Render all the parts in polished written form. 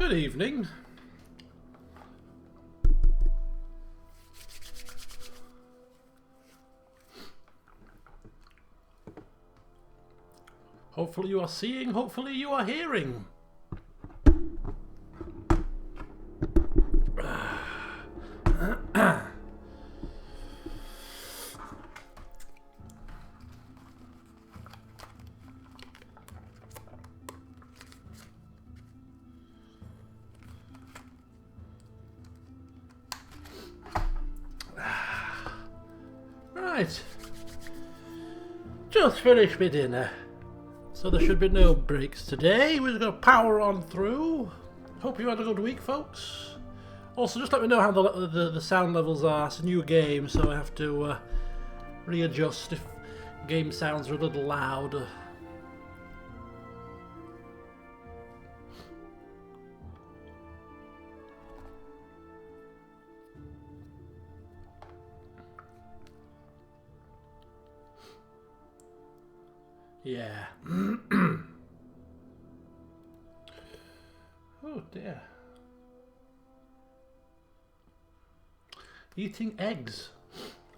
Good evening. Hopefully you are seeing, hopefully you are hearing. Right. Just finished my dinner. So there should be no breaks today. We're going to power on through. Hope you had a good week, folks. Also, just let me know how the sound levels are. It's a new game, so I have to readjust if game sounds are a little loud. Yeah. Oh dear. Eating eggs.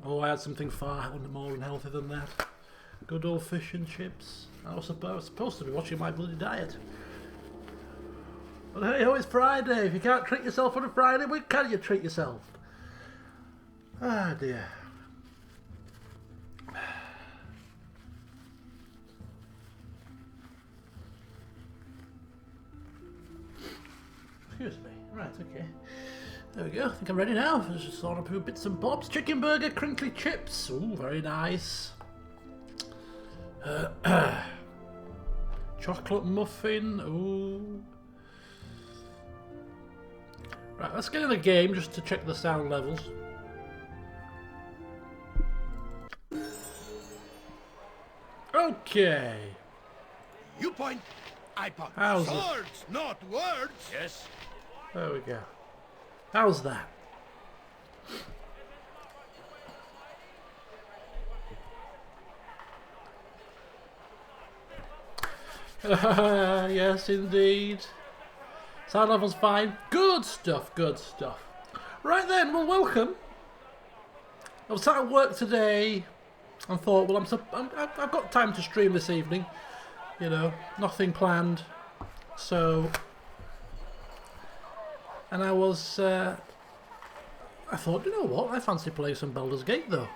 Oh, I had something far more unhealthy than that. Good old fish and chips. I was supposed to be watching my bloody diet. But hey, it's Friday. If you can't treat yourself on a Friday, when can you treat yourself? Ah dear. Excuse me. Right, okay. There we go. I think I'm ready now. Just sort of a few bits and bobs. Chicken burger, crinkly chips. Ooh, very nice. Chocolate muffin. Ooh. Right, let's get in the game just to check the sound levels. Okay. You point, I point. How's it? Swords, not words. Yes. There we go. How's that? Yes, indeed. Sound level's fine. Good stuff, good stuff. Right then, well, welcome. I was sat at work today and thought, well, I've got time to stream this evening. You know, nothing planned. So, and I was, I thought, you know what, I fancy playing some Baldur's Gate though.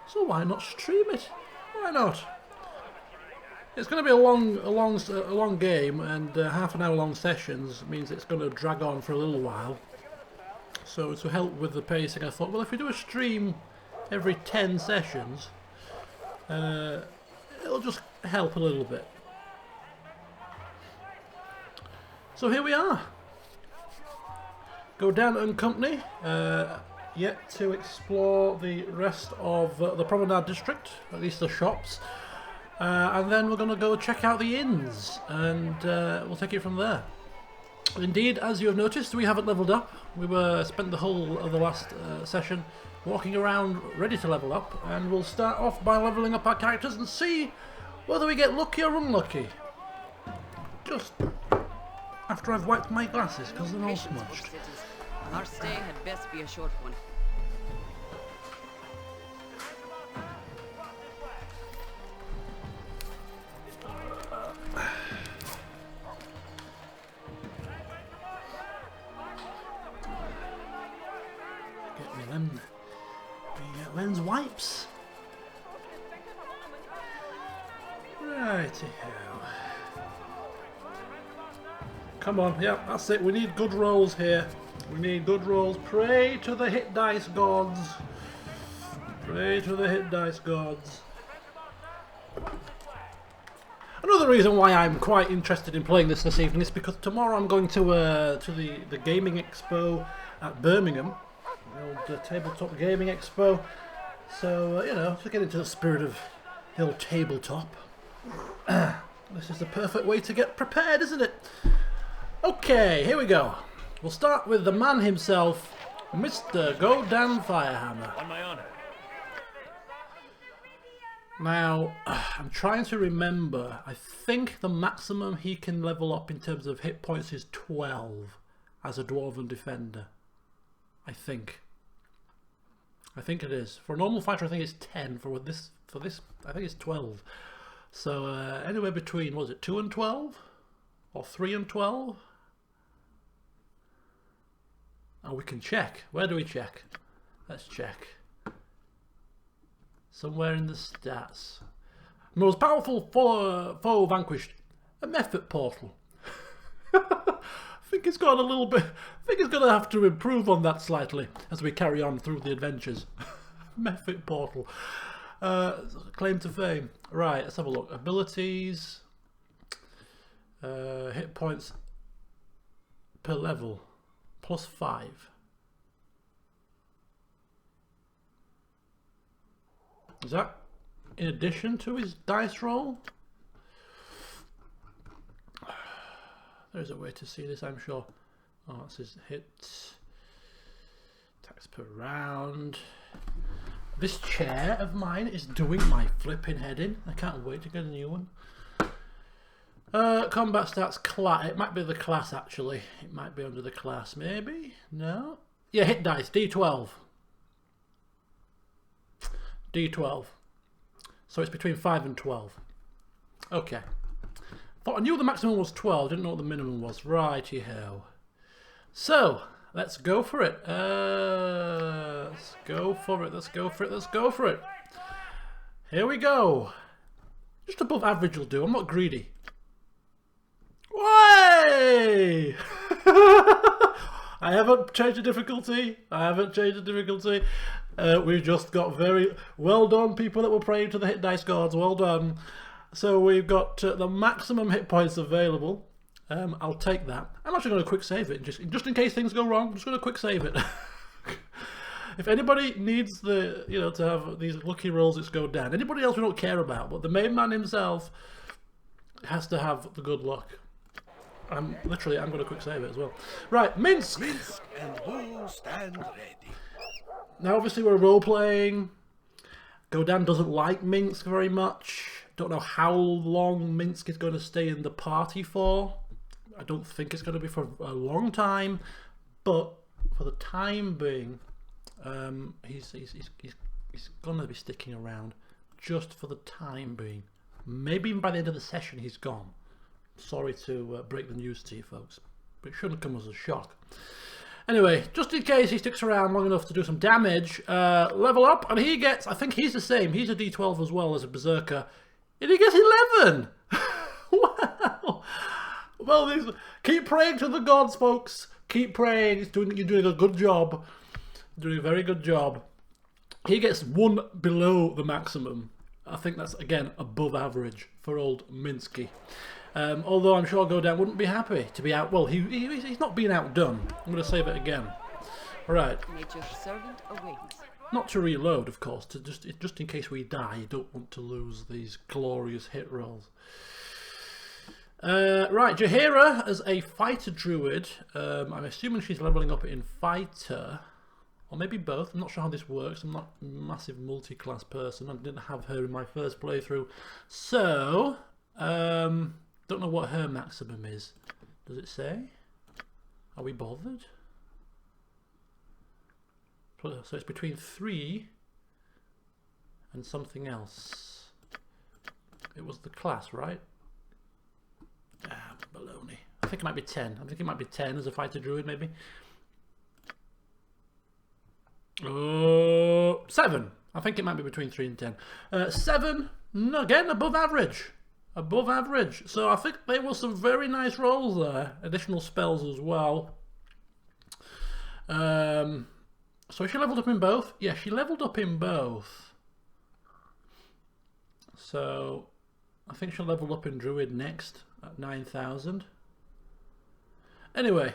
So why not stream it? Why not? It's going to be a long game, and half an hour long sessions means it's going to drag on for a little while. So to help with the pacing, I thought, well, if we do a stream every 10 sessions, it'll just help a little bit. So here we are. Godan and company, yet to explore the rest of the Promenade District, at least the shops. And then we're going to go check out the inns, and we'll take it from there. Indeed, as you have noticed, we haven't leveled up. We spent the whole of the last session walking around ready to level up, and we'll start off by leveling up our characters and see whether we get lucky or unlucky. Just after I've wiped my glasses, because they're all smudged. Our stay had best be a short one. Lens wipes. Righty-ho. Come on, yeah, that's it. We need good rolls here. We need good rolls. Pray to the hit dice gods. Pray to the hit dice gods. Another reason why I'm quite interested in playing this evening is because tomorrow I'm going to the gaming expo at Birmingham. The old tabletop gaming expo. So, you know, to get into the spirit of the old tabletop. This is the perfect way to get prepared, isn't it? Okay, here we go. We'll start with the man himself, Mr. Godan Firehammer. On my honor. Now, I'm trying to remember. I think the maximum he can level up in terms of hit points is 12 as a Dwarven Defender. I think it is. For a normal fighter, I think it's 10. For this, I think it's 12. So anywhere between, was it 2 and 12? Or 3 and 12? Oh, we can check. Where do we check? Let's check. Somewhere in the stats. Most powerful foe vanquished. A method portal. I think it's got a little bit. I think it's going to have to improve on that slightly as we carry on through the adventures. Method portal. Claim to fame. Right, let's have a look. Abilities. Hit points per level. +5. Is that in addition to his dice roll? There's a way to see this, I'm sure. Oh, that's his hits. Attacks per round. This chair of mine is doing my flipping head in. I can't wait to get a new one. Combat stats, class. It might be the class, actually. It might be under the class, maybe? No? Yeah, hit dice, D12. D12. So it's between 5 and 12. Okay. Thought I knew the maximum was 12, didn't know what the minimum was. Righty-ho. So, let's go for it. Let's go for it, let's go for it, let's go for it. Here we go. Just above average will do, I'm not greedy. Way! I haven't changed the difficulty. We've just got very well done, people that were praying to the hit dice gods. Well done. So we've got the maximum hit points available. I'll take that. I'm actually going to quick save it, just in case things go wrong. I'm just going to quick save it. If anybody needs the, to have these lucky rolls, it's Godan. Anybody else we don't care about, but the main man himself has to have the good luck. I'm going to quick save it as well. Right, Minsk. Minsk and who stand ready? Now, obviously, we're role playing. Godan doesn't like Minsk very much. Don't know how long Minsk is going to stay in the party for. I don't think it's going to be for a long time, but for the time being, he's going to be sticking around just for the time being. Maybe even by the end of the session, he's gone. Sorry to break the news to you folks, but it shouldn't come as a shock. Anyway, just in case he sticks around long enough to do some damage, level up, and he gets, I think he's the same, he's a D12 as well as a Berserker, and he gets 11! Wow! Well, keep praying to the gods, folks. Keep praying, you're doing a good job. Doing a very good job. He gets 1 below the maximum. I think that's, again, above average for old Minsky. Although I'm sure Godan wouldn't be happy to be out. Well, he's not being outdone. I'm going to save it again. Right. Nature's servant awaits. Not to reload, of course. To just in case we die, you don't want to lose these glorious hit rolls. Right, Jaheira as a fighter druid. I'm assuming she's leveling up in fighter, or maybe both. I'm not sure how this works. I'm not a massive multi-class person. I didn't have her in my first playthrough, so. Don't know what her maximum is. Does it say? Are we bothered? So it's between 3 and something else. It was the class, right? Ah, baloney. I think it might be 10. I think it might be 10 as a fighter druid, maybe. 7. I think it might be between 3 and 10. 7, again, above average. Above average. So I think there were some very nice rolls there. Additional spells as well. So she leveled up in both? Yeah, she leveled up in both. So I think she'll level up in Druid next at 9,000. Anyway,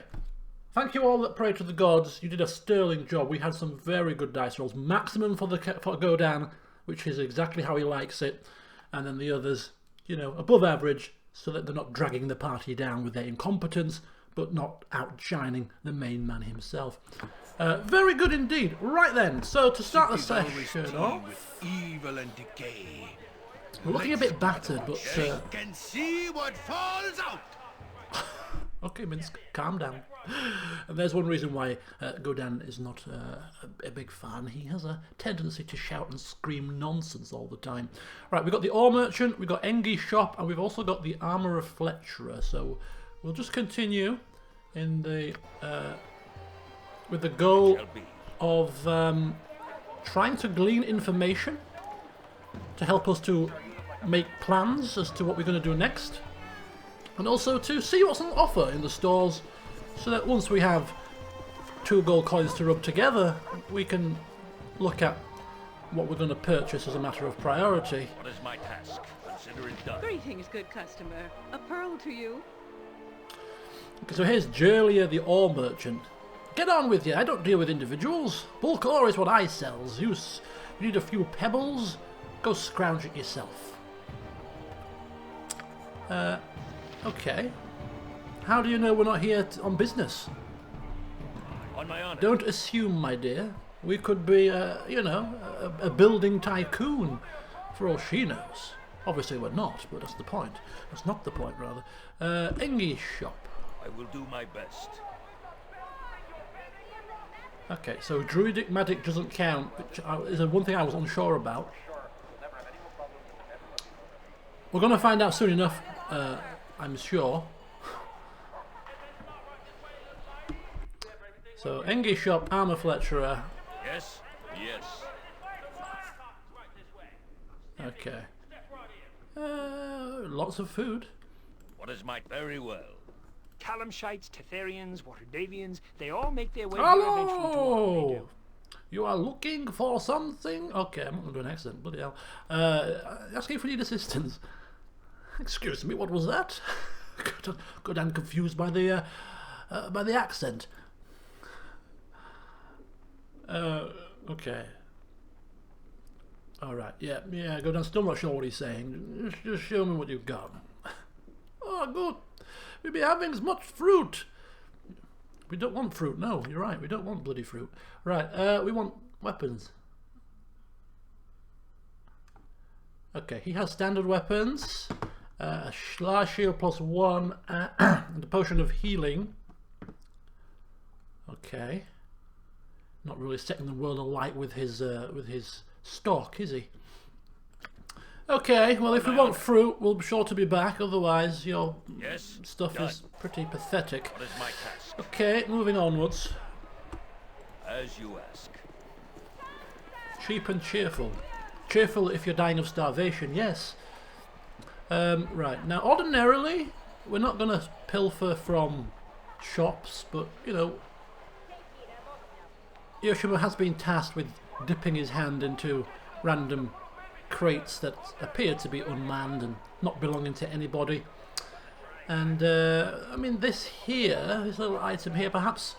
thank you all that prayed to the gods. You did a sterling job. We had some very good dice rolls. Maximum for Godan, which is exactly how he likes it. And then the others, above average, so that they're not dragging the party down with their incompetence, but not outshining the main man himself. Very good indeed. Right then, so to start the session off, with evil and decay, We're looking a bit battered, but Can see what falls out. okay, Minsk, calm down. And there's one reason why Godan is not a big fan. He has a tendency to shout and scream nonsense all the time. Right, we've got the ore merchant, we've got Engi's shop, and we've also got the armourer Fletcherer. So we'll just continue in the with the goal of trying to glean information to help us to make plans as to what we're going to do next, and also to see what's on offer in the stores, so that once we have 2 gold coins to rub together, we can look at what we're going to purchase as a matter of priority. What is my task? Consider it done. Greetings, good customer. A pearl to you. Okay, so here's Jerlia the ore merchant. Get on with you, I don't deal with individuals. Bulk ore is what I sells. You need a few pebbles, go scrounge it yourself. Okay. How do you know we're not here on business? On my honor. Don't assume, my dear. We could be, you know, a building tycoon, for all she knows. Obviously we're not, but that's the point. That's not the point, rather. Engi's shop. I will do my best. Okay, so druidic magic doesn't count, which is one thing I was unsure about. We're going to find out soon enough, I'm sure. So, Engi shop, armor Fletcherer. Yes, yes. Okay. Lots of food. What is my very well? Calamshites, Tetherians, Waterdavians, they all make their way here eventually to what they Hello! do. You are looking for something? Okay, I'm not going to do an accent, bloody hell. Asking if you need assistance. Excuse me, what was that? Godan confused by the accent. Okay. Alright, yeah, Godan's still not sure what he's saying. Just show me what you've got. Oh, good. We'll be having as much fruit. We don't want fruit, no, you're right, we don't want bloody fruit. Right, we want weapons. Okay, he has standard weapons. A Schlar shield +1 and a potion of healing. Okay. Not really setting the world alight with his stock, is he? Okay, well if we want fruit, we'll be sure to be back. Otherwise, your stuff is pretty pathetic. What is my task? Okay, moving onwards. As you ask. Cheap and cheerful. Cheerful if you're dying of starvation, yes. Right, now ordinarily we're not going to pilfer from shops, but you know, Yoshima has been tasked with dipping his hand into random crates that appear to be unmanned and not belonging to anybody. And I mean, this little item here, perhaps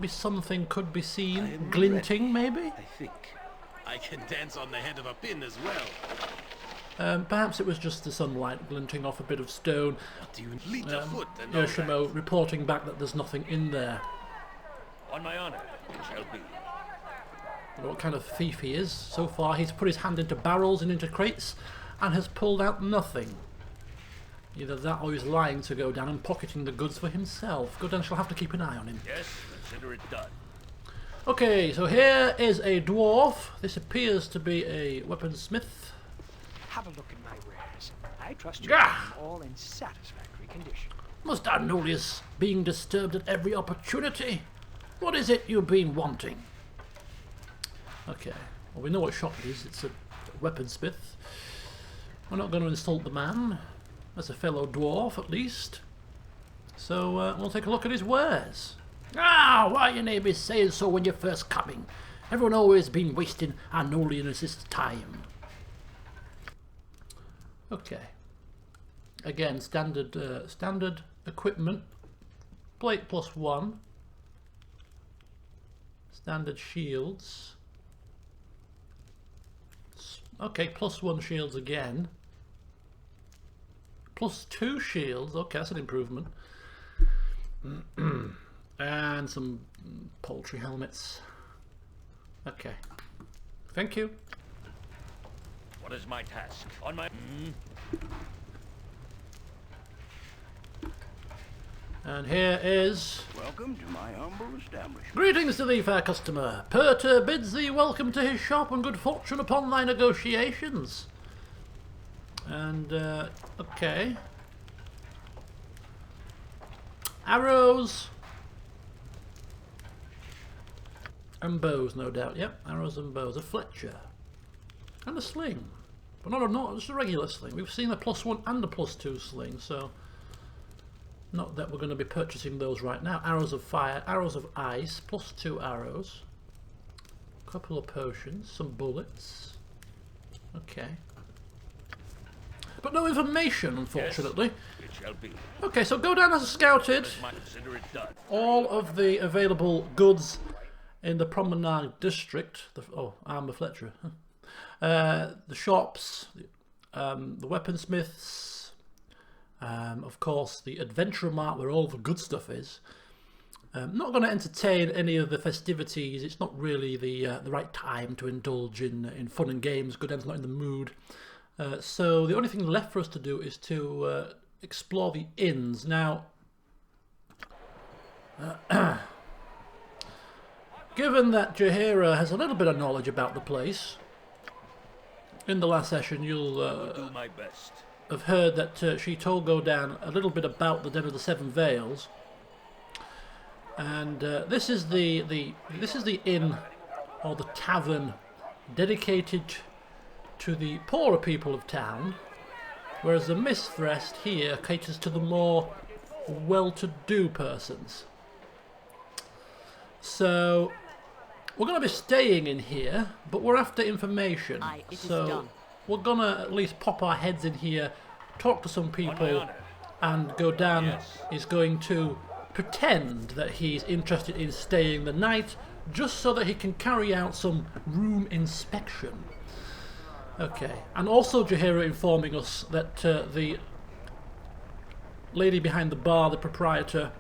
be something could be seen glinting, maybe. I think I can dance on the head of a pin as well. Perhaps it was just the sunlight glinting off a bit of stone. What do you lead a foot and all Yoshimo reporting back that there's nothing in there. that? On my honor, it shall be. I don't know what kind of thief he is. So far he's put his hand into barrels and into crates and has pulled out nothing. Either that or he's lying to Godan and pocketing the goods for himself. Godan shall have to keep an eye on him. Yes, consider it done. Okay, so here is a dwarf. This appears to be a weaponsmith. Have a look at my wares. I trust you Gah! find them all in satisfactory condition. Must Arnolius being disturbed at every opportunity? What is it you've been wanting? Okay, well we know what shop it is. It's a weaponsmith. We're not going to insult the man. As a fellow dwarf, at least. So we'll take a look at his wares. Ah, why your name is saying so when you're first coming? Everyone always been wasting Arnolius' time. Okay. Again, standard equipment. Plate +1. Standard shields. Okay, +1 shields again. +2 shields. Okay, that's an improvement. And some poultry helmets. Okay. Thank you. What is my task? On my... And here is... Welcome to my humble establishment. Greetings to thee, fair customer. Perter bids thee welcome to his shop and good fortune upon thy negotiations. And, okay. Arrows. And bows, no doubt. Yep, arrows and bows. A fletcher. And a sling. But not just a regular sling. We've seen a +1 and a +2 sling, so... Not that we're going to be purchasing those right now. Arrows of fire, arrows of ice, +2 arrows. A couple of potions, some bullets. Okay. But no information, unfortunately. Yes, it shall be. Okay, so Godan has scouted Consider it done. all of the available goods in the Promenade District. Armour Fletcher. The shops, the weaponsmiths, of course the Adventure Mart where all the good stuff is. Not going to entertain any of the festivities. It's not really the right time to indulge in fun and games. Godan's not in the mood. So the only thing left for us to do is to explore the inns. Now, given that Jaheira has a little bit of knowledge about the place, in the last session you'll Do my best. have heard that she told Godan a little bit about the Den of the Seven Veils, and this is the inn or the tavern dedicated to the poorer people of town, whereas the Misthrest here caters to the more well-to-do persons. So we're going to be staying in here, but we're after information. It is so done. we're going to at least pop our heads in here, talk to some people, honor. and Godan Yes. is going to pretend that he's interested in staying the night, just so that he can carry out some room inspection. Okay, and also Jaheira informing us that the lady behind the bar, the proprietor,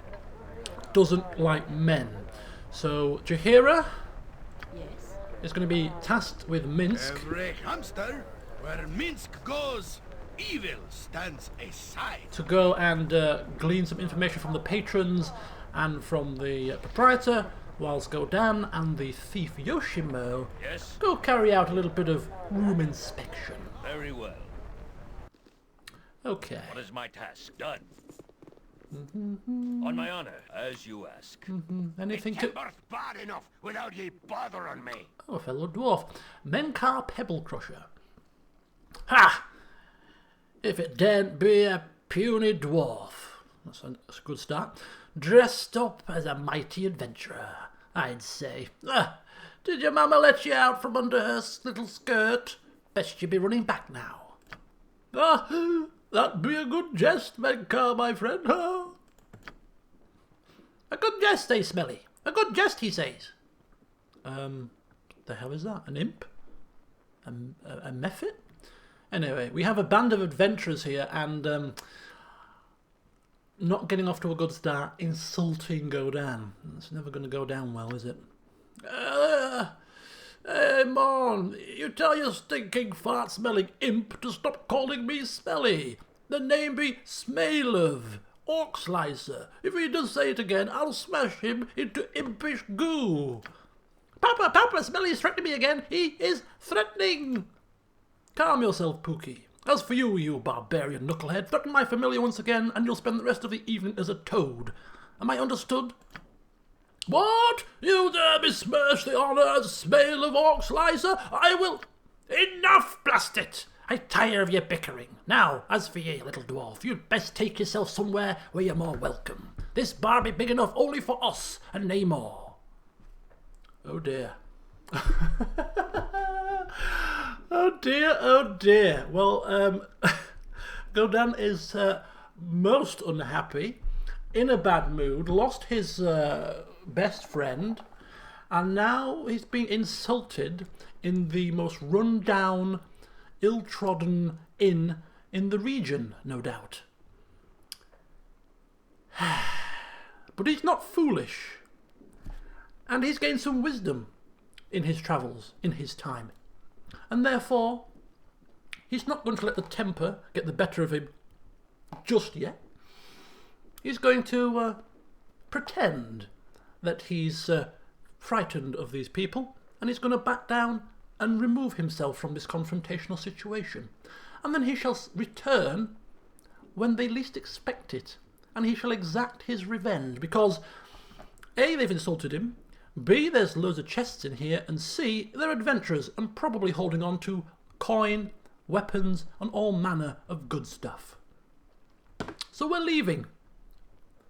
doesn't like men. So Jaheira Yes. is going to be tasked with Minsk. Every hamster, where Minsk goes, evil stands aside. To go and glean some information from the patrons and from the proprietor, whilst Godan and the thief Yoshimo Yes, go carry out a little bit of room inspection. very well. Okay. What is my task? Done. On my honor, as you ask. Anything to... Timber's bad enough without ye bothering me. Oh, a fellow dwarf. Menkar Pebble Crusher. Ha! If it daren't be a puny dwarf. That's a good start. Dressed up as a mighty adventurer, I'd say. Did your mamma let you out from under her little skirt? Best you be running back now. That'd be a good jest, Menkar, my friend. A good jest, eh, Smelly? A good jest, he says. The hell is that? An imp? A mephit? Anyway, we have a band of adventurers here, and not getting off to a good start, insulting Godan. It's never going to go down well, is it? Hey, mon, you tell your stinking fart-smelling imp to stop calling me Smelly. The name be Smailov, Orc Slicer. If he does say it again, I'll smash him into impish goo. Papa, Smelly is threatening me again. He is threatening. Calm yourself, Pookie. As for you, you barbarian knucklehead, threaten my familiar once again, and you'll spend the rest of the evening as a toad. Am I understood? What? You dare besmirch the honour as Smail of Orc Slicer? I will... Enough, blast it! I tire of your bickering. Now, as for ye, little dwarf, you'd best take yourself somewhere where you're more welcome. This bar be big enough only for us, and nae more. Oh dear. Oh dear, oh dear. Well, Godan is most unhappy, in a bad mood, lost his best friend, and now he's being insulted in the most run-down, ill-trodden inn in the region, no doubt. But he's not foolish, and he's gained some wisdom in his travels, in his time, and therefore he's not going to let the temper get the better of him just yet. He's going to pretend that he's frightened of these people, and he's going to back down and remove himself from this confrontational situation. And then he shall return when they least expect it, and he shall exact his revenge, because A, they've insulted him, B, there's loads of chests in here, and C, they're adventurers and probably holding on to coin, weapons, and all manner of good stuff. So we're leaving.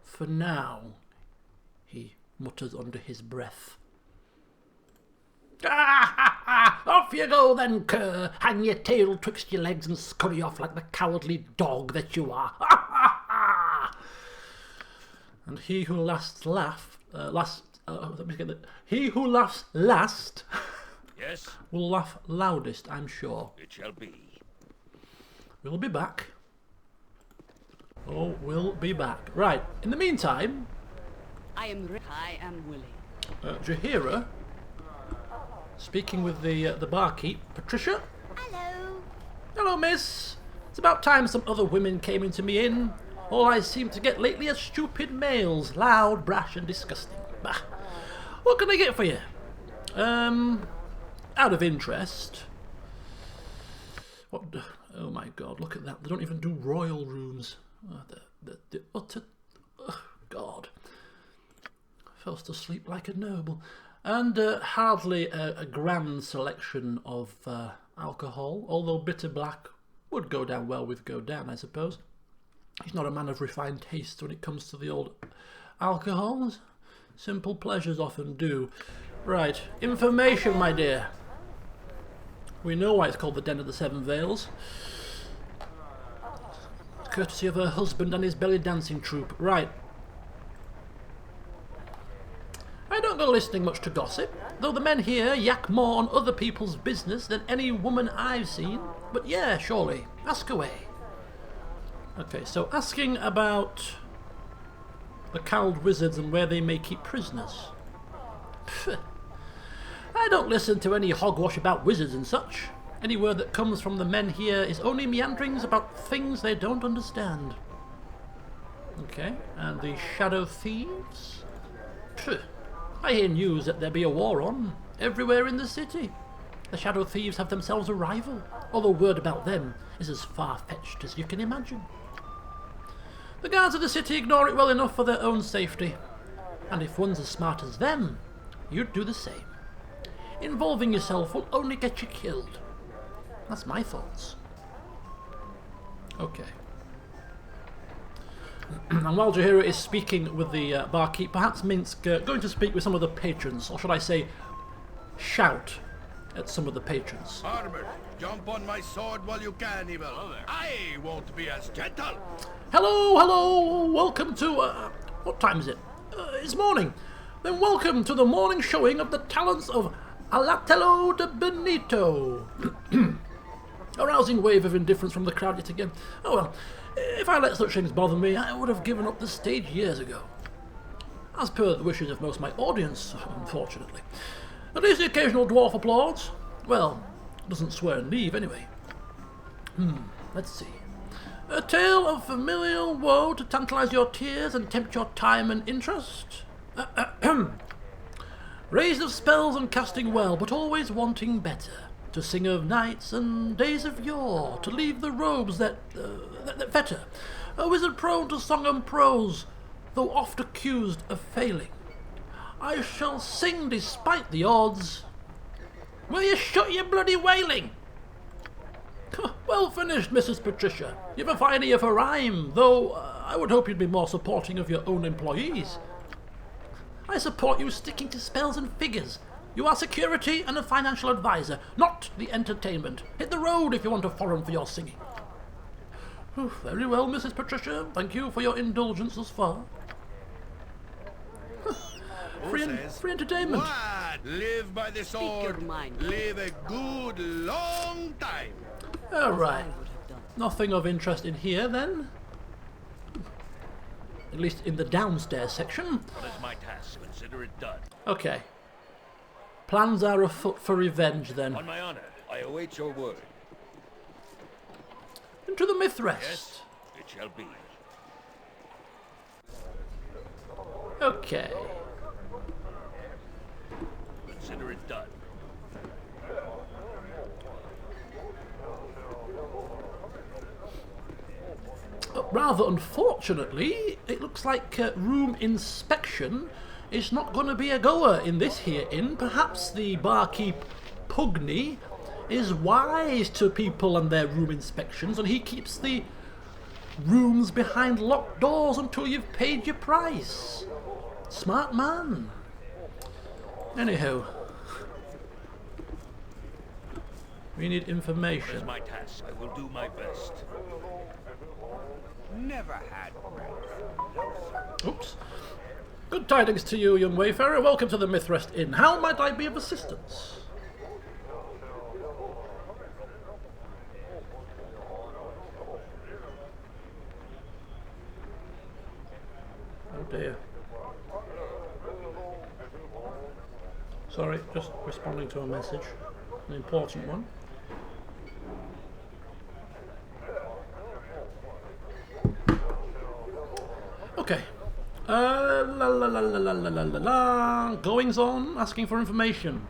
For now, he mutters under his breath. Ah, ha, ha. Off you go then, cur! Hang your tail twixt your legs and scurry off like the cowardly dog that you are. Ha, ha, ha. And he who he who laughs last Yes, will laugh loudest, I'm sure. it shall be. We'll be back. Oh, we'll be back. Right, in the meantime, I am willing. Jahira, speaking with the barkeep, Patricia. Hello. Hello, miss. It's about time some other women came into me inn. All I seem to get lately are stupid males, loud, brash, and disgusting. Bah. What can I get for you? Out of interest. What? Oh my God! Look at that. They don't even do royal rooms. God. Fell to sleep like a noble. And hardly a grand selection of alcohol, although bitter black would go down well with Godan, I suppose. He's not a man of refined taste when it comes to the old alcohols. Simple pleasures often do. Right, information, my dear. We know why it's called the Den of the Seven Veils. Courtesy of her husband and his belly dancing troupe. Right. I don't go listening much to gossip, though the men here yak more on other people's business than any woman I've seen. But yeah, surely. Ask away. Okay, so asking about the cowled wizards and where they may keep prisoners. Pfft. I don't listen to any hogwash about wizards and such. Any word that comes from the men here is only meanderings about things they don't understand. Okay, and the shadow thieves? Pfft. I hear news that there be a war on everywhere in the city. The shadow thieves have themselves a rival, although word about them is as far-fetched as you can imagine. The guards of the city ignore it well enough for their own safety, and if one's as smart as them, you'd do the same. Involving yourself will only get you killed. That's my thoughts. Okay. And while Jahira is speaking with the barkeep, perhaps Minsk going to speak with some of the patrons, or should I say, shout at some of the patrons. Armor, jump on my sword while you can, Evil. I won't be as gentle. Hello, hello, welcome to, what time is it? It's morning. Then welcome to the morning showing of the talents of Alatello de Benito. A rousing wave of indifference from the crowd yet again. Oh well, if I let such things bother me, I would have given up the stage years ago. As per the wishes of most of my audience, unfortunately. At least the occasional dwarf applauds. Well, doesn't swear and leave anyway. Let's see. A tale of familial woe to tantalise your tears and tempt your time and interest. Raised of spells and casting well, but always wanting better. To sing of nights and days of yore, to leave the robes that fetter. A wizard prone to song and prose, though oft accused of failing. I shall sing despite the odds. Will you shut your bloody wailing? Well finished, Mrs. Patricia. You've a fine ear for rhyme, though I would hope you'd be more supporting of your own employees. I support you sticking to spells and figures. You are security and a financial advisor, not the entertainment. Hit the road if you want a forum for your singing. Very well, Mrs. Patricia. Thank you for your indulgence thus far. Free entertainment. What? Live by the sword. your mind. Live a good long time. All right. Nothing of interest in here, then. At least in the downstairs section. What is my task? Consider it done. Okay. Plans are afoot for revenge, then. On my honor, I await your word. into the Mithrest. Yes, it shall be. Okay. Consider it done. Rather unfortunately, it looks like room inspection is not going to be a goer in this here inn. Perhaps the barkeep Pugny is wise to people and their room inspections, and he keeps the rooms behind locked doors until you've paid your price. Smart man. Anyhow, we need What information. is my task? I will do my best. Never had breath. Oops. Good tidings to you, young wayfarer. Welcome to the Mithrest Inn. How might I be of assistance? Oh dear. Sorry, just responding to a message. An important one. Okay. La la la la la la la la la. Goings on, asking for information.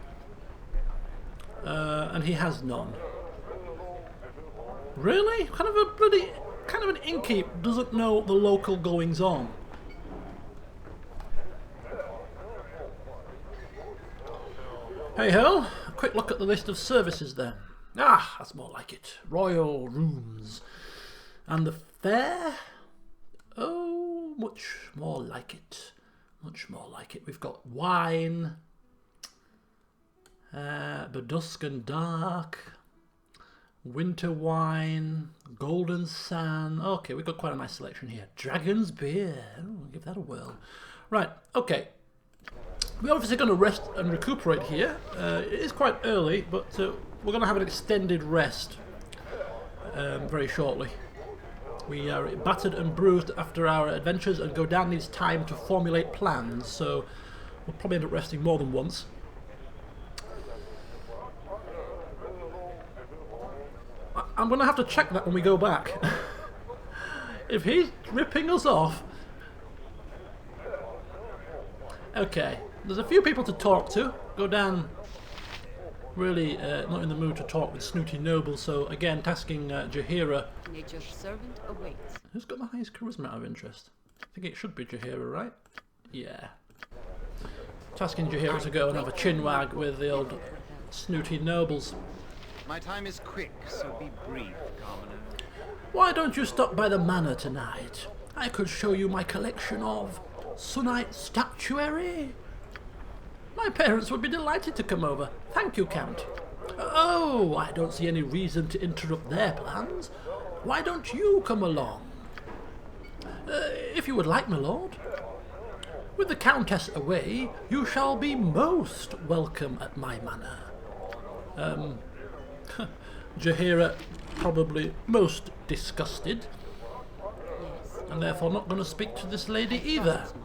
And he has none. Really? Kind of a bloody, kind of an innkeep doesn't know the local goings on. Hey ho, a quick look at the list of services then. Ah, that's more like it. Royal rooms. And the fare? Oh, much more like it. Much more like it. We've got wine, Dusk and Dark, winter wine, golden sand. Okay, we've got quite a nice selection here. Dragon's beer. Oh, give that a whirl. Right, okay. We're obviously going to rest and recuperate here. It is quite early, but we're going to have an extended rest very shortly. We are battered and bruised after our adventures, and Godan needs time to formulate plans, so we'll probably end up resting more than once. I'm going to have to check that when we go back. If he's ripping us off... Okay, there's a few people to talk to. Godan really not in the mood to talk with snooty nobles, so again tasking Jaheira. Nature's servant awaits. Who's got the highest charisma out of interest? I think it should be Jaheira, right? Yeah. Tasking Jaheira to go and have a chinwag with the old snooty nobles. My time is quick, so be brief, commoner. Why don't you stop by the manor tonight? I could show you my collection of Sunite statuary. My parents would be delighted to come over. Thank you, Count. Oh, I don't see any reason to interrupt their plans. Why don't you come along? If you would like, my lord. With the Countess away, you shall be most welcome at my manor. Jaheira probably most disgusted, Yes. and therefore not going to speak to this lady either. As much.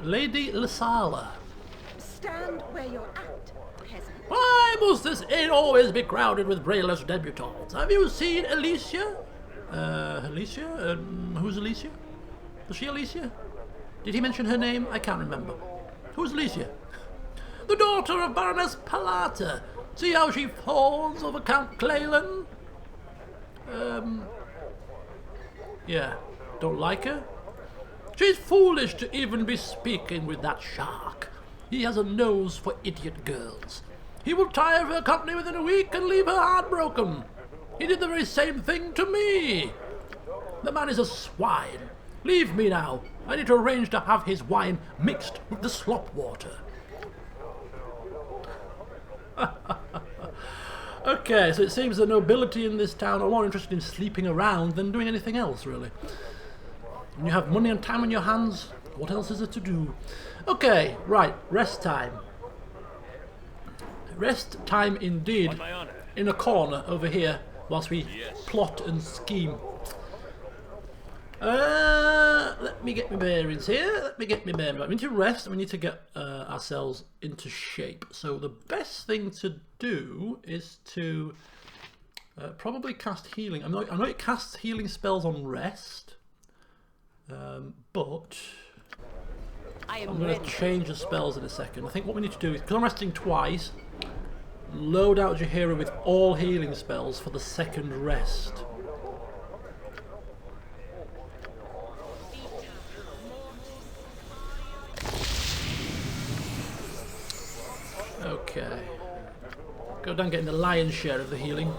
Lady Lysala. Stand where you're at, peasant. Why must this inn always be crowded with brainless debutantes? Have you seen Alicia? Alicia? Who's Alicia? Was she Alicia? Did he mention her name? I can't remember. Who's Alicia? The daughter of Baroness Palata. See how she fawns over Count Claylan? Yeah. Don't like her? She's foolish to even be speaking with that shark. He has a nose for idiot girls. He will tire of her company within a week and leave her heartbroken. He did the very same thing to me. The man is a swine. Leave me now. I need to arrange to have his wine mixed with the slop water. Okay, so it seems the nobility in this town are more interested in sleeping around than doing anything else, really. When you have money and time on your hands, what else is there to do? Okay, right, rest time. Rest time indeed. On my honor. In a corner over here, whilst we Yes. plot and scheme. Let me get my bearings here. We need to rest and we need to get ourselves into shape. So the best thing to do is to Probably cast healing. I know it casts healing spells on rest, but I'm going to change the spells in a second. I think what we need to do is, because I'm resting twice, load out Jaheira with all healing spells for the second rest. Okay. Godan getting the lion's share of the healing.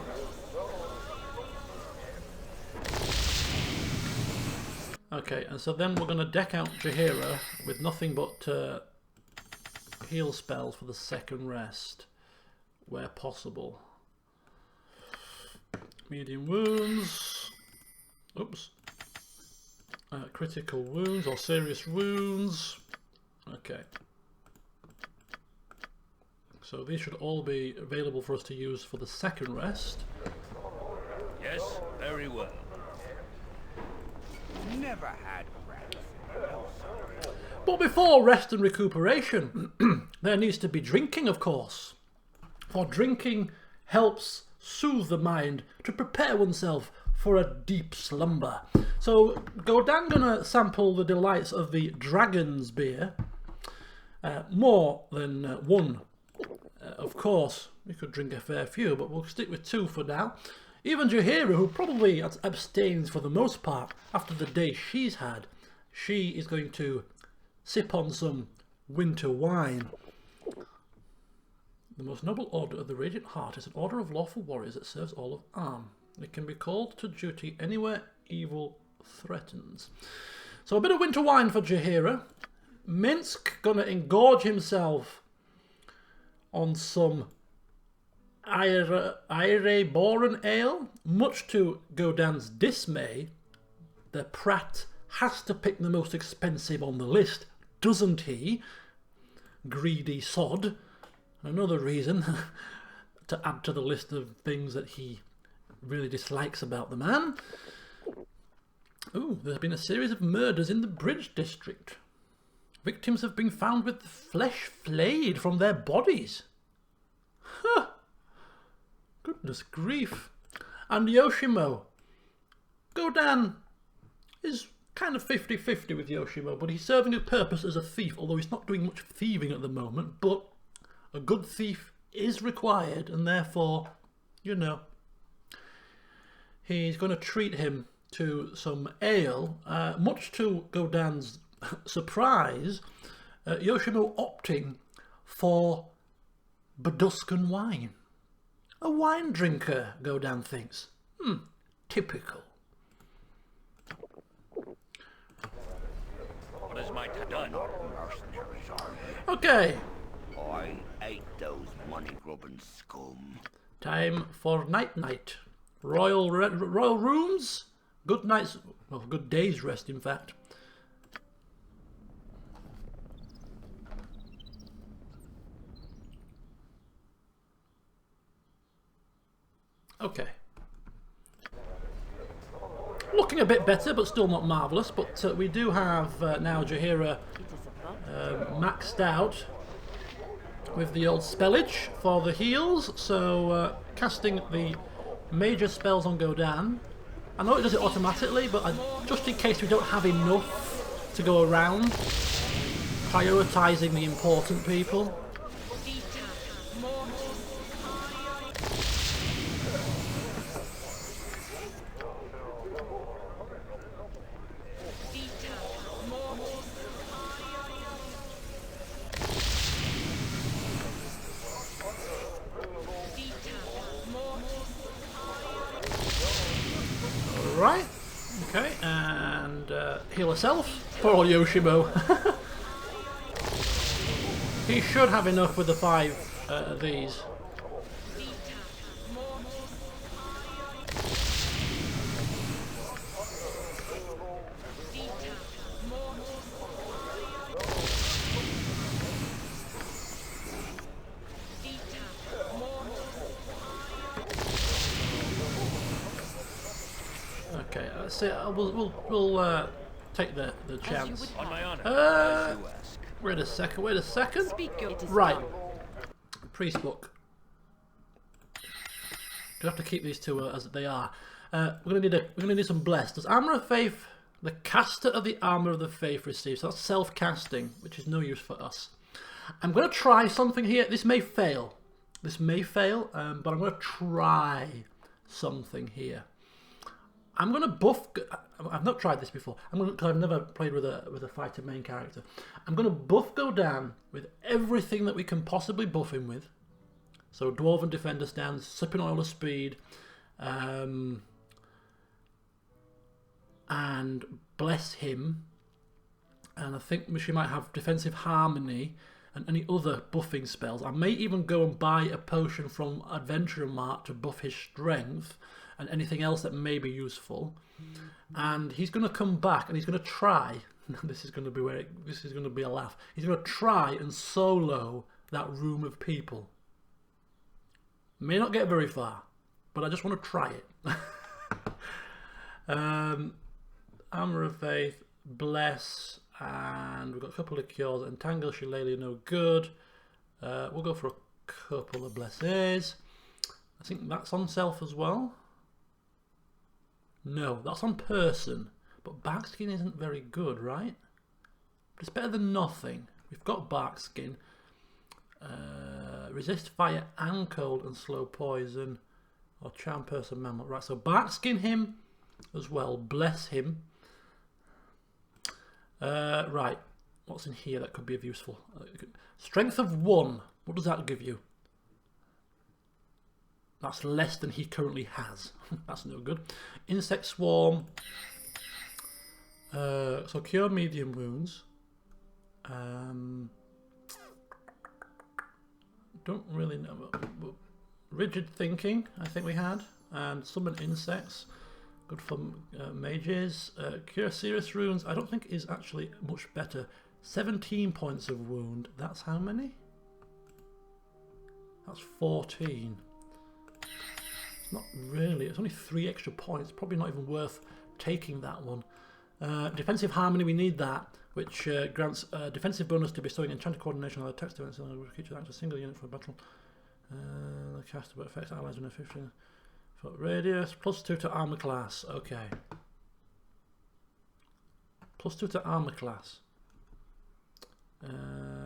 Okay, and so then we're going to deck out Jaheira with nothing but heal spells for the second rest, where possible. Medium wounds. Oops. Critical wounds or serious wounds. Okay. So these should all be available for us to use for the second rest. Yes, very well. Never had breath. But before rest and recuperation, there needs to be drinking, of course. For drinking helps soothe the mind to prepare oneself for a deep slumber. So Godan gonna sample the delights of the dragon's beer. More than one. Of course, we could drink a fair few, but we'll stick with 2 for now. Even Jaheira, who probably abstains for the most part after the day she's had, she is going to sip on some winter wine. The most noble order of the Radiant Heart is an order of lawful warriors that serves all of Arm. It can be called to duty anywhere evil threatens. So a bit of winter wine for Jaheira. Minsk gonna engorge himself on some Boran ale. Much to Godan's dismay, the Prat has to pick the most expensive on the list, doesn't he? Greedy sod. Another reason to add to the list of things that he really dislikes about the man. Ooh, there's been a series of murders in the Bridge District. Victims have been found with the flesh flayed from their bodies. Huh. Goodness grief. And Yoshimo. Godan is kind of 50-50 with Yoshimo, but he's serving a purpose as a thief, although he's not doing much thieving at the moment. But a good thief is required, and therefore, you know, he's going to treat him to some ale. Much to Godan's surprise, Yoshimo opting for Baduscan wine. A wine drinker, Godan thinks. Typical. What is my done? Mercenaries are Okay, I ate those money-grubbing scum. time for night. Royal rooms. Good night's, well, good day's rest, in fact. Okay. Looking a bit better, but still not marvellous. But we do have now Jaheira maxed out with the old spellage for the heals. So casting the major spells on Godan. I know it does it automatically, but just in case we don't have enough to go around, prioritising the important people. Right, okay, and heal herself. Poor Yoshimo. He should have enough with the 5 of these. Okay, let's see. We'll take the chance. On my honor, as you ask. Wait a second. Speak your Right. Priest book. Gonna have to keep these two as they are. We're gonna need some bless. Does Armour of Faith? The caster of the Armour of the Faith receives. So that's self-casting, which is no use for us. I'm gonna try something here. This may fail. This may fail, but I'm gonna try something here. I'm gonna buff. I've not tried this before. Because I've never played with a fighter main character. I'm gonna buff Godan with everything that we can possibly buff him with. So Dwarven Defender stance, Sipping Oil of Speed, and bless him. And I think she might have Defensive Harmony and any other buffing spells. I may even go and buy a potion from Adventurer Mark to buff his strength and anything else that may be useful. And he's going to come back and he's going to try. This is going to be this is going to be a laugh. He's going to try and solo that room of people. May not get very far, but I just want to try it. Armour of Faith, Bless, and we've got a couple of cures. Entangle Shillelagh, no good. We'll go for a couple of Blesses. I think that's on self as well. No, that's on person. But Barkskin isn't very good, right? But it's better than nothing. We've got Barkskin. Resist fire and cold and slow poison, or charm person mammal. Right, so Barkskin him as well. Bless him. Right, what's in here that could be of useful? Strength of 1. What does that give you? That's less than he currently has. That's no good. Insect swarm. So cure medium wounds. Don't really know. Rigid thinking, I think we had, and summon insects. Good for mages. Cure serious wounds. I don't think is actually much better. 17 points of wound. That's how many? That's 14. It's not really. It's only 3 extra points. Probably not even worth taking that one. Defensive Harmony. We need that, which grants defensive bonus to bestowing enchanted coordination on attacks to a creature that acts a single unit for battle. The caster but affects allies in a 15-foot radius. +2 to armor class. Okay. +2 to armor class.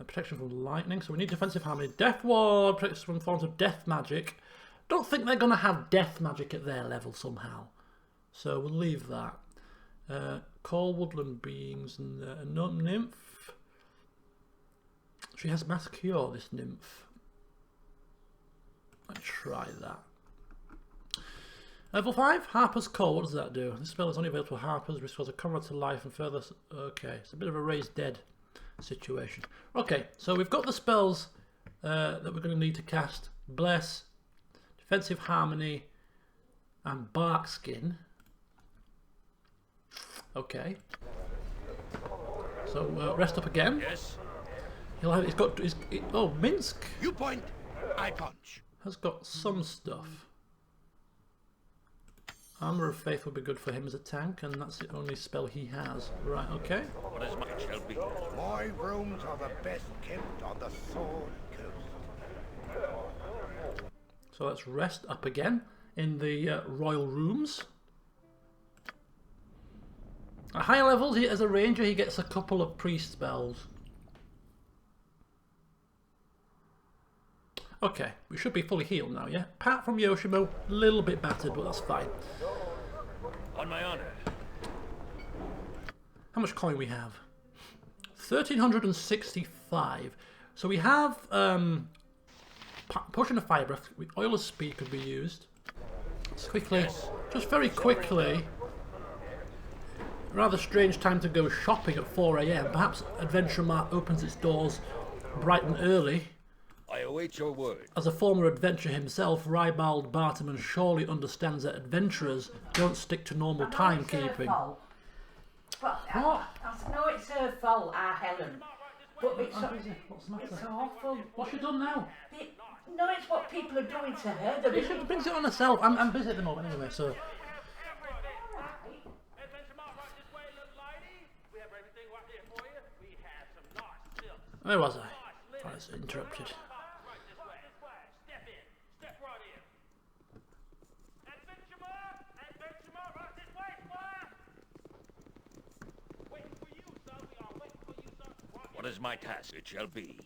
Protection from lightning. So we need defensive harmony. Death ward protects from forms of death magic. Don't think they're going to have death magic at their level somehow. So we'll leave that. Call woodland beings and a nymph. She has mass cure, this nymph. Let's try that. Level 5, Harper's Call. What does that do? This spell is only available to Harper's, restores a comrade to life and further. Okay, it's a bit of a raised dead situation. Okay, so we've got the spells that we're going to need to cast. Bless, Defensive Harmony, and Barkskin. Okay. So rest up again. Yes. He's got. Oh, Minsk You point, I punch. has got some stuff. Armour of Faith would be good for him as a tank, and that's the only spell he has. Right. Okay. What is my shall be? My rooms are the best kept on the Sword Coast. So let's rest up again in the royal rooms. At higher levels, as a ranger, he gets a couple of priest spells. Okay, we should be fully healed now, yeah? Apart from Yoshimo, a little bit battered, but that's fine. On my honor. How much coin we have? 1,365. So we have Potion of Fire Breath. Oil of Speed could be used. Let's quickly, just very quickly. Rather strange time to go shopping at 4 AM. Perhaps Adventure Mart opens its doors bright and early. I await your word. As a former adventurer himself, Rybald Barterman surely understands that adventurers don't stick to normal timekeeping. But I know it's her fault, our Helen. But it's, What's the matter? it's awful. What's she done now? No, it's what people are doing to her. She brings it on herself. I'm busy at the moment anyway, so... Where was I? I was interrupted. What is my task? It shall be.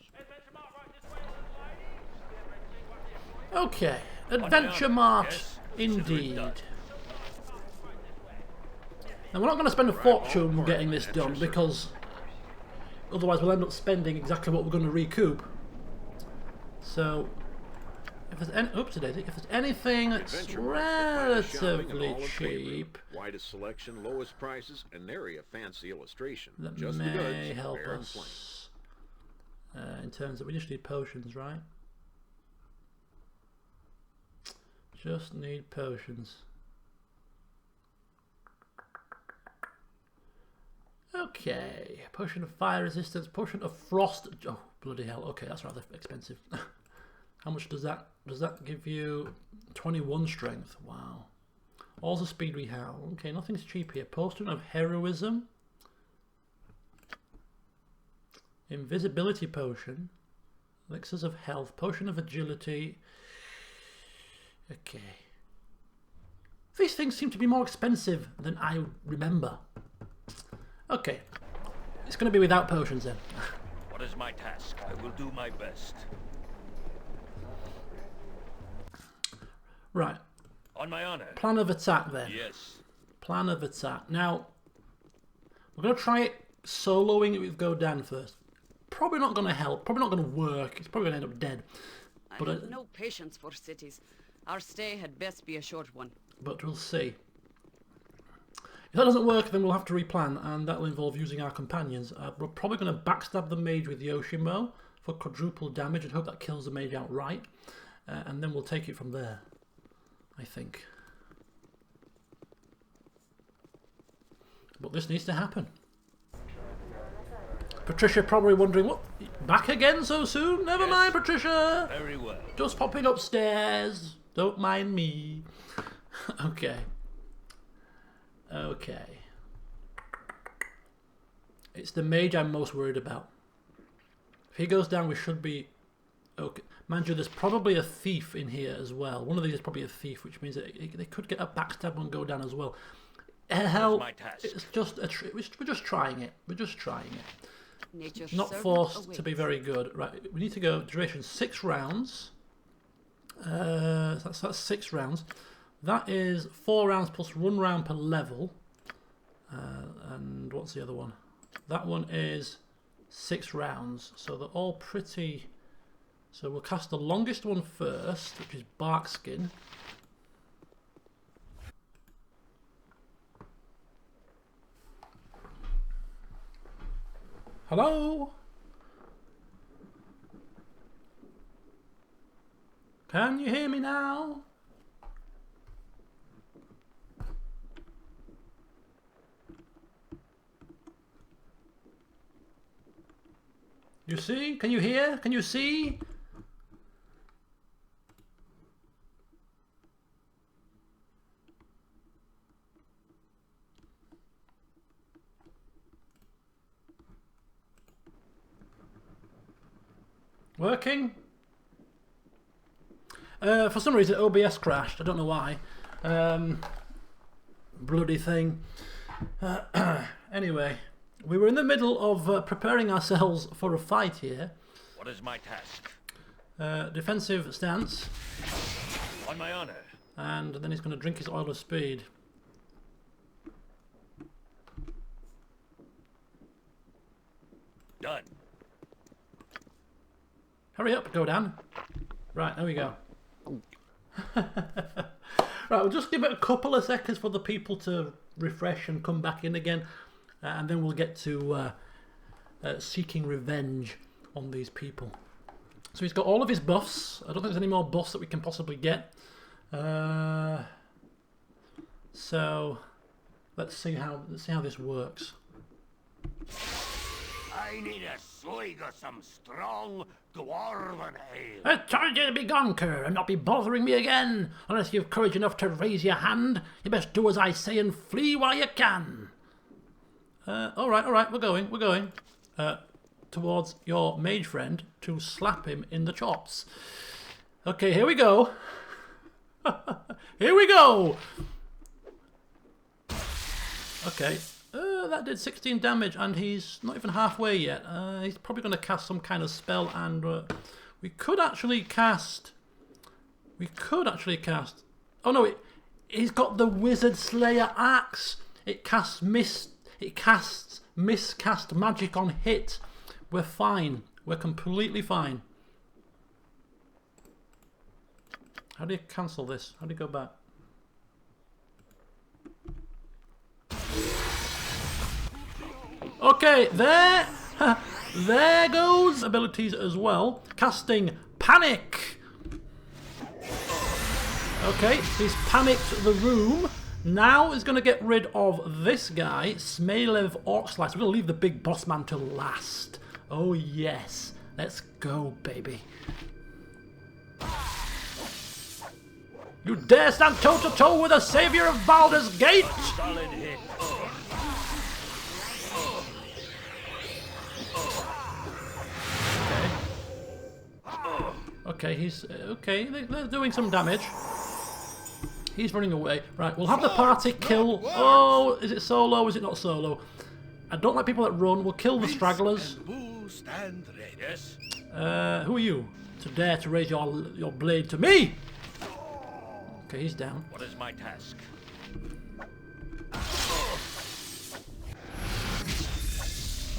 Okay, Adventure honor, Mart, yes. Consider it indeed. done. Now we're not going to spend a fortune getting this done because otherwise we'll end up spending exactly what we're going to recoup. So, if there's any, if there's anything that's Adventure Mart's the finest shopping in relatively all of Faerun. cheap Widest selection, lowest prices, and nary a fancy illustration. that Just the may goods, help fair and us in terms of we just need potions, right? Just need potions. Okay, potion of fire resistance, potion of frost. Oh bloody hell! Okay, that's rather expensive. How much does that? Does that give you 21 strength? Wow. Also speed we have. Okay, nothing's cheap here. Potion of heroism, invisibility potion, elixirs of health, potion of agility. Okay. These things seem to be more expensive than I remember. Okay. It's going to be without potions then. What is my task? I will do my best. Right. On my honor. Plan of attack then. Yes. Plan of attack. Now, we're going to try it soloing it with Godan first. Probably not going to help. Probably not going to work. It's probably going to end up dead. I But have no patience for cities. Our stay had best be a short one. But we'll see. If that doesn't work, then we'll have to replan, and that will involve using our companions. We're probably going to backstab the mage with Yoshimo for quadruple damage and hope that kills the mage outright. And then we'll take it from there, I think. But this needs to happen. Patricia probably wondering, what? Back again so soon? Never mind, Patricia. Very well. Just popping upstairs. Don't mind me. Okay. Okay. It's the mage I'm most worried about. If he goes down, we should be okay. Mind you, there's probably a thief in here as well. One of these is probably a thief, which means that they could get a backstab and go down as well. Hell, it's just we're just trying it. We're just trying it. Nature's Not servant forced to be awaits. very good. Right, we need to go duration 6 rounds. That's 6 rounds. That is 4 rounds plus 1 round per level. And what's the other one? That one is 6 rounds. So they're all pretty. So we'll cast the longest one first, which is Bark Skin. Hello? Can you hear me now? You see? Can you hear? Can you see? Working? For some reason OBS crashed. I don't know why. Bloody thing. Anyway, we were in the middle of preparing ourselves for a fight here. What is my task? Defensive stance. On my honor. And then he's going to drink his oil of speed. Done. Hurry up, Godan. Right, there we go. Right, we'll just give it a couple of seconds for the people to refresh and come back in again. And then we'll get to seeking revenge on these people. So he's got all of his buffs. I don't think there's any more buffs that we can possibly get. So let's see how this works. I need a swig of some strong dwarven ale. I told you to be gone, Kerr, and not be bothering me again. Unless you've courage enough to raise your hand, you best do as I say and flee while you can. All right, we're going. Towards your mage friend to slap him in the chops. Okay, here we go. Here we go. Okay, That did 16 damage, and he's not even halfway yet. He's probably going to cast some kind of spell, and we could actually cast... Oh no, he's got the Wizard Slayer Axe. It casts miscast magic on hit. We're fine. We're completely fine. How do you cancel this? How do you go back? Okay, there goes abilities as well. Casting Panic. Okay, he's panicked the room. Now he's going to get rid of this guy, Smalev Orc Slice. We're going to leave the big boss man till last. Oh yes, let's go, baby. You dare stand toe-to-toe with the savior of Baldur's Gate? Solid hit. Okay, he's... Okay, they're doing some damage. He's running away. Right, we'll have the party kill... Oh, is it solo? Is it not solo? I don't like people that run. We'll kill the stragglers. Stand ready. Yes. Who are you to dare to raise your blade to me? Okay, he's down. What is my task?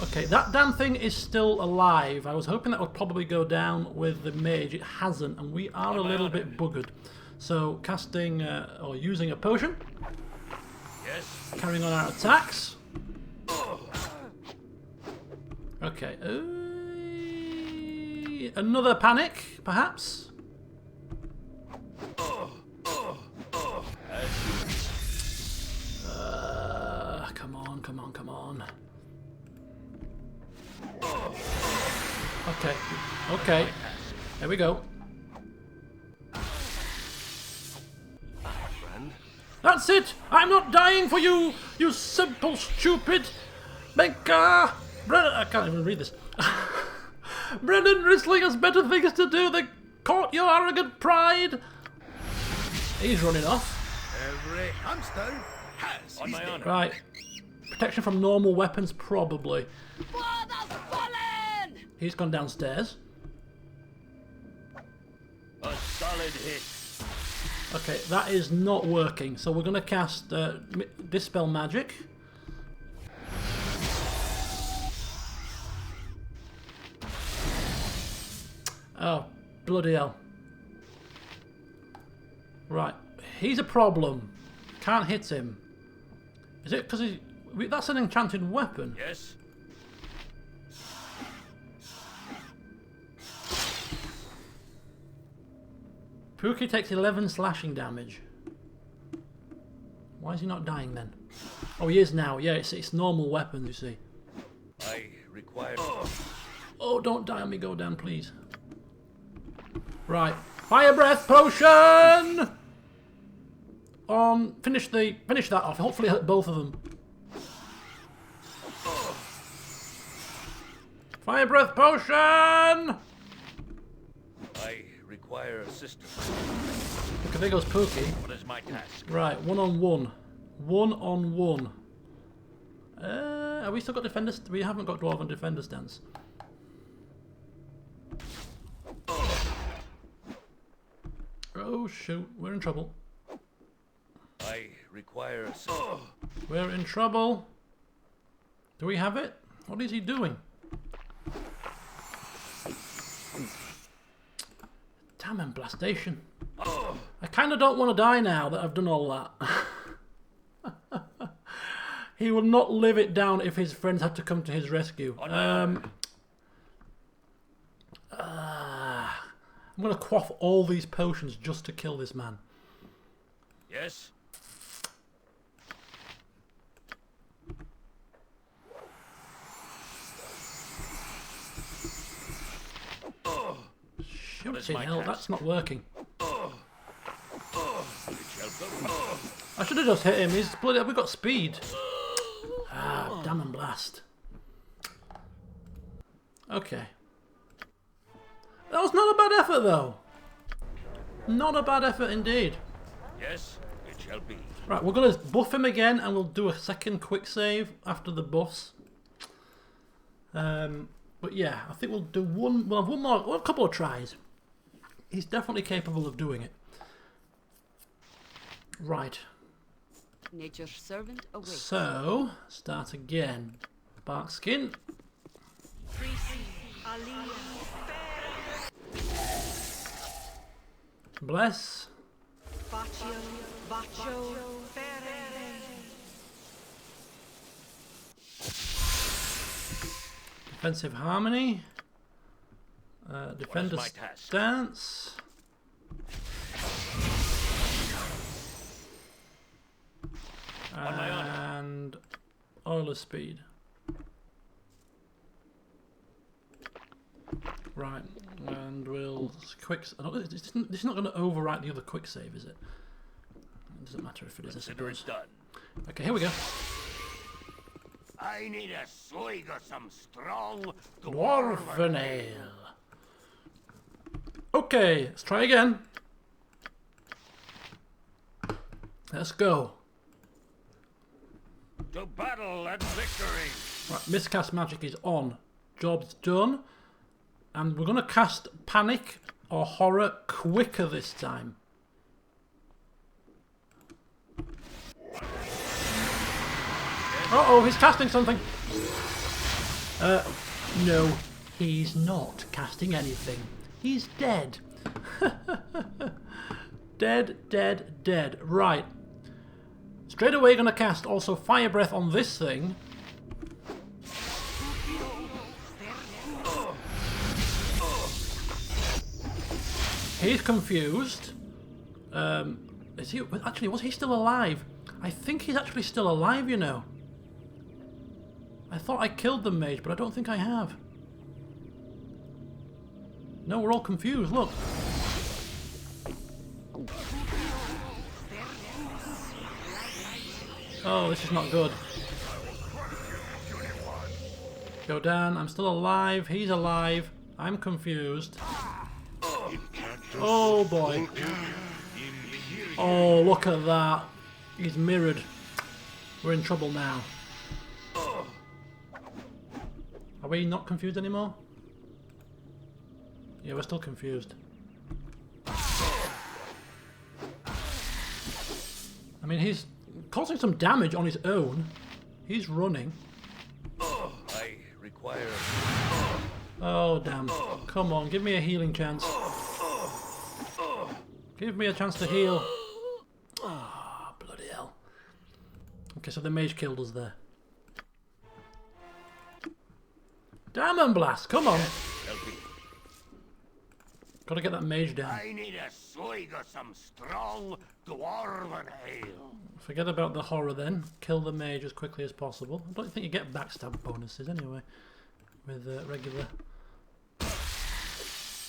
Okay, that damn thing is still alive. I was hoping that would probably go down with the mage. It hasn't, and we are a little bit buggered. So, casting or using a potion. Yes. Carrying on our attacks. Okay. Another panic, perhaps. Come on. Okay. There we go. That's it! I'm not dying for you, you simple, stupid... Benka... I can't even read this. Brendan Rissling has better things to do than court your arrogant pride. He's running off. Every hamster has On my honor. Right. Protection from normal weapons, probably. He's gone downstairs. A solid hit. Okay, that is not working. So we're going to cast Dispel Magic. Oh, bloody hell. Right, he's a problem. Can't hit him. Is it because that's an enchanted weapon? Yes. Pookie takes 11 slashing damage. Why is he not dying then? Oh, he is now. Yeah, it's normal weapons, you see. I require... Oh, don't die on me, Godan, please. Right. Fire Breath Potion! Finish that off. Hopefully hit both of them. Fire Breath Potion! I require assistance. Okay, there goes Pookie. What is my task? Right, 1-on-1. 1-on-1. Have we still got defenders? We haven't got Dwarven defender stance. Oh shoot, we're in trouble. I require assistance. We're in trouble. Do we have it? What is he doing? Damn emblastation. I kind of don't want to die now that I've done all that. He will not live it down if his friends had to come to his rescue. I'm going to quaff all these potions just to kill this man. Yes. Shooting hell, that's not working. I should have just hit him. He's bloody. We've got speed. Ah, damn and blast. Okay. That was not a bad effort, though. Not a bad effort indeed. Yes, it shall be. Right, we're going to buff him again, and we'll do a second quick save after the buffs. But yeah, I think we'll do one. We'll have one more, well, a couple of tries. He's definitely capable of doing it. Right. Nature's servant awaits. So start again. Bark skin. Bless. Defensive harmony. Defender stance. And oiler speed. Right, and we'll quick. This is not going to overwrite the other quick save, is it? It doesn't matter if it is. I suppose. Okay, here we go. I need a swig of some strong Dwarven ale. Okay, let's try again. Let's go. To battle and victory. Right, miscast magic is on. Job's done. And we're going to cast Panic or Horror quicker this time. Uh-oh, he's casting something. No, he's not casting anything. He's dead. Dead. Right. Straight away going to cast also Fire Breath on this thing. He's confused. Is he actually? Was he still alive? I think he's actually still alive. You know. I thought I killed the mage, but I don't think I have. No, we're all confused. Look. Oh, this is not good. Godan, I'm still alive. He's alive. I'm confused. Oh boy. Oh, look at that. He's mirrored. We're in trouble now. Are we not confused anymore? Yeah, we're still confused. I mean, he's causing some damage on his own. He's running. I require... Oh, damn. Come on, give me a healing chance. Give me a chance to heal. Ah, oh, bloody hell. Okay, so the mage killed us there. Diamond Blast, come on. Gotta get that mage down. I need a swig of some strong dwarven ale. Forget about the horror then. Kill the mage as quickly as possible. I don't think you get backstab bonuses anyway with regular.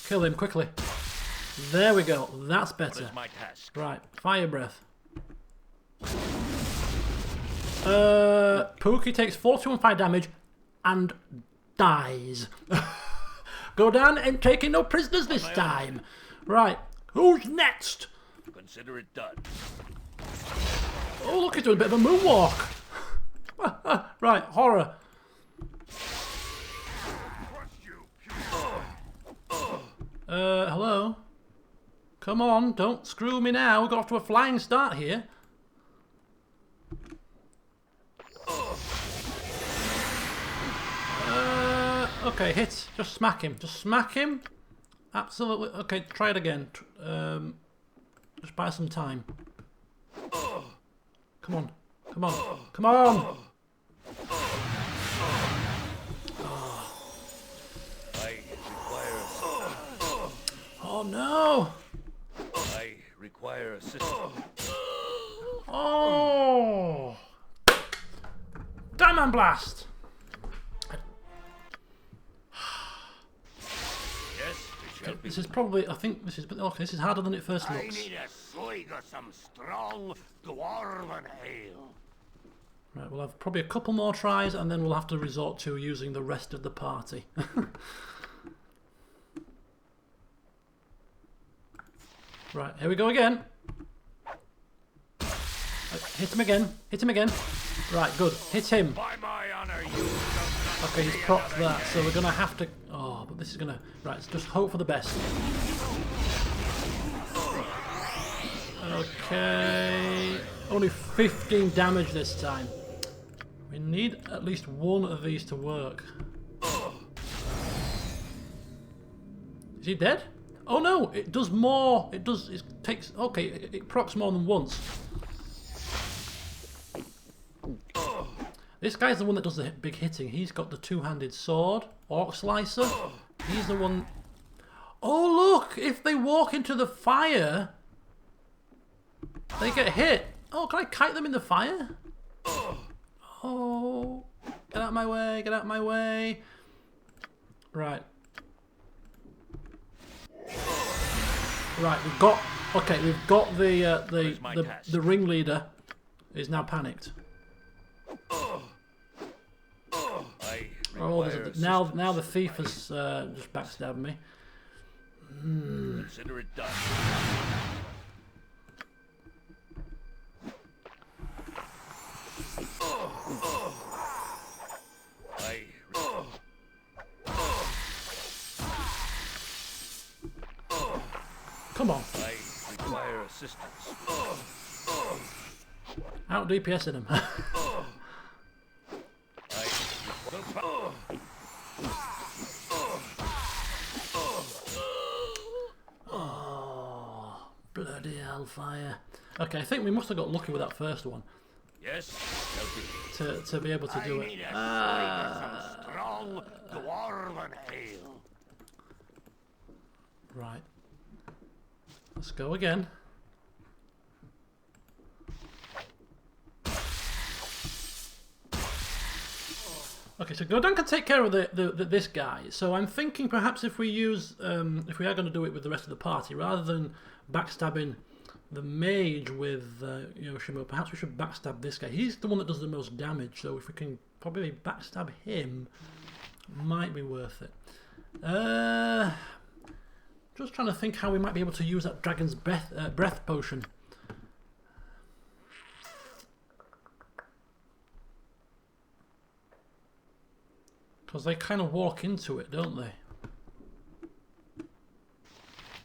Kill him quickly. There we go. That's better. What is my task? Right, Fire Breath. Pookie takes 41 fire damage and dies. Godan ain't taking no prisoners this time. Right, who's next? Consider it done. Oh, look, he's doing a bit of a moonwalk. Right, horror. Hello? Come on, don't screw me now. We got off to a flying start here. Okay, hit. Just smack him. Just smack him. Absolutely. Okay, try it again. Just buy some time. Come on. Come on. Come on! I require... Oh no! I require assistance. Oh! Diamond Blast! This is probably, I think this is, okay, this is harder than it first looks. I need a swig of some strong dwarven ale. Right, we'll have probably a couple more tries and then we'll have to resort to using the rest of the party. Right, here we go again. hit him again. Hit him again. Right, good. Hit him. By my honor, you Okay, he's propped that, so we're gonna have to. Oh, but this is gonna. Right, let's just hope for the best. Okay, only 15 damage this time. We need at least one of these to work. Is he dead? Oh no, it does more. It does. It takes. Okay, it procs more than once. This guy's the one that does the big hitting. He's got the two-handed sword, orc slicer. He's the one. Oh look! If they walk into the fire, they get hit. Oh, can I kite them in the fire? Oh, get out of my way! Get out of my way! Right. Right, we've got. Okay, we've got the ringleader is now panicked. Oh, now the thief has just backstabbed me. consider it done. Come on. I require assistance. Out DPSing him. Oh, bloody hellfire. Okay, I think we must have got lucky with that first one. Yes, to be able to do it. Strong dwarven ale. Right. Let's go again. Okay, so Godan can take care of this guy. So I'm thinking perhaps if we use, if we are going to do it with the rest of the party, rather than backstabbing the mage with Yoshimo, perhaps we should backstab this guy. He's the one that does the most damage, so if we can probably backstab him, might be worth it. Just trying to think how we might be able to use that dragon's breath potion. Because they kind of walk into it, don't they?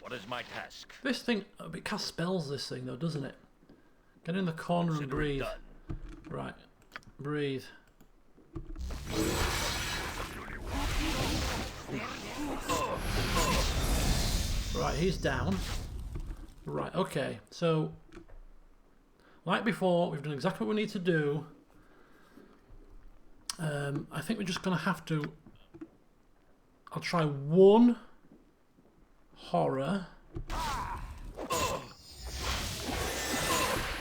what is my task? This thing, it casts spells, this thing though, doesn't it? Get in the corner and breathe. Right, breathe. Right, he's down. Right, okay, so like before, we've done exactly what we need to do. I think we're just going to have to. I'll try one horror.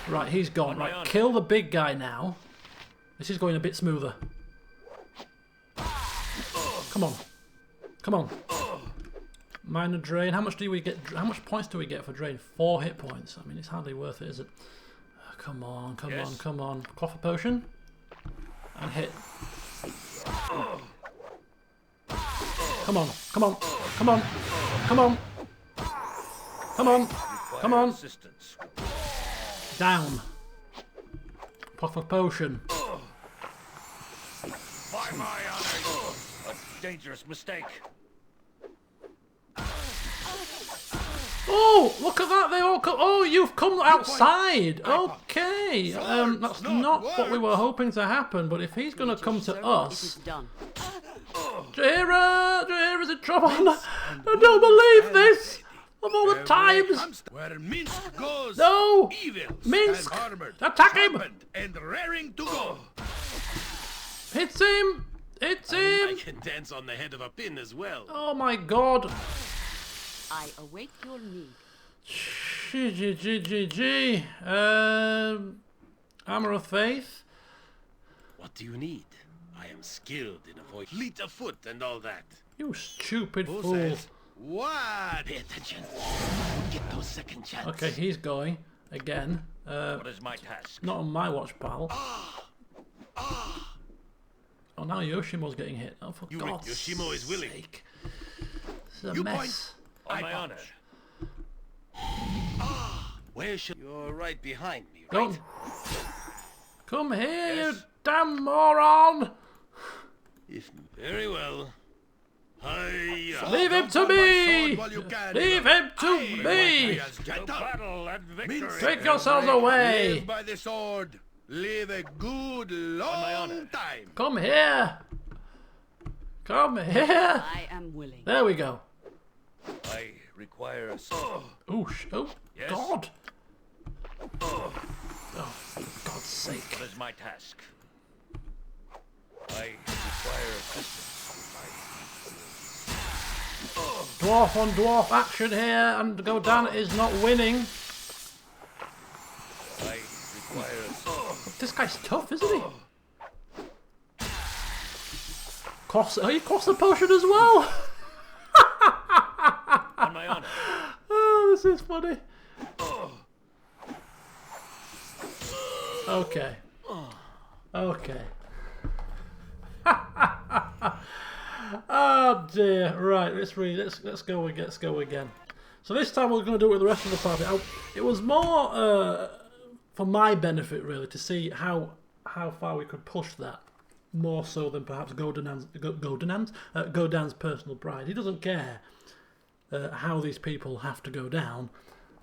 Right, he's gone. Right, kill the big guy now. This is going a bit smoother. Come on. Come on. Minor drain. How much do we get? How much points do we get for drain? 4 hit points. I mean, it's hardly worth it, is it? Come on, come on, come on. Cough a potion. And hit. Come on, come on, come on, come on. Come on, come on. Down. Cough a potion. By my honor, a dangerous mistake. Oh, look at that! They all come. Oh, you've come outside. Okay, that's not what we were hoping to happen. But if he's going to come to us, Jaira's in trouble. I don't believe this. Of all the times. Where Minsk goes, No, evil Minsk, stands armored, attack him. sharpened, and raring to go. Hits him. Hits him. I can dance on the head of a pin as well. Oh my God. I await your need. G. Armor of Faith. What do you need? I am skilled in avoid fleet of foot and all that. You stupid Who fool. says what? Pay attention. Get those second chances. Okay, he's going again. What is my task? Not on my watch, pal. Oh, now Yoshimo's getting hit. Oh, for God's Yoshimo is willing. sake. This is a mess. On my honor. Where should... You're right behind me, right? Don't. Come here, Yes? you damn moron! Very well. Hiya! Leave him Jump to on my me! sword while you can, Leave evil. him to I want me! be as To gentle. battle and victory! Mince Take and yourselves break. away! Live by the sword. Live a good my long honor. time. Come here! Come here! I am willing. There we go. I require a Oh, Yes? God! Oh, for God's sake. What is my task? I require assistance. Dwarf on dwarf action here, and Godan is not winning. I require assistance. This guy's tough, isn't he? He crossed the potion as well! On my honor. Oh, this is funny. Okay. Okay. Oh dear. Right, let's read. Let's go again. Let's go again. So this time we're going to do it with the rest of the party. It was more for my benefit, really, to see how far we could push that. More so than perhaps Godan's personal pride. He doesn't care how these people have to go down.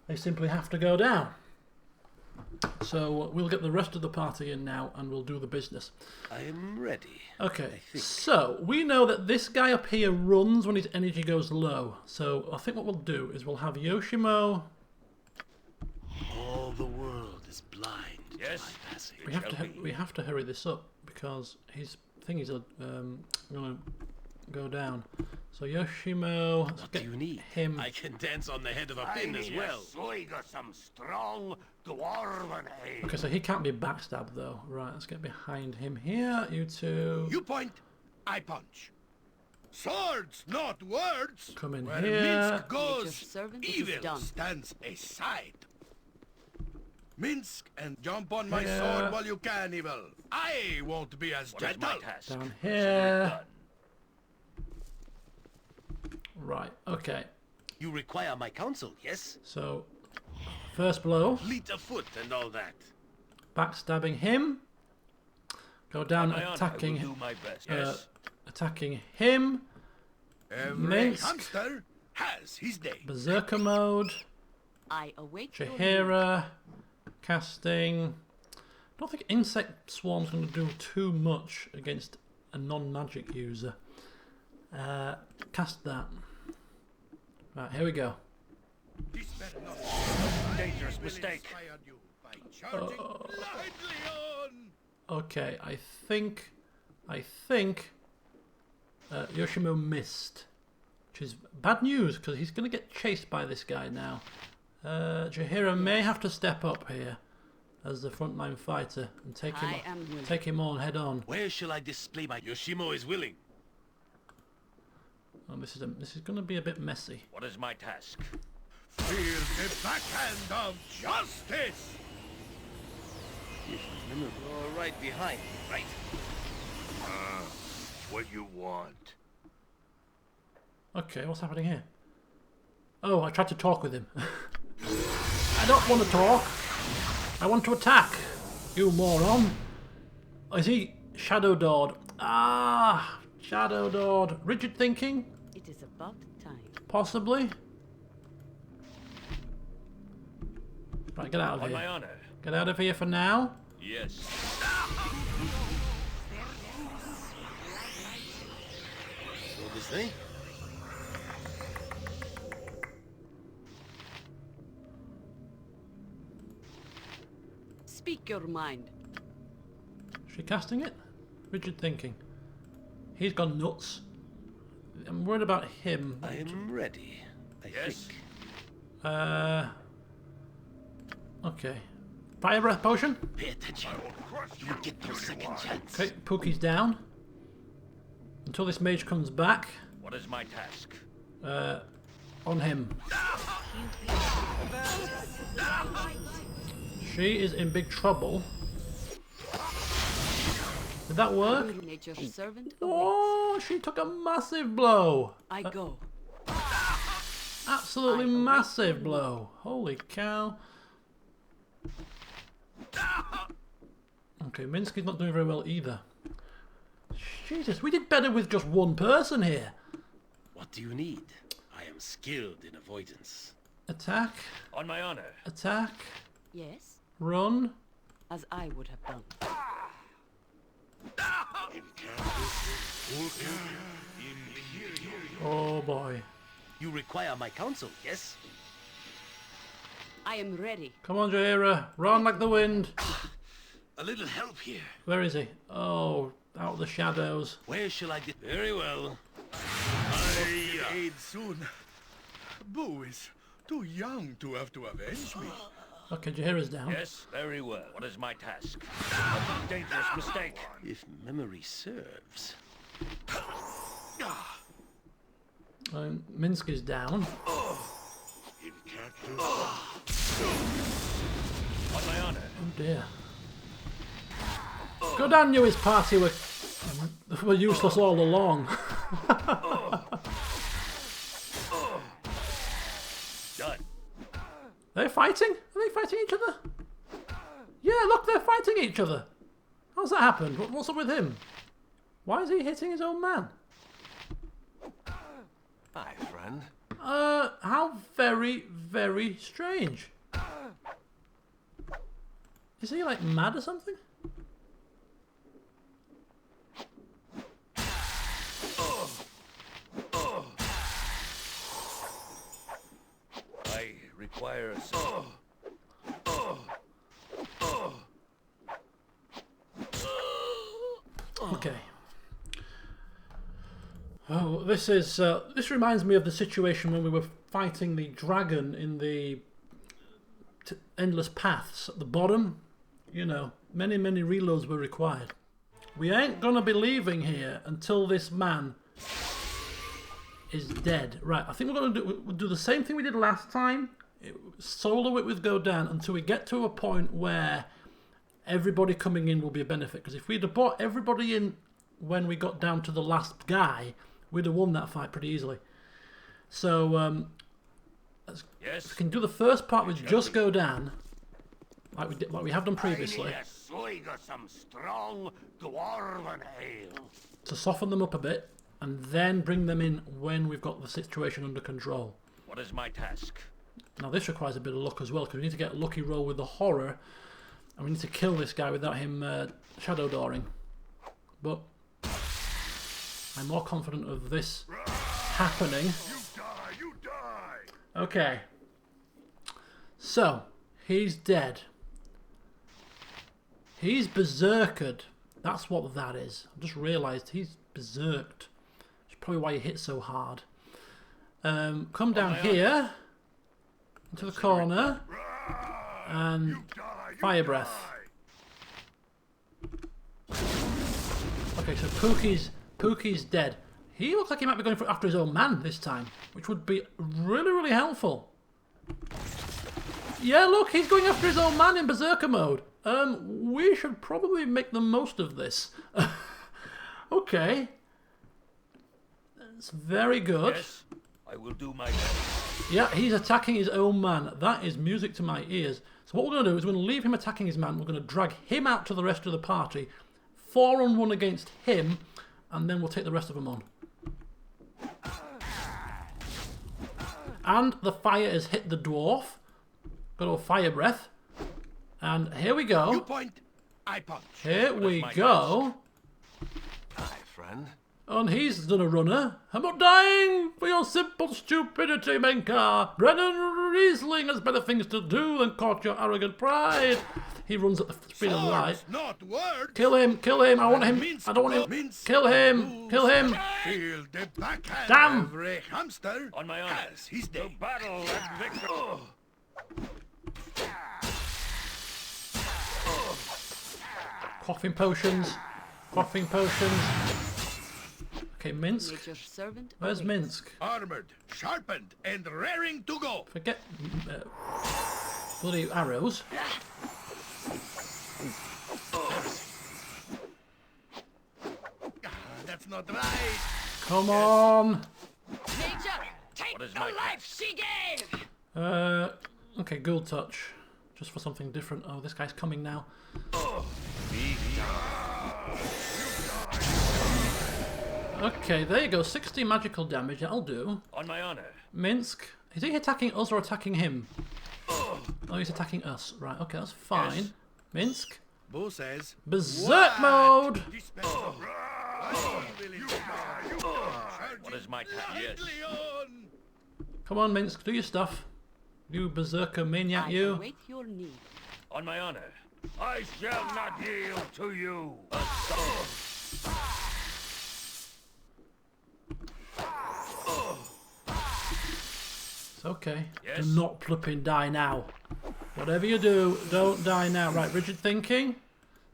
They simply have to go down. So we'll get the rest of the party in now and we'll do the business. I am ready. Okay, so we know that this guy up here runs when his energy goes low. So I think what we'll do is we'll have Yoshimo. All the world is blind. Yes? To my passing. We have to hurry this up because his thing is going to go down. So Yoshimo, let's What get do you need? him. I can dance on the head of a pin as well. swig of some strong dwarven ale. Okay, so he can't be backstabbed though. Right, let's get behind him here. You two You point, I punch. Swords, not words. come in Where here. Minsk goes, Nature's servant, it is evil done. stands aside. Minsk and jump on my Yeah. sword while you can, evil. I won't be as What is gentle. my task? Down Consider it here. done. Right, okay. You require my counsel, yes? So first blow, Fleet of foot and all that. backstabbing him. Go down My honor, I will attacking do my best. Yes. attacking him. Every Minsk. hamster has his day. Berserker mode. I await your news. Jahira. Casting. I don't think Insect Swarm's going to do too much against a non-magic user. Cast that. Right, here we go. This better not Dangerous I will mistake. inspire you by charging blindly on. Okay, I think Yoshimo missed, which is bad news because he's going to get chased by this guy now. Jahira may have to step up here as the frontline fighter and take him on head on. Where shall I display my Yoshimo is willing. Oh, this is going to be a bit messy. What is my task? Feel the backhand of justice. You're right behind me, right? What you want? Okay, what's happening here? Oh, I tried to talk with him. I don't want to talk. I want to attack. You moron. Oh, is he Shadow Dawed? Ah, Shadow Dawed. Rigid thinking? It is about time. Possibly. Right, get out of On here. my honor. Get out of here for now. Yes. So this thing? Speak your mind. Is she casting it? Rigid thinking. He's gone nuts. I'm worried about him. I am ready. Yes. Okay. Fire breath potion. Pay attention. You get your second chance. Okay, Pookie's down. Until this mage comes back. What is my task? On him. She is in big trouble. Did that work? Nature's servant awaits. Oh, she took a massive blow. I go. Absolutely massive blow. Holy cow. Okay, Minsky's not doing very well either. Jesus, we did better with just one person here. What do you need? I am skilled in avoidance. Attack. On my honor. Attack. Yes, Run. as I would have done. Oh boy. You require my counsel, yes? I am ready. Come on, Jaira. Run like the wind. A little help here. Where is he? Oh, out of the shadows. Where shall I get? Very well. Aid soon. Boo is too young to have to avenge me. Okay, Jaira's down. Yes, very well. What is my task? A dangerous mistake. If memory serves. Minsky's down. On my honor. Oh dear. Godan knew his party were useless all along. Done. They're fighting? Are they fighting each other? Yeah, look, they're fighting each other. How's that happened? What's up with him? Why is he hitting his own man? Hi, friend. How very, very strange. Is he like mad or something? I require some. Okay. Oh, this reminds me of the situation when we were fighting the dragon in the endless paths at the bottom. You know, many reloads were required. We ain't gonna be leaving here until this man is dead. Right, I think we'll do the same thing we did last time. Solo it with Godan until we get to a point where everybody coming in will be a benefit. Because if we'd have brought everybody in when we got down to the last guy, we'd have won that fight pretty easily. So, Yes. we can do the first part with just Godan, like we have done I previously, need a swig of some strong dwarven ale. to soften them up a bit, and then bring them in when we've got the situation under control. What is my task? Now this requires a bit of luck as well, because we need to get a lucky roll with the horror, and we need to kill this guy without him shadow dooring. But I'm more confident of this happening. You die. Okay. So, he's dead. He's berserkered. That's what that is. I just realised he's berserked. That's probably why he hit so hard. Come down here into the corner and fire breath. Okay, so Pookie's dead. He looks like he might be going after his own man this time, which would be really helpful. Yeah, look, he's going after his own man in berserker mode. We should probably make the most of this. Okay. That's very good. Yes, I will do my best. Yeah, he's attacking his own man. That is music to my ears. So what we're going to do is we're going to leave him attacking his man. We're going to drag him out to the rest of the party. 4-on-1 against him, and then we'll take the rest of them on. And the fire has hit the dwarf. Got a fire breath. And here we You go. point, I punch. Here we go. Hi, friend. And he's done a runner. I'm not dying for your simple stupidity, Menkar. Brennan Riesling has better things to do than court your arrogant pride. He runs at the speed of light. Swords, not words. Kill him, I want him. I don't want him. Kill him. Feel the backhand. Damn. Every hamster On my honor. has his To day. battle and victory. Coughing potions. Okay, Minsk. Nature's servant. Where's awaits. Minsk? Armored, sharpened, and raring to go. Forget bloody arrows. That's not right. Come on. Nature, take What is the my life she gave! Okay, Ghoul Touch. Just for something different. Oh, this guy's coming now. Okay, there you go. 60 magical damage. That'll do. On my honor. Minsk. Is he attacking us or attacking him? Oh, he's attacking us. Right, okay, that's fine. Yes. Minsk. Bo says, Berserk mode! What is my task? Yes. Come on, Minsk, do your stuff. You berserker maniac, I you. await your need. On my honor. I shall not yield to you. It's okay. Yes. Do not flipping die now. Whatever you do, don't die now. Right, rigid thinking.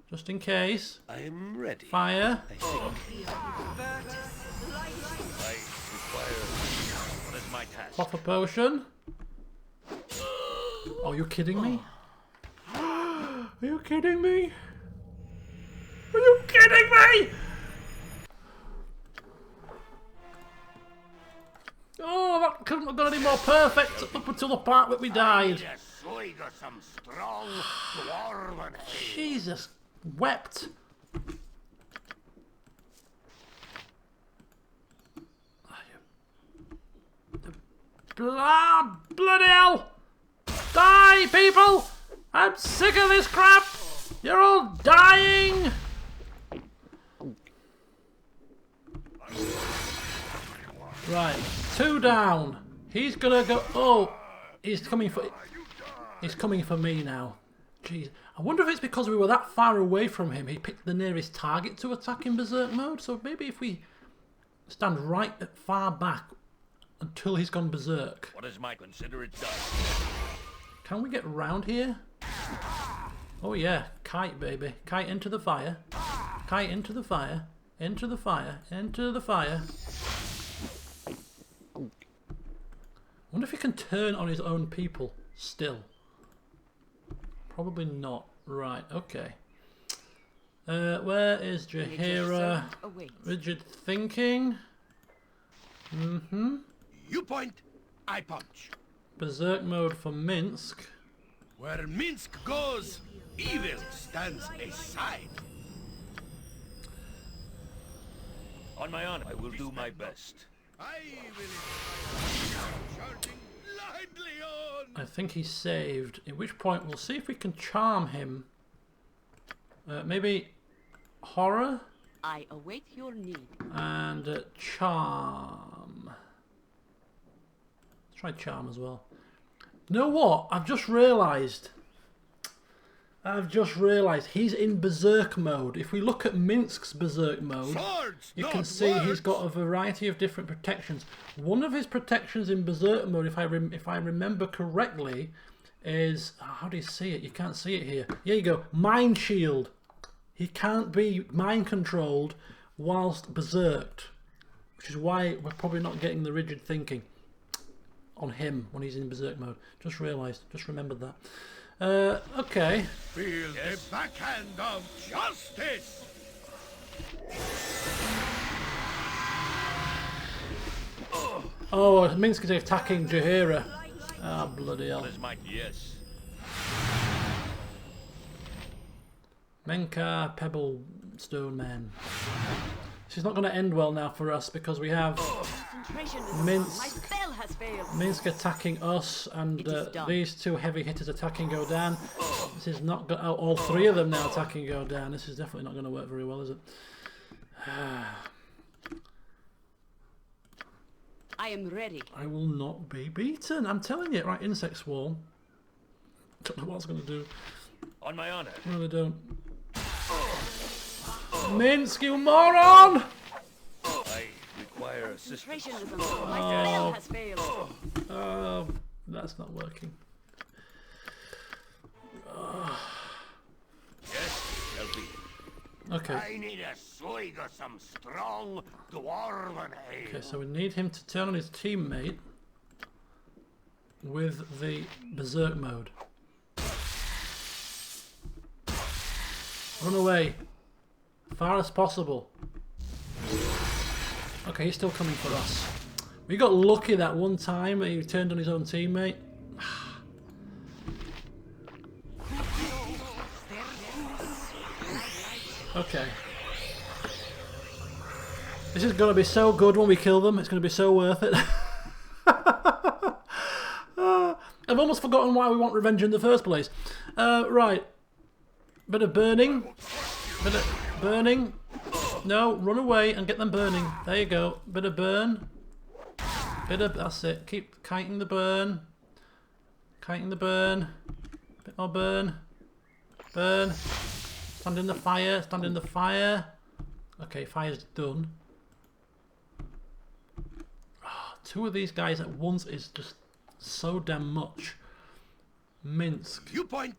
Just in case. I am ready. Fire. I require. What is my task? Pop a potion. Oh, you kidding me? Are you kidding me? Are you kidding me? Oh, that couldn't have got any more perfect up until the part where we died. Some strong dwarven ale. Jesus, wept. Bloody hell! Die, people! I'm sick of this crap! You're all dying! Right, 2 down. He's gonna go. Oh, he's coming for me now. Jeez, I wonder if it's because we were that far away from him. He picked the nearest target to attack in berserk mode. So maybe if we stand right at far back until he's gone berserk. What is my consider it done? Can we get round here? Oh yeah, kite baby, kite into the fire, kite into the fire, into the fire, into the fire. Wonder if he can turn on his own people still. Probably not. Right, okay. Where is Jahira? Rigid thinking. You point, I punch. Berserk mode for Minsk. Where Minsk goes, evil stands aside. On my honor, I will do my best. I will charging blindly on. I think he's saved. At which point we'll see if we can charm him. Maybe horror I await your need. and charm. Let's try charm as well. You know what? I've just realised he's in berserk mode. If we look at Minsk's berserk mode, Swords, you not can see he's words. got a variety of different protections. One of his protections in berserk mode, if I remember correctly, is how do you see it? You can't see it here. Here you go. Mind shield. He can't be mind controlled whilst berserked, which is why we're probably not getting the rigid thinking on him when he's in berserk mode. Just realised. Just remembered that. Okay. Feel the backhand of justice. Oh, Minsk is attacking Jahira. Ah, bloody hell. What is my yes? Menka, Pebble, Stone Man. This is not going to end well now for us because we have Concentration is Minsk. my spell has failed. Minsk attacking us and It is done. these 2 heavy hitters attacking Godan. This is not go all 3 of them now attacking Godan. This is definitely not going to work very well, is it? I am ready. I will not be beaten. I'm telling you. Right, insect swarm. Don't know what I was going to do. On my honor. I really don't. Minsk, you moron! I require assistance. Concentration is my spell has failed. Oh, that's not working. Yes, shall be. Okay. I need a swig of some strong dwarven ale. Okay, so we need him to turn on his teammate with the berserk mode. Run away. Far as possible. Okay, he's still coming for us. We got lucky that one time that he turned on his own teammate. Okay. This is going to be so good when we kill them. It's going to be so worth it. I've almost forgotten why we want revenge in the first place. Right. Bit of burning. Bit of burning. No, run away and get them burning. There you go. Bit of burn. Bit of... That's it. Keep kiting the burn. Kiting the burn. Bit more burn. Burn. Stand in the fire. Stand in the fire. Okay, fire's done. Oh, 2 of these guys at once is just so damn much. Minsk. You point,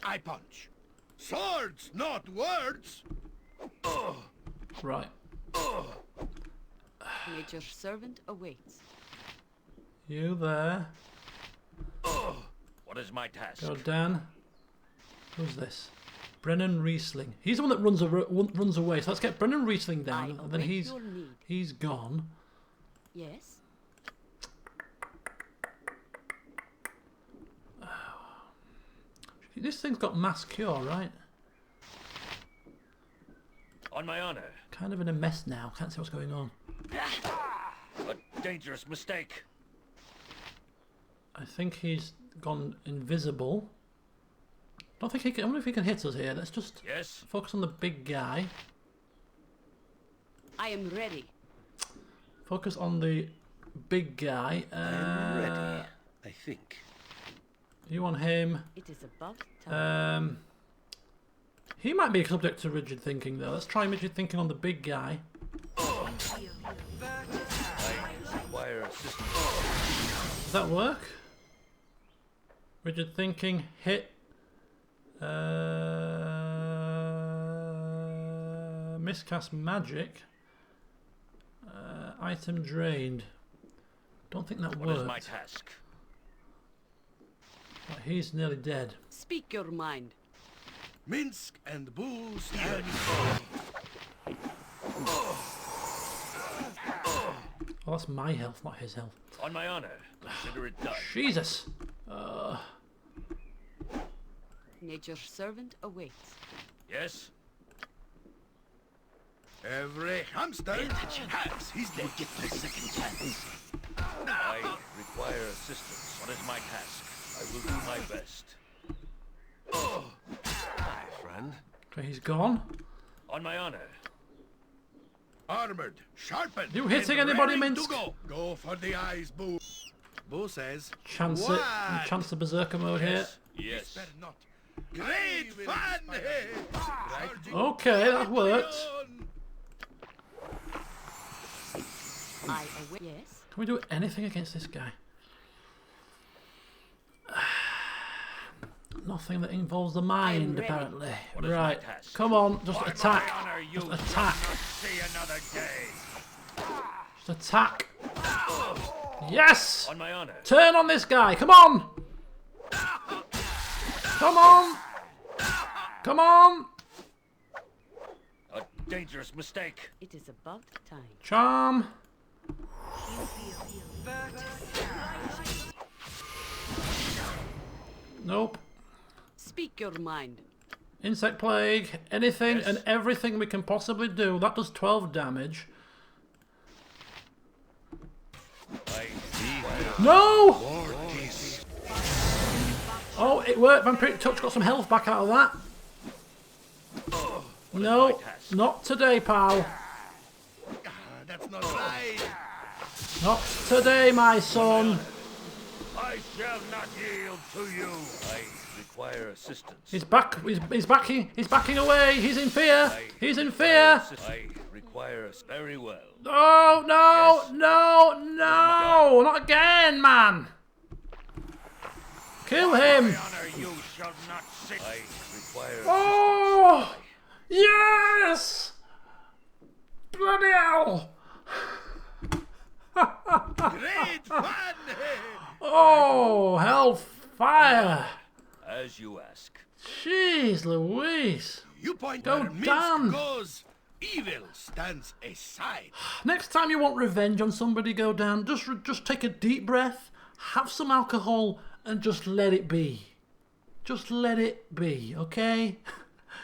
I punch. Swords, not words. Right. Nature's servant awaits. You there. What is my task? Godan. Who's this? Brennan Riesling. He's the one that runs away. So let's get Brennan Riesling down, and then he's gone. Yes. This thing's got mass cure, right? On my honor. Kind of in a mess now. Can't see what's going on. A dangerous mistake. I think he's gone invisible. Don't think he can. I wonder if he can hit us here. Let's just focus on the big guy. I am ready. Focus on the big guy. I'm ready, I think. You want him? It is about time. He might be a subject to rigid thinking, though. Let's try rigid thinking on the big guy. I require assistance. Does that work? Rigid thinking, hit. Miscast magic. Item drained. Don't think that works. What is my task? Right, he's nearly dead. Speak your mind. Minsk and Boo stand. Oh, that's my health, not his health. On my honor, consider it done. Jesus! Nature's servant awaits. Yes? Every hamster has his day. Get the second chance. I require assistance. What is my task? I will do my best. My friend. Okay, he's gone. On my honor. Armored, sharpened. You hitting and anybody, ready Minsk? to go. Go for the eyes, Boo. Boo says. Chance it. What? Chance the berserker mode Yes. Better Yes. not. Great fun! here. Okay, that worked. I await. Yes. Can we do anything against this guy? Nothing that involves the mind, ready. apparently. What is my Right, task? come on, just On attack. my honor, you Just shall attack. not see another day. Just attack. Yes! On my honor. Turn on this guy, come on! Come on! Come on! A dangerous mistake. It is about time. Charm. Nope. Speak your mind. Insect plague, anything Yes. and everything we can possibly do. That does 12 damage. I No! Oh, it worked. Vampiric Touch got some health back out of that. No, not today, pal. That's not right. Not today, my son. I shall not yield to you. I require assistance. He's back. He's backing. He's backing away. He's in fear. He's in fear. I require us very well. Oh no! Yes. No! No! Not again, man. Kill him. My honor, you shall not sit. I require assistance. Oh! Yes! Bloody hell! Great fun! Oh, hellfire! As you ask. Jeez Louise. You point Go where Minsk down. goes. Evil stands aside. Next time you want revenge on somebody, go down. Just take a deep breath, have some alcohol, and just let it be. Just let it be, okay?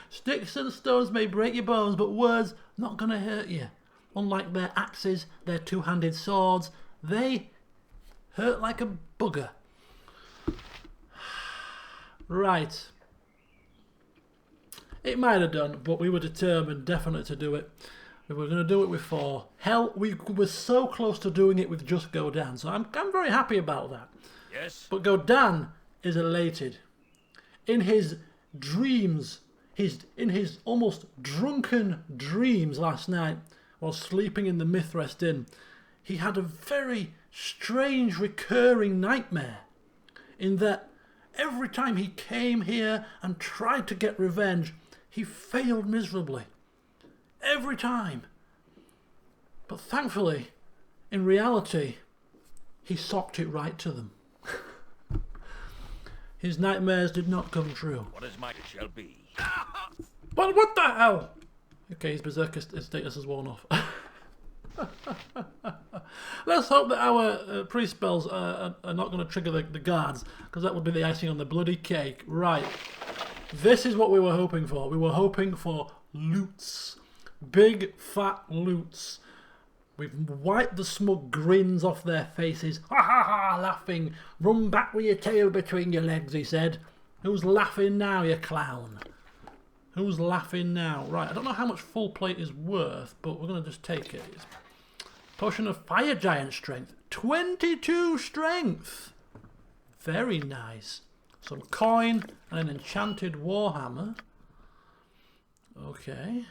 Sticks and stones may break your bones, but words not gonna hurt you. Unlike their axes, their two-handed swords, they hurt like a bugger. Right. It might have done, but we were determined definitely to do it. We were going to do it with 4. Hell, we were so close to doing it with just Godan, so I'm very happy about that. Yes. But Godan is elated. In his dreams, in his almost drunken dreams last night, while sleeping in the Mithrest Inn, he had a very strange recurring nightmare, in that every time he came here and tried to get revenge, he failed miserably. Every time. But thankfully, in reality, he socked it right to them. His nightmares did not come true. What is my shall be? But what the hell? Okay, his berserker status has worn off. Let's hope that our priest spells are not going to trigger the guards, because that would be the icing on the bloody cake. Right. This is what we were hoping for. We were hoping for loots. Big, fat loots. We've wiped the smug grins off their faces. Ha ha ha, laughing. Run back with your tail between your legs, he said. Who's laughing now, you clown? Who's laughing now? Right, I don't know how much full plate is worth, but we're going to just take it. It's potion of fire giant strength. 22 strength. Very nice. Some coin and an enchanted warhammer. Okay.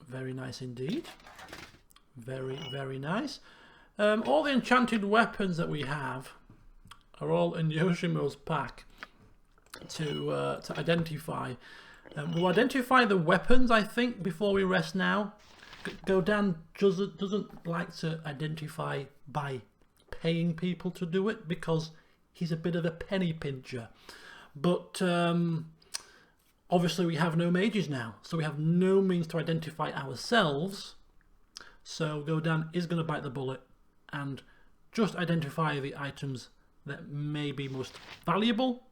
Very nice indeed. Very, very nice. All the enchanted weapons that we have are all in Yoshimo's pack to identify. We'll identify the weapons, I think, before we rest now. Godan doesn't like to identify by paying people to do it, because he's a bit of a penny pincher. But obviously we have no mages now, so we have no means to identify ourselves. So Godan is going to bite the bullet and just identify the items that may be most valuable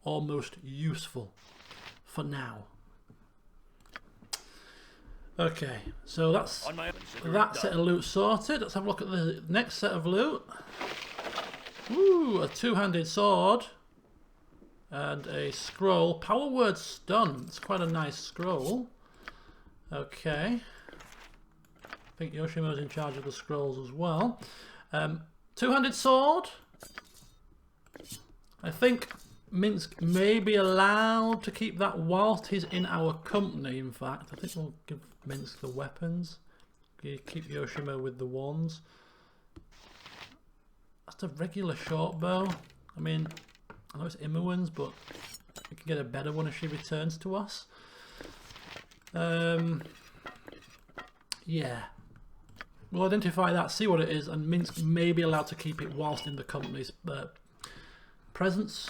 or most useful for now. Okay, so that's that set of loot sorted. Let's have a look at the next set of loot. Ooh, a two-handed sword and a scroll. Power word stun. It's quite a nice scroll. Okay. I think Yoshimo's in charge of the scrolls as well. Two-handed sword. I think Minsk may be allowed to keep that whilst he's in our company, in fact. I think we'll give Minsk the weapons. Keep Yoshimo with the wands. That's a regular short bow. I mean, I know it's Imowen's, but we can get a better one if she returns to us. Yeah. We'll identify that, see what it is, and Minsk may be allowed to keep it whilst in the company's presence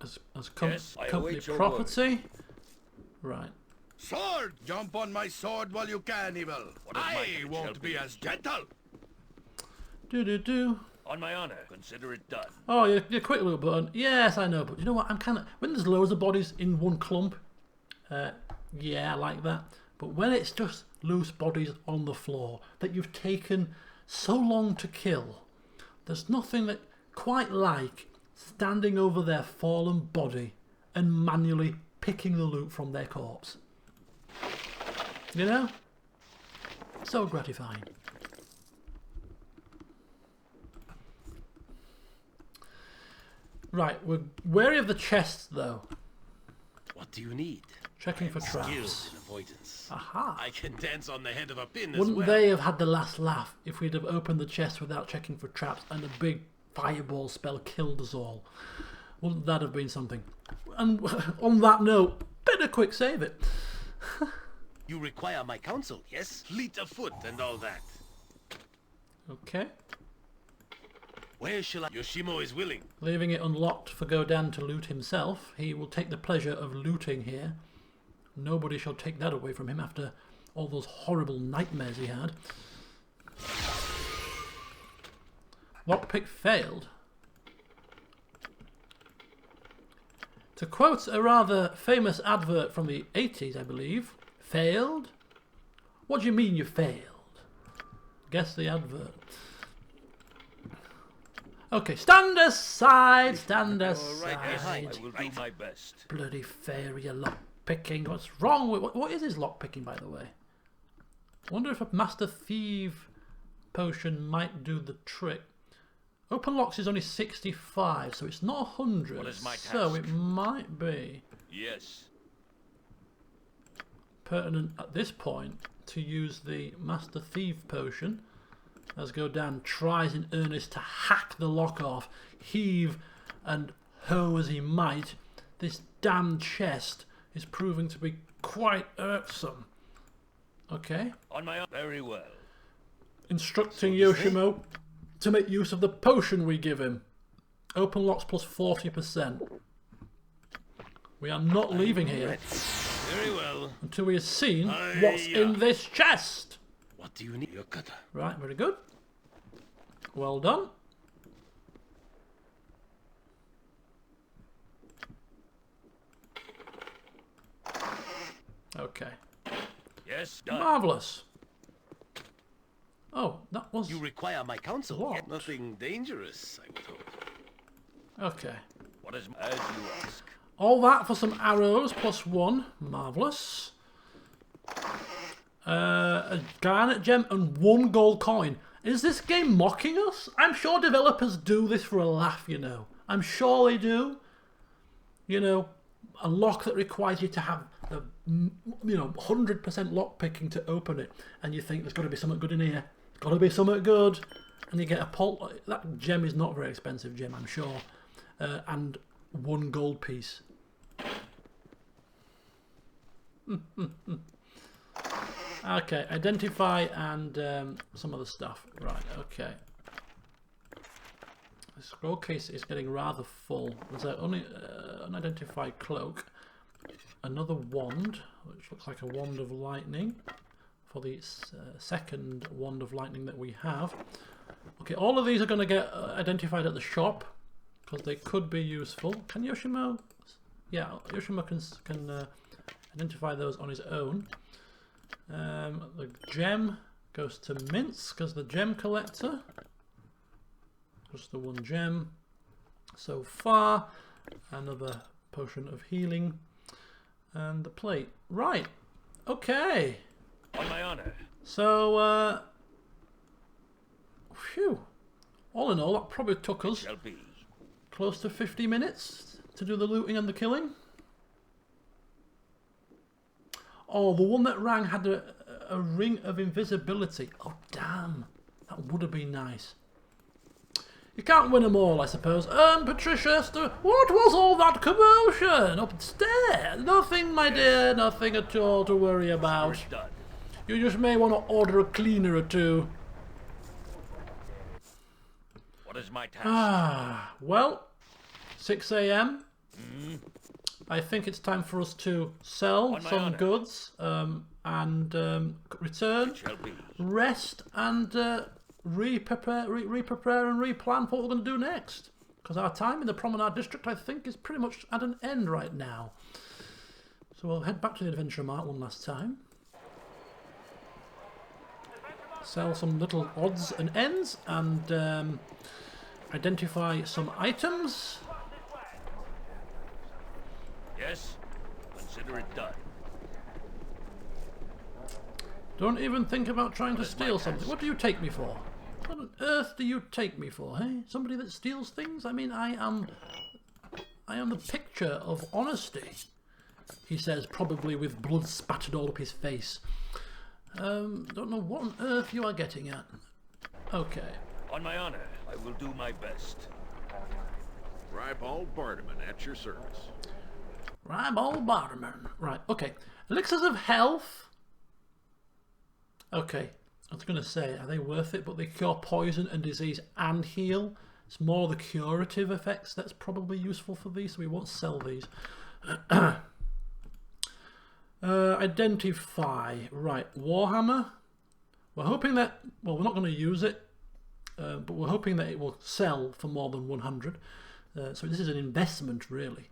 as company property. Right. Sword! Jump on my sword while you can, evil. I won't be as gentle. Do. On my honor, consider it done. Oh, your quick loot button. Yes, I know, but you know what? I'm kind of, when there's loads of bodies in one clump, yeah, I like that. But when it's just loose bodies on the floor that you've taken so long to kill, there's nothing that quite like standing over their fallen body and manually picking the loot from their corpse. You know? So gratifying. Right, we're wary of the chests though. What do you need? Checking for traps. Skilled in avoidance. Aha. I can dance on the head of a pin Wouldn't as well. they have had the last laugh if we'd have opened the chest without checking for traps and a big fireball spell killed us all? Wouldn't that have been something? And on that note, better quick save it. You require my counsel, yes? Fleet of foot and all that. Okay. Where shall I? Yoshimo is willing. Leaving it unlocked for Godan to loot himself. He will take the pleasure of looting here. Nobody shall take that away from him after all those horrible nightmares he had. Lockpick failed. To quote a rather famous advert from the 80s, I believe, failed? What do you mean you failed? Guess the advert. Okay, stand aside, stand aside. I will do my best. Bloody fairy lock picking. What's wrong with what is his lock picking, by the way? I wonder if a Master Thief potion might do the trick. Open locks is only 65, so it's not 100. What is my task? So it might be Yes. pertinent at this point to use the Master Thief potion as Godan tries in earnest to hack the lock off, heave and hoe as he might. This damned chest is proving to be quite irksome. Okay. On my own. Very well. Instructing Yoshimo to make use of the potion we give him. Open locks plus 40%. We are not leaving here Very well. until we have seen what's in this chest. What do you need, Yokata? Right, very good. Well done. Okay. Yes, done. Marvellous. Oh, that was... You require my counsel. What? Nothing dangerous, I would hope. Okay. What is as you ask? All that for some arrows plus 1. Marvellous. A garnet gem and 1 gold coin. Is this game mocking us? I'm sure developers do this for a laugh, you know. I'm sure they do. You know, a lock that requires you to have, 100% lock picking to open it. And you think there's got to be something good in here. There's got to be something good. And you get a pulp. That gem is not a very expensive gem, I'm sure. And 1 gold piece. Okay, identify and some other stuff. Right, okay. The scroll case is getting rather full. There's only unidentified cloak. Another wand, which looks like a wand of lightning. For the second wand of lightning that we have. Okay, all of these are going to get identified at the shop. Because they could be useful. Can Yoshimo? Yeah, Yoshimo can identify those on his own. The gem goes to Mince because the gem collector. Just the 1 gem so far. Another potion of healing. And the plate. Right. Okay. On my honor. So, phew. All in all, that probably took us Shall be. close to 50 minutes to do the looting and the killing. Oh, the one that rang had a ring of invisibility. Oh, damn. That would have been nice. You can't win them all, I suppose. Patricia, what was all that commotion upstairs? Nothing, my dear. Nothing at all to worry about. You just may want to order a cleaner or 2. What is my task? Ah, well, 6 a.m. I think it's time for us to sell some goods and return, rest, and re-prepare and replan for what we're going to do next. Because our time in the Promenade District, I think, is pretty much at an end right now. So we'll head back to the Adventure Mart one last time. Sell some little odds and ends and identify some items. Yes, consider it done. Don't even think about trying to steal something. What do you take me for? What on earth do you take me for, hey? Somebody that steals things? I mean, I am the picture of honesty, he says, probably with blood spattered all up his face. Don't know what on earth you are getting at. Okay. On my honor, I will do my best. Ribald Bardaman at your service. Ribald Bardaman. Right, okay. Elixirs of health. Okay. I was going to say, are they worth it? But they cure poison and disease and heal. It's more the curative effects that's probably useful for these, so we won't sell these. Identify. Right, Warhammer. We're hoping that, well, we're not going to use it, but we're hoping that it will sell for more than 100. So this is an investment, really.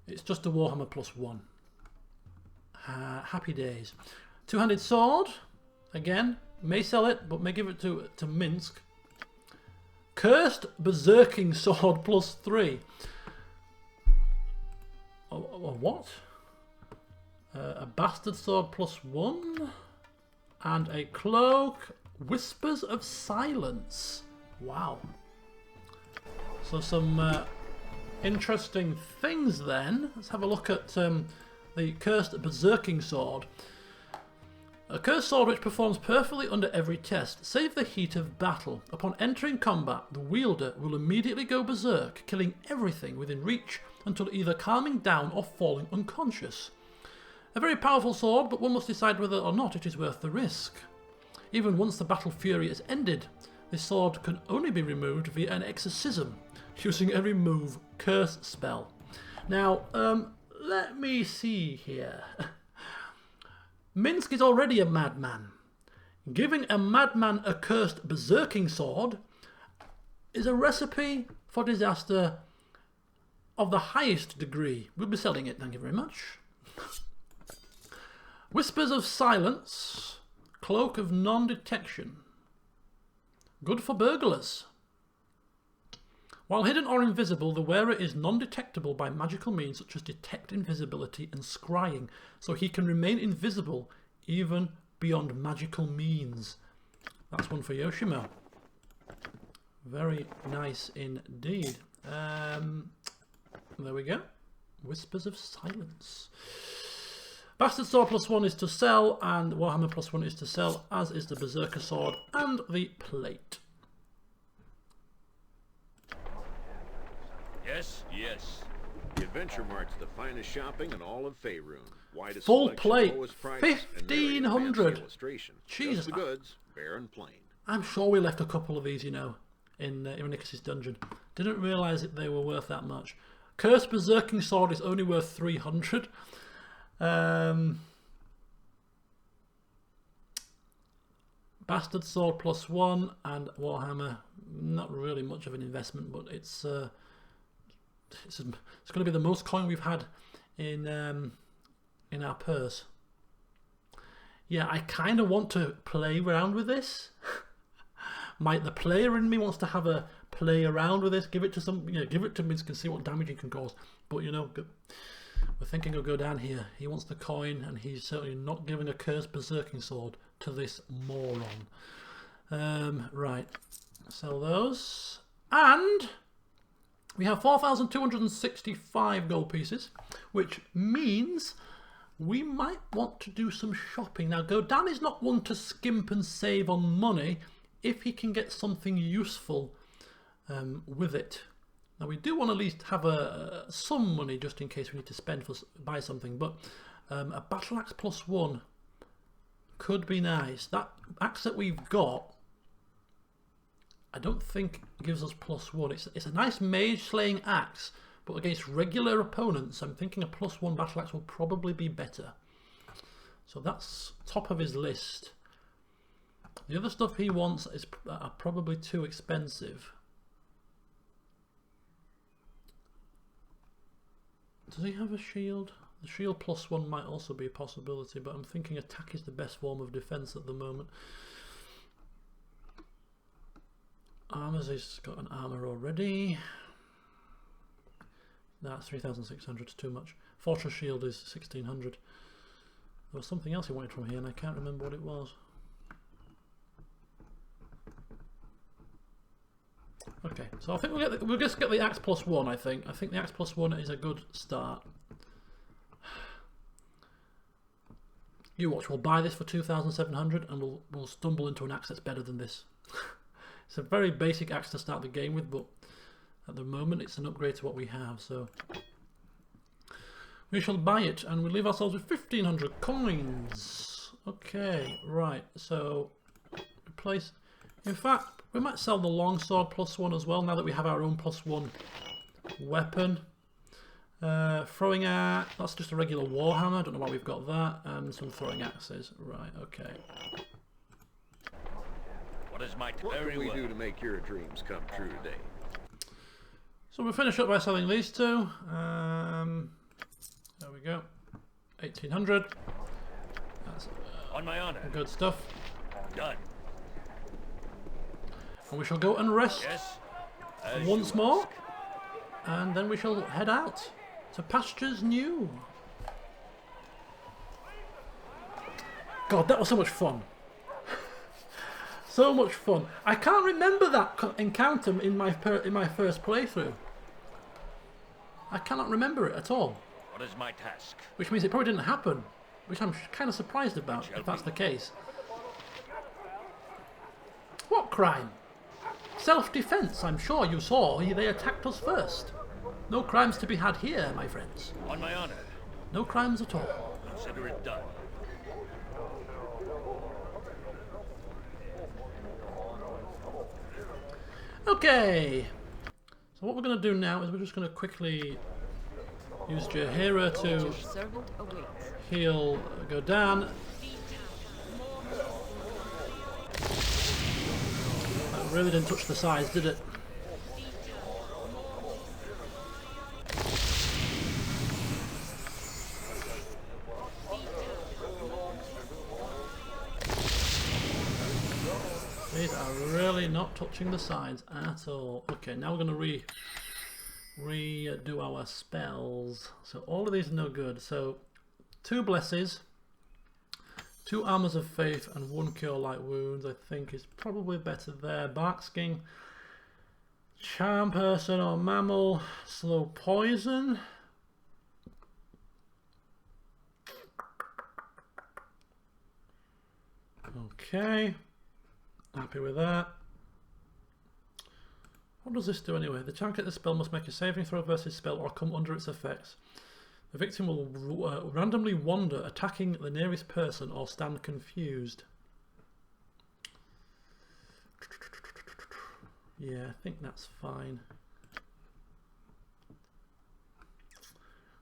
It's just a Warhammer +1. Happy days. Two-handed sword. Again, may sell it, but may give it to Minsk. Cursed Berserking Sword +3. A what? A Bastard Sword +1. And a Cloak. Whispers of Silence. Wow. So some interesting things then. Let's have a look at the Cursed Berserking Sword. A cursed sword which performs perfectly under every test, save the heat of battle. Upon entering combat, the wielder will immediately go berserk, killing everything within reach until either calming down or falling unconscious. A very powerful sword, but one must decide whether or not it is worth the risk. Even once the battle fury is ended, this sword can only be removed via an exorcism, using a remove curse spell. Now, let me see here. Minsk is already a madman. Giving a madman a cursed berserking sword is a recipe for disaster of the highest degree. We'll be selling it, thank you very much. Whispers of Silence, Cloak of Non-Detection. Good for burglars. While hidden or invisible, the wearer is non-detectable by magical means such as detect invisibility and scrying, so he can remain invisible even beyond magical means. That's one for Yoshimo. Very nice indeed. There we go. Whispers of Silence. Bastard Sword +1 is to sell, and Warhammer +1 is to sell, as is the Berserker Sword and the Plate. Yes, yes. The Adventure Mart's the finest shopping in all of Faerun. Widest Full selection, plate, lowest prices, and very 1500. fancy illustration. Jesus. Just the goods, bare and plain. I'm sure we left a couple of these, you know, in Irenicus' dungeon. Didn't realise that they were worth that much. Cursed Berserking Sword is only worth 300. Bastard Sword +1 and Warhammer, not really much of an investment, but it's going to be the most coin we've had in our purse. Yeah, I kind of want to play around with this. The player in me wants to have a play around with this. Give it to give it to Minsk and see what damage it can cause. But you know, we're thinking of Godan here. He wants the coin, and he's certainly not giving a cursed berserking sword to this moron. Right, sell those, and we have 4,265 gold pieces, which means we might want to do some shopping. Now, Godan is not one to skimp and save on money if he can get something useful with it. Now, we do want to at least have some money just in case we need to spend for buy something, but a battle axe +1 could be nice. That axe that we've got, I don't think gives us +1. It's a nice mage slaying axe, but against regular opponents, I'm thinking a +1 battle axe will probably be better. So that's top of his list. The other stuff he wants is probably too expensive. Does he have a shield? The shield +1 might also be a possibility, but I'm thinking attack is the best form of defense at the moment. Armors, he's got an armor already. That's 3,600, too much. Fortress shield is 1,600. There was something else he wanted from here, and I can't remember what it was. Okay, so I think we'll just get the axe +1. I think the axe +1 is a good start. You watch. We'll buy this for 2,700, and we'll stumble into an axe that's better than this. It's a very basic axe to start the game with, but at the moment it's an upgrade to what we have. So we shall buy it, and we leave ourselves with 1,500 coins. Okay, right. So replace. In fact, we might sell the longsword +1 as well, now that we have our own +1 weapon. Throwing axe, that's just a regular warhammer, I don't know why we've got that, and some throwing axes. Right, okay. What is my What can we do to make your dreams come true today? So we'll finish up by selling these two. we go. 1800. That's On my honor. good stuff. Done. And we shall go and rest Yes. As once you more. ask. And then we shall head out to pastures new. God, that was so much fun. So much fun. I can't remember that encounter in my first playthrough. I cannot remember it at all. What is my task? Which means it probably didn't happen. Which I'm kind of surprised about, if that's the case. What crime? Self-defense, I'm sure you saw. They attacked us first. No crimes to be had here, my friends. On my honor. No crimes at all. Consider it done. Okay. So what we're going to do now is we're just going to quickly use Jaheira to Your servant awaits. heal Godan. That really didn't touch the sides, did it? These are really not touching the sides at all. Okay, now we're going to redo our spells. So all of these are no good. So 2 blesses, 2 armors of faith, and 1 cure light wounds. I think is probably better there. Barkskin, charm person or mammal, slow poison. Okay. Happy with that. What does this do anyway? The target of the spell must make a saving throw versus spell or come under its effects. The victim will randomly wander, attacking the nearest person or stand confused. Yeah, I think that's fine.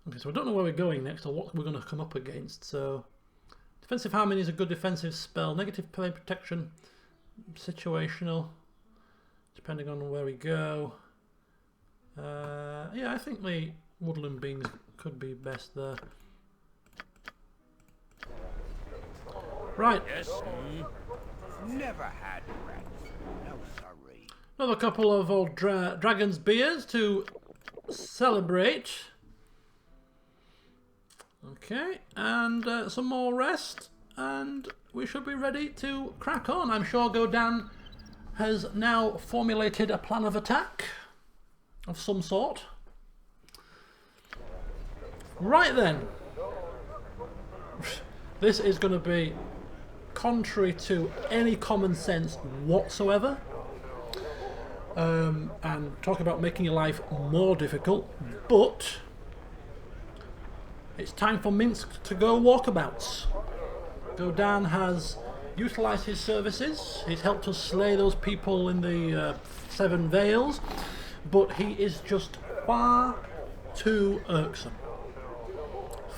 Okay, so I don't know where we're going next or what we're going to come up against. So, defensive harmony is a good defensive spell. Negative play protection. Situational, depending on where we go. Yeah, I think the woodland beings could be best there. Right. Yes. Never had rats. No sorry. Another couple of old dragon's beers to celebrate. Okay, and some more rest, and we should be ready to crack on. I'm sure Godan has now formulated a plan of attack of some sort. Right then. This is going to be contrary to any common sense whatsoever. And talk about making your life more difficult, but it's time for Minsk to go walkabouts. Godan has utilised his services. He's helped us slay those people in the 7 Veils, but he is just far too irksome.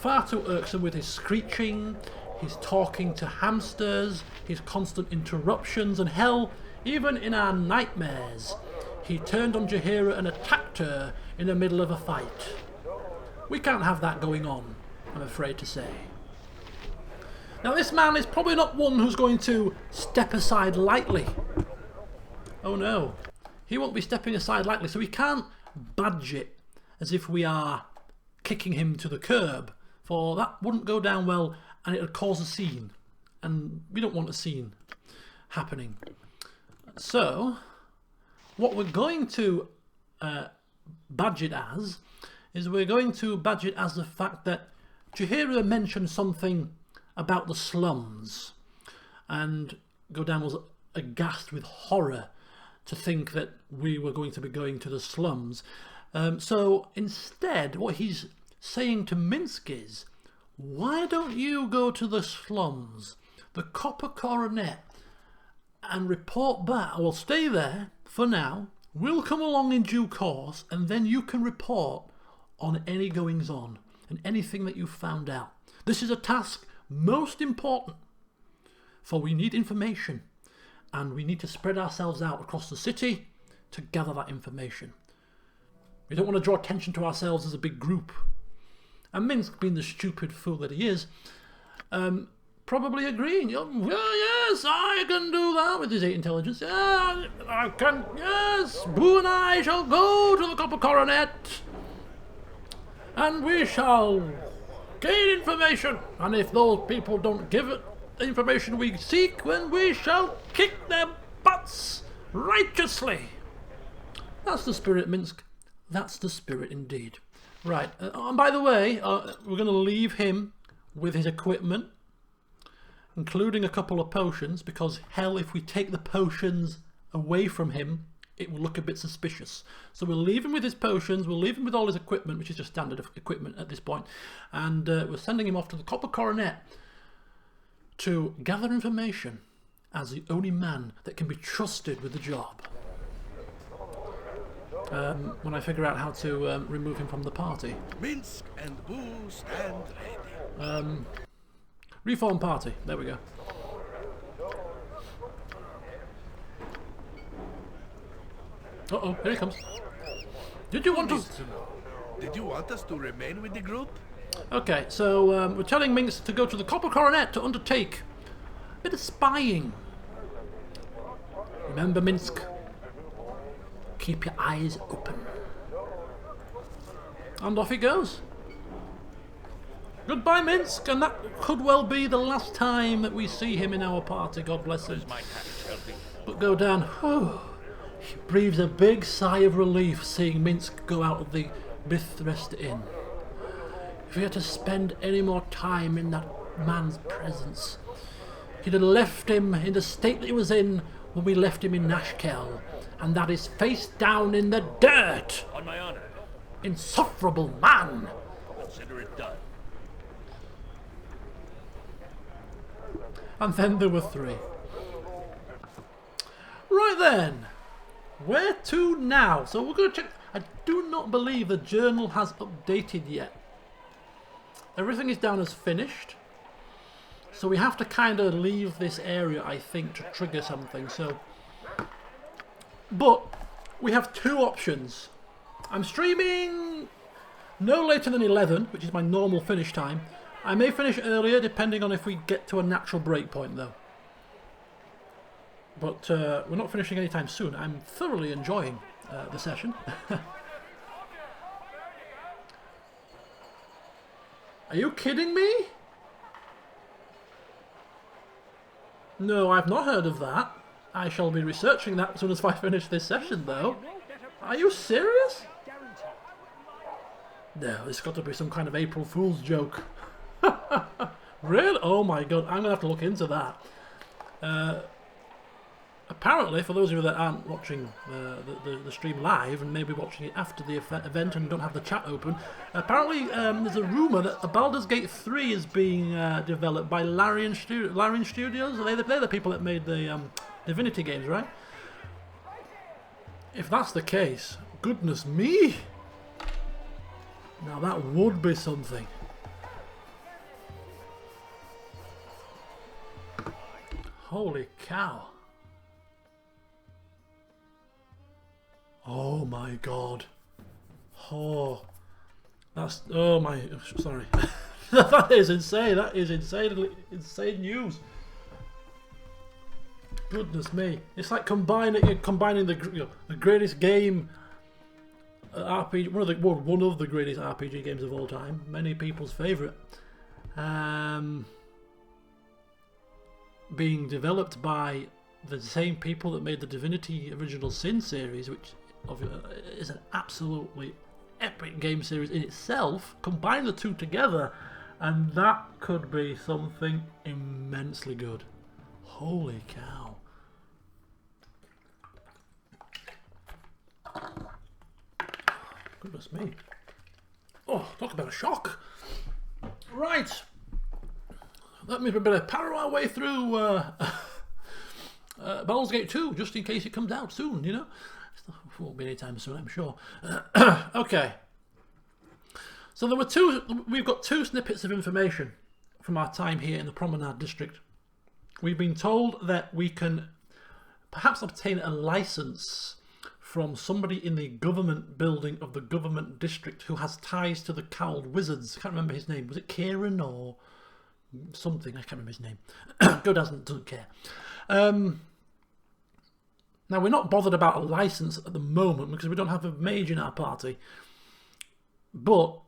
Far too irksome with his screeching, his talking to hamsters, his constant interruptions, and hell, even in our nightmares, he turned on Jaheira and attacked her in the middle of a fight. We can't have that going on, I'm afraid to say. Now this man is probably not one who's going to step aside lightly. Oh no, he won't be stepping aside lightly, so we can't badge it as if we are kicking him to the curb, for that wouldn't go down well and it would cause a scene, and we don't want a scene happening. So what we're going to badge it as is we're going to badge it as the fact that Jaheira mentioned something about the slums, and Godan was aghast with horror to think that we were going to be going to the slums. So instead, what he's saying to Minsk is, why don't you go to the slums, the Copper Coronet, and report back? We'll stay there for now. We'll come along in due course, and then you can report on any goings on and anything that you found out. This is a task most important, for we need information, and we need to spread ourselves out across the city to gather that information. We don't want to draw attention to ourselves as a big group And Minsk, being the stupid fool that he is, probably agreeing. Oh, yes, I can do that with his 8 intelligence. Yeah, I can. Yes, Boo and I shall go to the Copper Coronet, and we shall gain information. And if those people don't give it the information we seek, then we shall kick their butts righteously. That's the spirit, Minsk. That's the spirit indeed. Right, and by the way, we're going to leave him with his equipment, including a couple of potions, because hell, if we take the potions away from him, it will look a bit suspicious. So we'll leave him with his potions, we'll leave him with all his equipment, which is just standard equipment at this point, and we're sending him off to the Copper Coronet to gather information as the only man that can be trusted with the job. When I figure out how to remove him from the party. Minsk and Boo stand ready. Reform party. There we go. Uh-oh, here he comes. Did you want us... Did you want us to remain with the group? Okay, so we're telling Minsk to go to the Copper Coronet to undertake a bit of spying. Remember, Minsk, keep your eyes open. And off he goes. Goodbye, Minsk, and that could well be the last time that we see him in our party, God bless him. But Godan, he breathes a big sigh of relief seeing Minsk go out of the Mithrest Inn. If he had to spend any more time in that man's presence, he'd have left him in the state that he was in when we left him in Nashkel, and that is face down in the dirt. On my honor. Insufferable man. Consider it done. And then there were 3. Right then, where to now? So we're going to check. I do not believe the journal has updated yet. Everything is down as finished. So we have to kind of leave this area, I think, to trigger something. So, but we have 2 options. I'm streaming no later than 11, which is my normal finish time. I may finish earlier depending on if we get to a natural break point though. But we're not finishing anytime soon. I'm thoroughly enjoying the session. Are you kidding me? No, I've not heard of that. I shall be researching that as soon as I finish this session though. Are you serious? No, it's got to be some kind of April Fool's joke. Really? Oh my god, I'm going to have to look into that. Apparently, for those of you that aren't watching the stream live and maybe watching it after the event and don't have the chat open, apparently there's a rumour that a Baldur's Gate 3 is being developed by Larian Studios. They're the people that made the Divinity games, right? If that's the case, goodness me! Now that would be something. Holy cow. Oh my god. Oh. That's... Oh my... Sorry. That is insane. That is insane news. Goodness me. It's like combining the greatest game... RPG, one of the greatest RPG games of all time. Many people's favourite. Being developed by the same people that made the Divinity Original Sin series, which is an absolutely epic game series in itself. Combine the 2 together and that could be something immensely good. Holy cow. Goodness me. Oh, talk about a shock. Right. That means we better power our way through Baldur's Gate 2, just in case it comes out soon, you know? It won't be anytime soon, I'm sure. Okay. So we've got 2 snippets of information from our time here in the Promenade District. We've been told that we can perhaps obtain a license from somebody in the government building of the government district who has ties to the cowled wizards. I can't remember his name. Was it Kieran or something? I can't remember his name. Godan doesn't care. Now, we're not bothered about a license at the moment because we don't have a mage in our party. But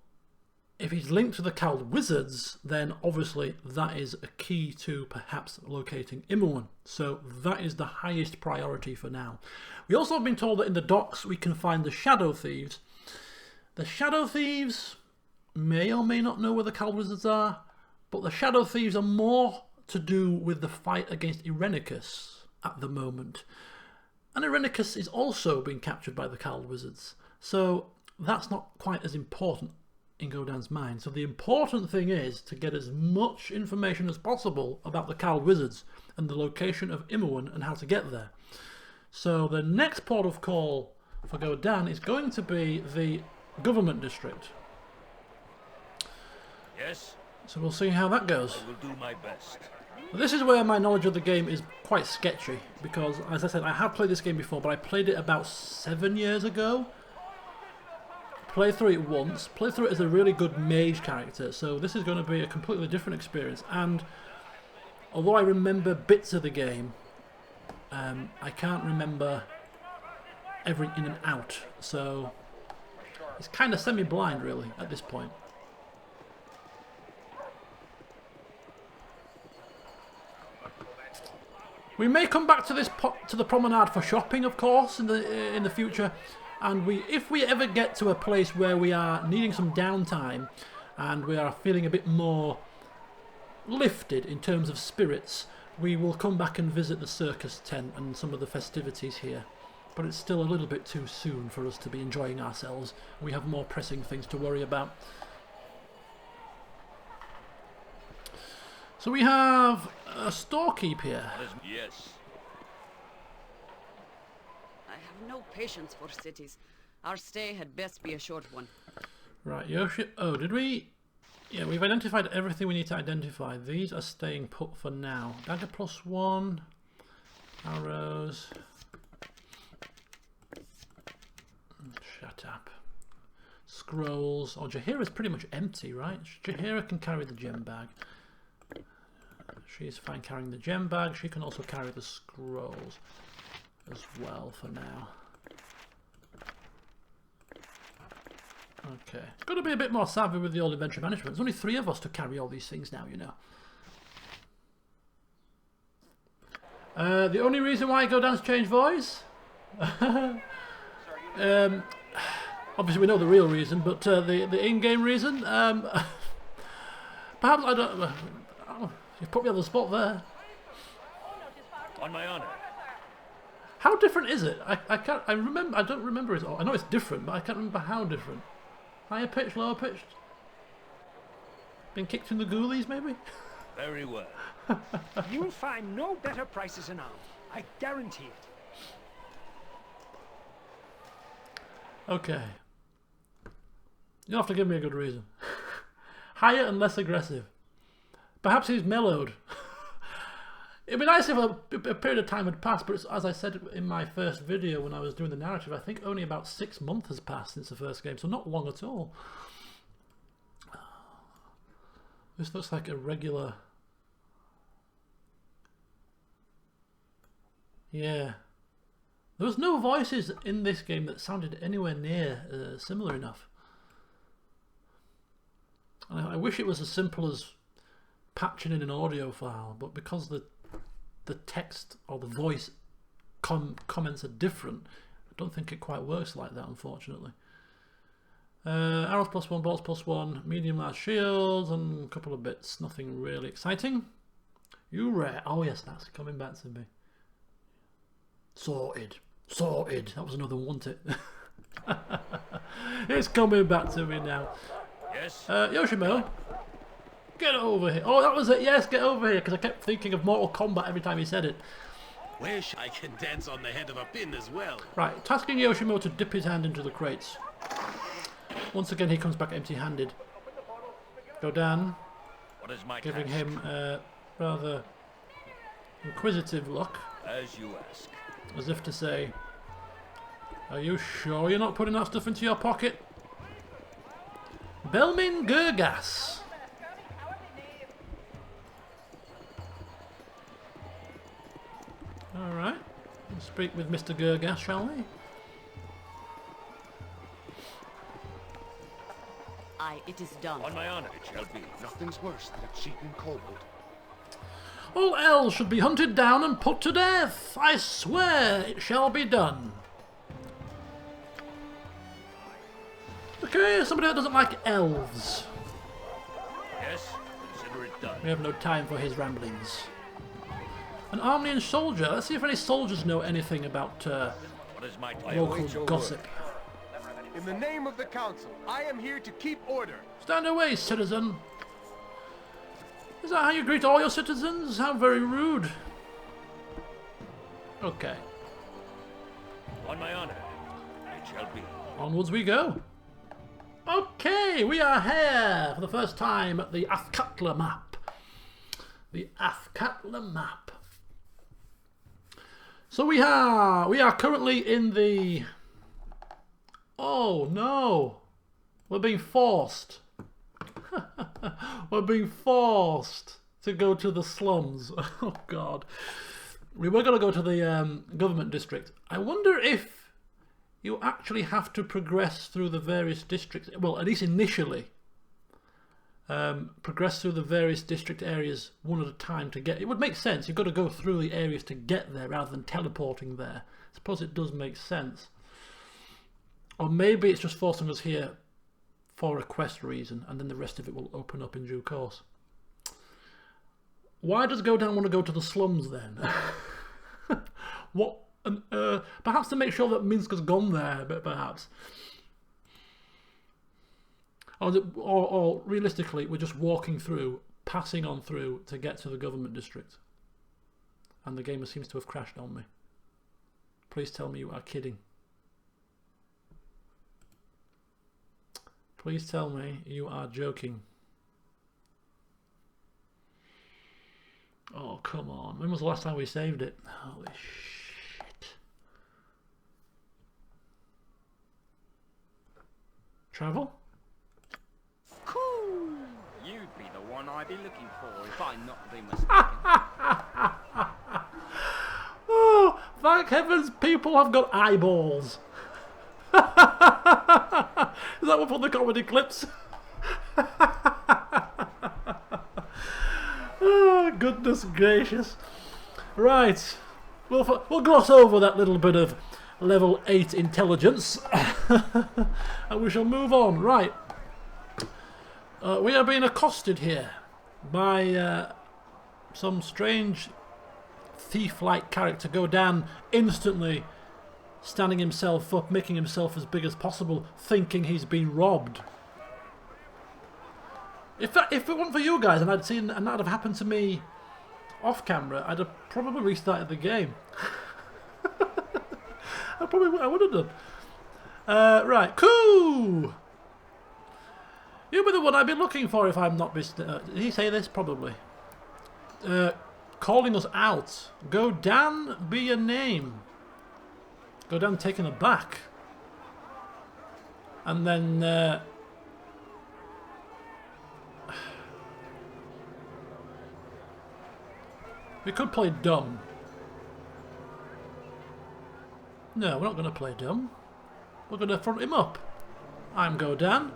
if he's linked to the cowled wizards, then obviously that is a key to perhaps locating Imoen. So that is the highest priority for now. We also have been told that in the docks we can find the shadow thieves. The shadow thieves may or may not know where the cowled wizards are, but the shadow thieves are more to do with the fight against Irenicus at the moment. And Irenicus is also being captured by the cowled wizards. So that's not quite as important in Godan's mind. So the important thing is to get as much information as possible about the cowled wizards and the location of Imoen and how to get there. So the next port of call for Godan is going to be the government district. Yes? So we'll see how that goes. I will do my best. This is where my knowledge of the game is quite sketchy, because as I said, I have played this game before, but I played it about 7 years ago. Played through it once, played through it as a really good mage character, so this is going to be a completely different experience. And although I remember bits of the game, I can't remember every in and out, so it's kind of semi-blind really at this point. We may come back to the promenade for shopping, of course, in the future, and if we ever get to a place where we are needing some downtime and we are feeling a bit more lifted in terms of spirits, we will come back and visit the circus tent and some of the festivities here. But it's still a little bit too soon for us to be enjoying ourselves. We have more pressing things to worry about. So we have a storekeep here. Yes. I have no patience for cities. Our stay had best be a short one. Right, Yoshi. Oh, did we? Yeah, we've identified everything we need to identify. These are staying put for now. Dagger +1. Arrows. Shut up. Scrolls. Oh, Jaheira's pretty much empty, right? Jaheira can carry the gem bag. She's fine carrying the gem bag. She can also carry the scrolls as well for now. Okay. Got to be a bit more savvy with the old adventure management. There's only 3 of us to carry all these things now, you know. The only reason why Godan's changed voice? Obviously we know the real reason, but the in-game reason? Perhaps I don't... You put me on the spot there. On my honor. How different is it? I can't. I remember. I don't remember it all. I know it's different, but I can't remember how different. Higher pitched, lower pitched. Been kicked in the ghoulies, maybe. Very well. You'll find no better prices around. I guarantee it. Okay. You'll have to give me a good reason. Higher and less aggressive. Perhaps he's mellowed. It'd be nice if a period of time had passed, but as I said in my first video when I was doing the narrative, I think only about 6 months has passed since the first game, so not long at all. This looks like a regular... Yeah. There was no voices in this game that sounded anywhere near similar enough. And I wish it was as simple as patching in an audio file, but because the text or the voice comments are different, I don't think it quite works like that, unfortunately. Arrows +1, bolts +1, medium large shields, and a couple of bits. Nothing really exciting. You rare. Oh yes, that's coming back to me. Sorted. Sorted. That was another one, wasn't it? It's coming back to me now. Yes. Yoshimo. Get over here. Oh, that was it. Yes, get over here. Because I kept thinking of Mortal Kombat every time he said it. Wish I can dance on the head of a pin as well. Right, tasking Yoshimo to dip his hand into the crates. Once again, he comes back empty-handed. Godan, What is my giving task? him a rather inquisitive look, As you ask. as if to say, Are you sure you're not putting that stuff into your pocket? Belmin Gurgas. Alright. Let's speak with Mr. Gurgas, shall we? Aye, it is done. On my honor, it shall be. Nothing's worse than a cheating kobold. All elves should be hunted down and put to death. I swear it shall be done. Okay, somebody that doesn't like elves. Yes, consider it done. We have no time for his ramblings. An Armenian soldier. Let's see if any soldiers know anything about What is my title? local gossip. In the name of the council, I am here to keep order. Stand away, citizen. Is that how you greet all your citizens? How very rude. Okay. On my honor, it shall be. Onwards we go. Okay, we are here for the first time at the Afkatla map. The Afkatla map. So we are currently in the... Oh no! We're being forced. We're being forced to go to the slums. Oh god. We were going to go to the government district. I wonder if you actually have to progress through the various districts. Well, at least initially. Progress through the various district areas one at a time to get... It would make sense. You've got to go through the areas to get there rather than teleporting there. I suppose it does make sense. Or maybe it's just forcing us here for a quest reason, and then the rest of it will open up in due course. Why does Godan want to go to the slums then? What? Perhaps to make sure that Minsk has gone there, but perhaps. Or realistically, we're just walking through, passing on through to get to the government district. And the game seems to have crashed on me. Please tell me you are kidding. Please tell me you are joking. Oh, come on. When was the last time we saved it? Holy shit. Travel? Cool. You'd be the one I'd be looking for if I not be mistaken. Oh, thank heavens people have got eyeballs. Is that one from the comedy clips? Oh, goodness gracious. Right. We'll gloss over that little bit of level 8 intelligence. And we shall move on. Right. We are being accosted here by some strange thief-like character. Godan instantly standing himself up, making himself as big as possible, thinking he's been robbed. If it weren't for you guys and I'd seen and that had happened to me off camera, I'd have probably restarted the game. I would have done. Right, cool. You'll be the one I've been looking for if I'm not mistaken. Did he say this? Probably. Calling us out. Godan be your name. Godan taken aback. And then... we could play dumb. No, we're not going to play dumb. We're going to front him up. I'm Godan.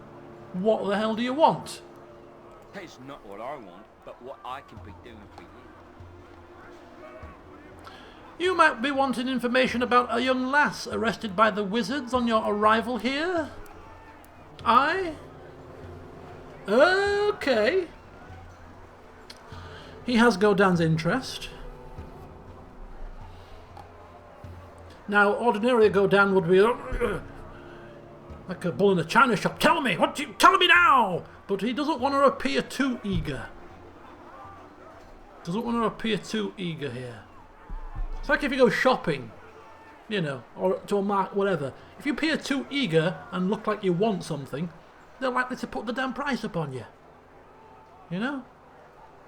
What the hell do you want? It's not what I want, but what I can be doing for you. You might be wanting information about a young lass arrested by the wizards on your arrival here? Aye? Okay. He has Godan's interest. Now, ordinarily Godan would be like a bull in a china shop. Tell me! What you tell me now? But he doesn't want to appear too eager. Doesn't want to appear too eager here. It's like if you go shopping, you know, or to a market, whatever. If you appear too eager and look like you want something, they're likely to put the damn price up on you. You know?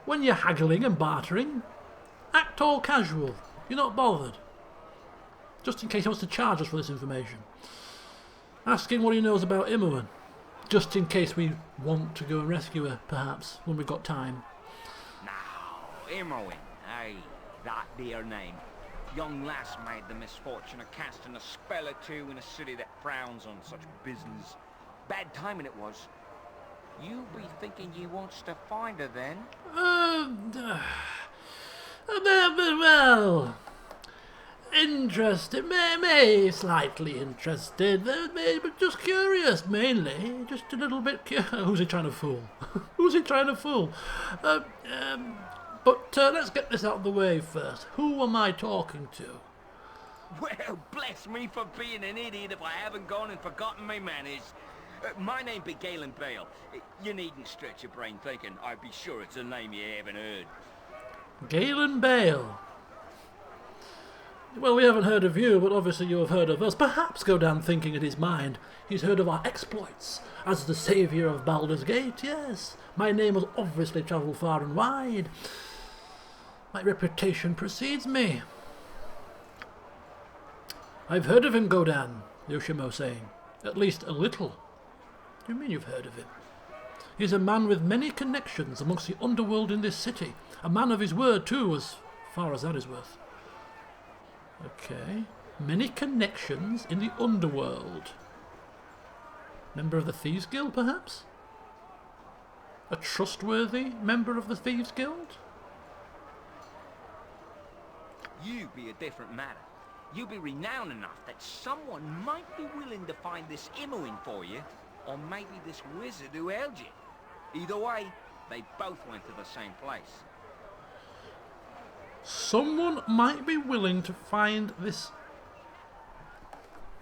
When you're haggling and bartering, act all casual. You're not bothered. just in case he wants to charge us for this information. Ask him what he knows about Imoen, just in case we want to go and rescue her, perhaps, when we've got time. Now, Imoen, aye, that dear name. Young lass made the misfortune of casting a spell or two in a city that frowns on such business. Bad timing it was. You be thinking you wants to find her then? Well, interested, maybe slightly interested, but just curious mainly, just a little bit who's he trying to fool? Who's he trying to fool? But let's get this out of the way first. Who am I talking to? Well, bless me for being an idiot if I haven't gone and forgotten my manners. My name be Galen Bale. You needn't stretch your brain thinking. I'd be sure it's a name you haven't heard. Galen Bale. Well, we haven't heard of you, but obviously you have heard of us. Perhaps Godan, thinking in his mind, he's heard of our exploits as the saviour of Baldur's Gate, yes. My name has obviously travelled far and wide. My reputation precedes me. I've heard of him, Godan, Yoshimo saying. At least a little. What do you mean you've heard of him? He's a man with many connections amongst the underworld in this city. A man of his word, too, as far as that is worth. Okay. Many connections in the underworld. Member of the Thieves Guild, perhaps? A trustworthy member of the Thieves Guild? You be a different matter. You be renowned enough that someone might be willing to find this Imoen for you, or maybe this wizard who held you. Either way, they both went to the same place. Someone might be willing to find this...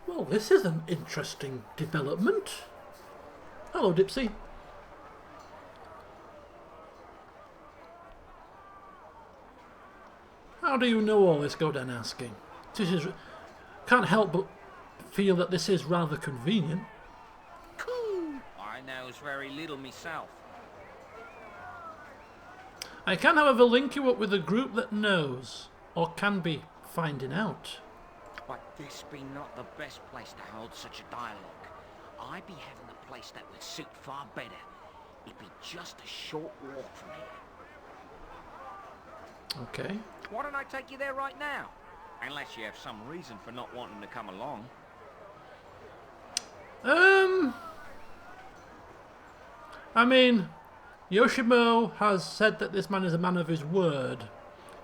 Well, this is an interesting development. Hello, Dipsy. How do you know all this, Godan asking? This is... Can't help but feel that this is rather convenient. Cool. I knows very little myself. I can, however, link you up with a group that knows, or can be finding out. But this be not the best place to hold such a dialogue. I be having a place that would suit far better. It'd be just a short walk from here. Okay. Why don't I take you there right now? Unless you have some reason for not wanting to come along. I mean, Yoshimo has said that this man is a man of his word.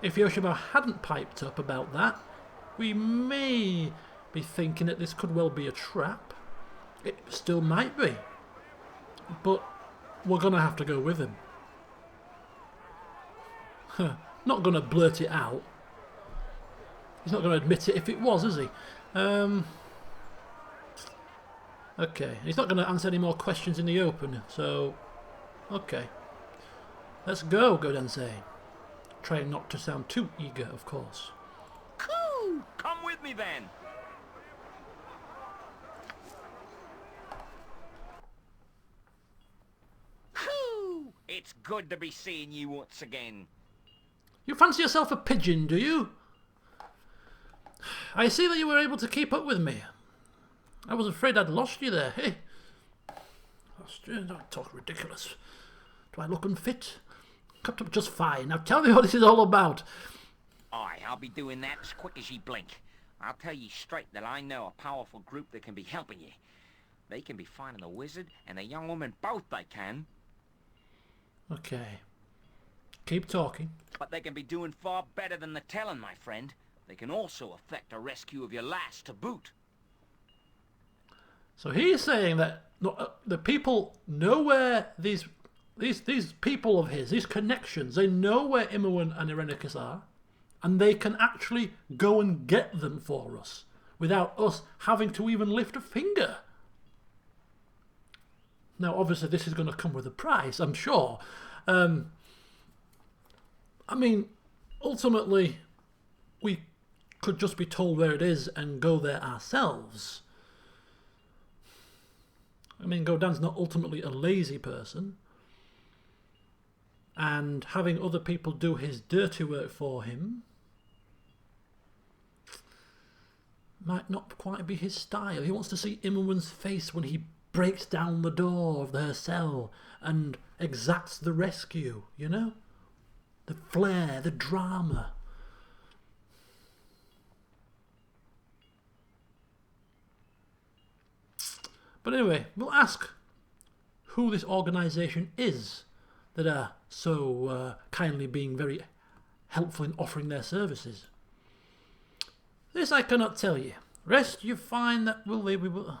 If Yoshimo hadn't piped up about that, we may be thinking that this could well be a trap. It still might be. But we're going to have to go with him. Not going to blurt it out. He's not going to admit it if it was, is he? Okay, he's not going to answer any more questions in the open, so... Okay. Let's go, Godensei. Trying not to sound too eager, of course. Cool! Come with me then! Cool! It's good to be seeing you once again. You fancy yourself a pigeon, do you? I see that you were able to keep up with me. I was afraid I'd lost you there. Hey, don't talk ridiculous. Do I look unfit? Cut up just fine. Now tell me what this is all about. Aye, I'll be doing that as quick as ye blink. I'll tell ye straight that I know a powerful group that can be helping ye. They can be finding the wizard and the young woman both, they can. Okay. Keep talking. But they can be doing far better than the telling, my friend. They can also effect a rescue of your lass to boot. So he's saying that the people know where these people of his, these connections, they know where Imoen and Irenicus are, and they can actually go and get them for us without us having to even lift a finger. Now, obviously, this is going to come with a price, I'm sure. I mean, ultimately, we could just be told where it is and go there ourselves. I mean, Godan's not ultimately a lazy person. And having other people do his dirty work for him... might not quite be his style. He wants to see Imowen's face when he breaks down the door of her cell and exacts the rescue, you know? The flair, the drama. But anyway, we'll ask who this organisation is that are so kindly being very helpful in offering their services. This I cannot tell you. Rest you find that we will...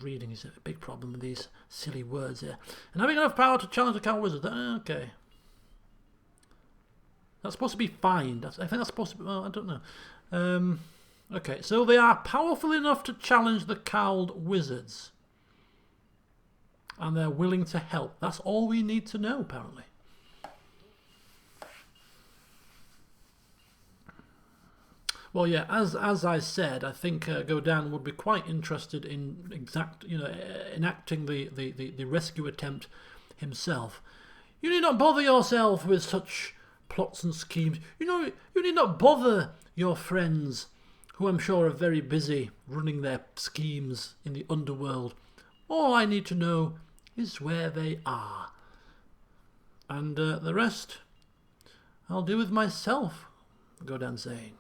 Reading is a big problem with these silly words here. And having enough power to challenge the Cow Wizard. Okay. That's supposed to be find. I think that's supposed to be... Well, I don't know. Okay, so they are powerful enough to challenge the Cowled Wizards. And they're willing to help. That's all we need to know, apparently. Well, yeah, as I said, I think Godan would be quite interested in enacting the rescue attempt himself. You need not bother yourself with such plots and schemes. You need not bother your friends, who I'm sure are very busy running their schemes in the underworld. All I need to know is where they are. And the rest I'll do with myself, Godan saying.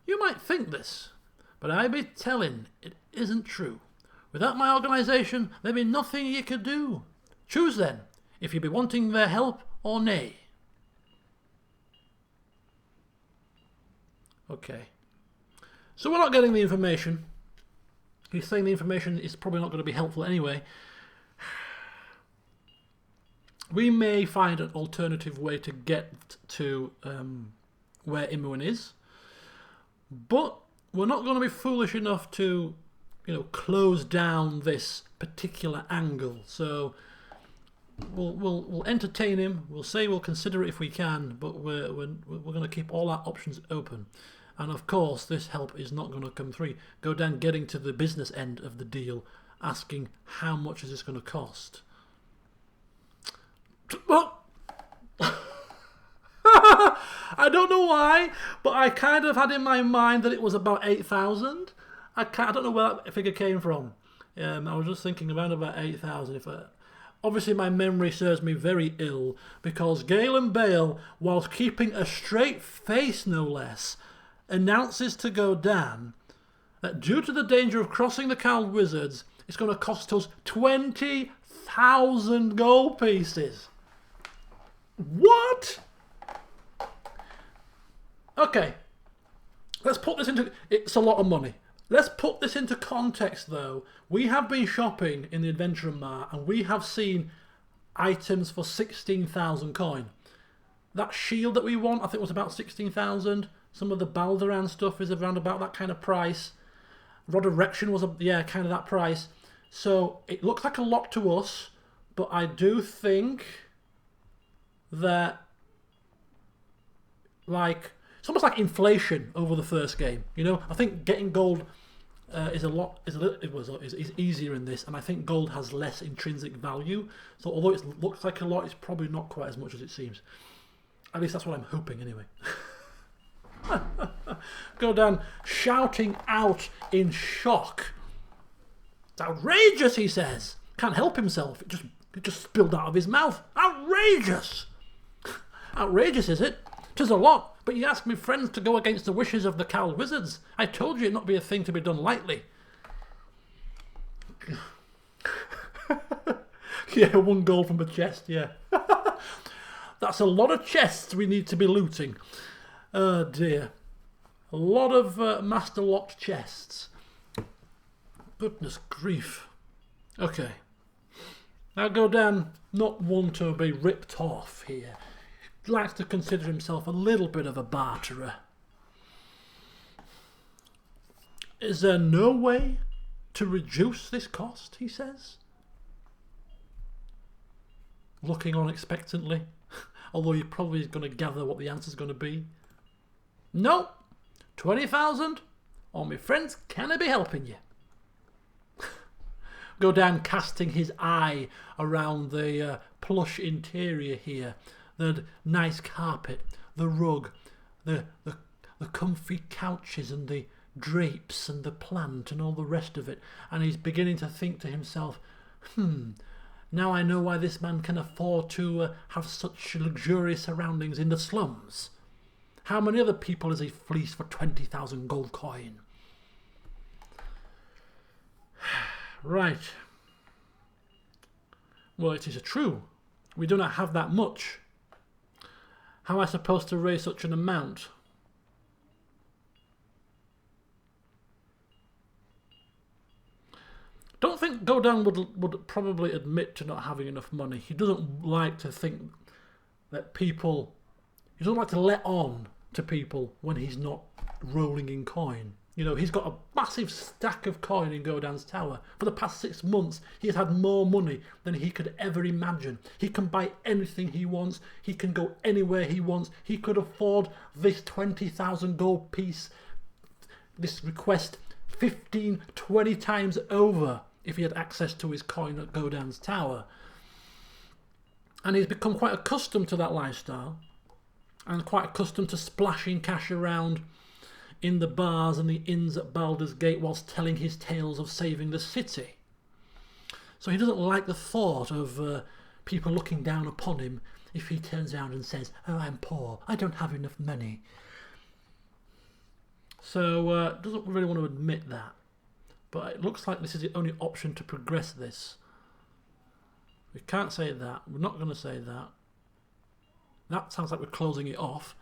You might think this, but I be telling it isn't true. Without my organisation, there be nothing ye could do. Choose then, if ye be wanting their help or nay. Okay. So we're not getting the information. He's saying the information is probably not going to be helpful anyway. We may find an alternative way to get to where Imowen is. But we're not going to be foolish enough to, close down this particular angle. So we'll entertain him. We'll say we'll consider it if we can, but we're going to keep all our options open. And of course, this help is not going to come free. Godan getting to the business end of the deal, asking how much is this going to cost. Well, I don't know why, but I kind of had in my mind that it was about 8,000. I don't know where that figure came from. I was just thinking around about 8,000. Obviously, my memory serves me very ill, because Galen Bale, whilst keeping a straight face no less, announces to Godan that due to the danger of crossing the Cowled Wizards, it's going to cost us 20,000 gold pieces. What? Okay, let's put this into... It's a lot of money. Let's put this into context, though. We have been shopping in the Adventurer Mart, and we have seen items for 16,000 coin. That shield that we want, I think, was about 16,000. Some of the Baldur stuff is around about that kind of price. Rod of Rection was, kind of that price. So it looks like a lot to us, but I do think that, it's almost like inflation over the first game, I think getting gold is easier in this, and I think gold has less intrinsic value. So although it looks like a lot, it's probably not quite as much as it seems. At least that's what I'm hoping, anyway. Godan shouting out in shock. It's outrageous, he says. Can't help himself. It just spilled out of his mouth. Outrageous! Outrageous, is it? 'Tis a lot. But you asked me friends to go against the wishes of the Cowled Wizards. I told you it'd not be a thing to be done lightly. Yeah, 1 gold from a chest, yeah. That's a lot of chests we need to be looting. Oh dear. A lot of master-locked chests. Goodness grief. Okay. Now Godan, not one to be ripped off here. Likes to consider himself a little bit of a barterer. Is there no way to reduce this cost, he says? Looking on expectantly, although he probably is going to gather what the answer's going to be. No, 20,000, or my friends canna be helping you. Godan casting his eye around the plush interior here. The nice carpet, the rug, the comfy couches and the drapes and the plant and all the rest of it, and he's beginning to think to himself, now I know why this man can afford to have such luxurious surroundings in the slums. How many other people has he fleeced for 20,000 gold coin? Right. Well, it is true. We do not have that much. How am I supposed to raise such an amount? Don't think Godan would probably admit to not having enough money. He doesn't like to think that people... He doesn't like to let on to people when he's not rolling in coin. You know, he's got a massive stack of coin in Godan's tower. For the past 6 months, he has had more money than he could ever imagine. He can buy anything he wants. He can go anywhere he wants. He could afford this 20,000 gold piece, this request, 15, 20 times over if he had access to his coin at Godan's tower. And he's become quite accustomed to that lifestyle and quite accustomed to splashing cash around in the bars and the inns at Baldur's Gate whilst telling his tales of saving the city. So he doesn't like the thought of people looking down upon him if he turns around and says, "Oh, I'm poor, I don't have enough money." So doesn't really want to admit that. But it looks like this is the only option to progress this. We can't say that. We're not going to say that. That sounds like we're closing it off.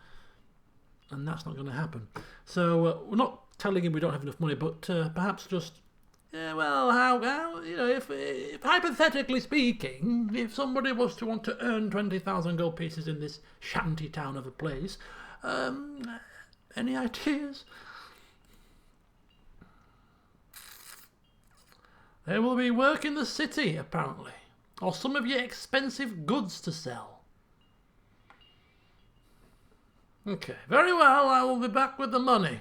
And that's not going to happen. So we're not telling him we don't have enough money, but perhaps just, well, how you know, if hypothetically speaking, if somebody was to want to earn 20,000 gold pieces in this shanty town of a place, any ideas? There will be work in the city, apparently, or some of your expensive goods to sell. Okay, very well, I will be back with the money.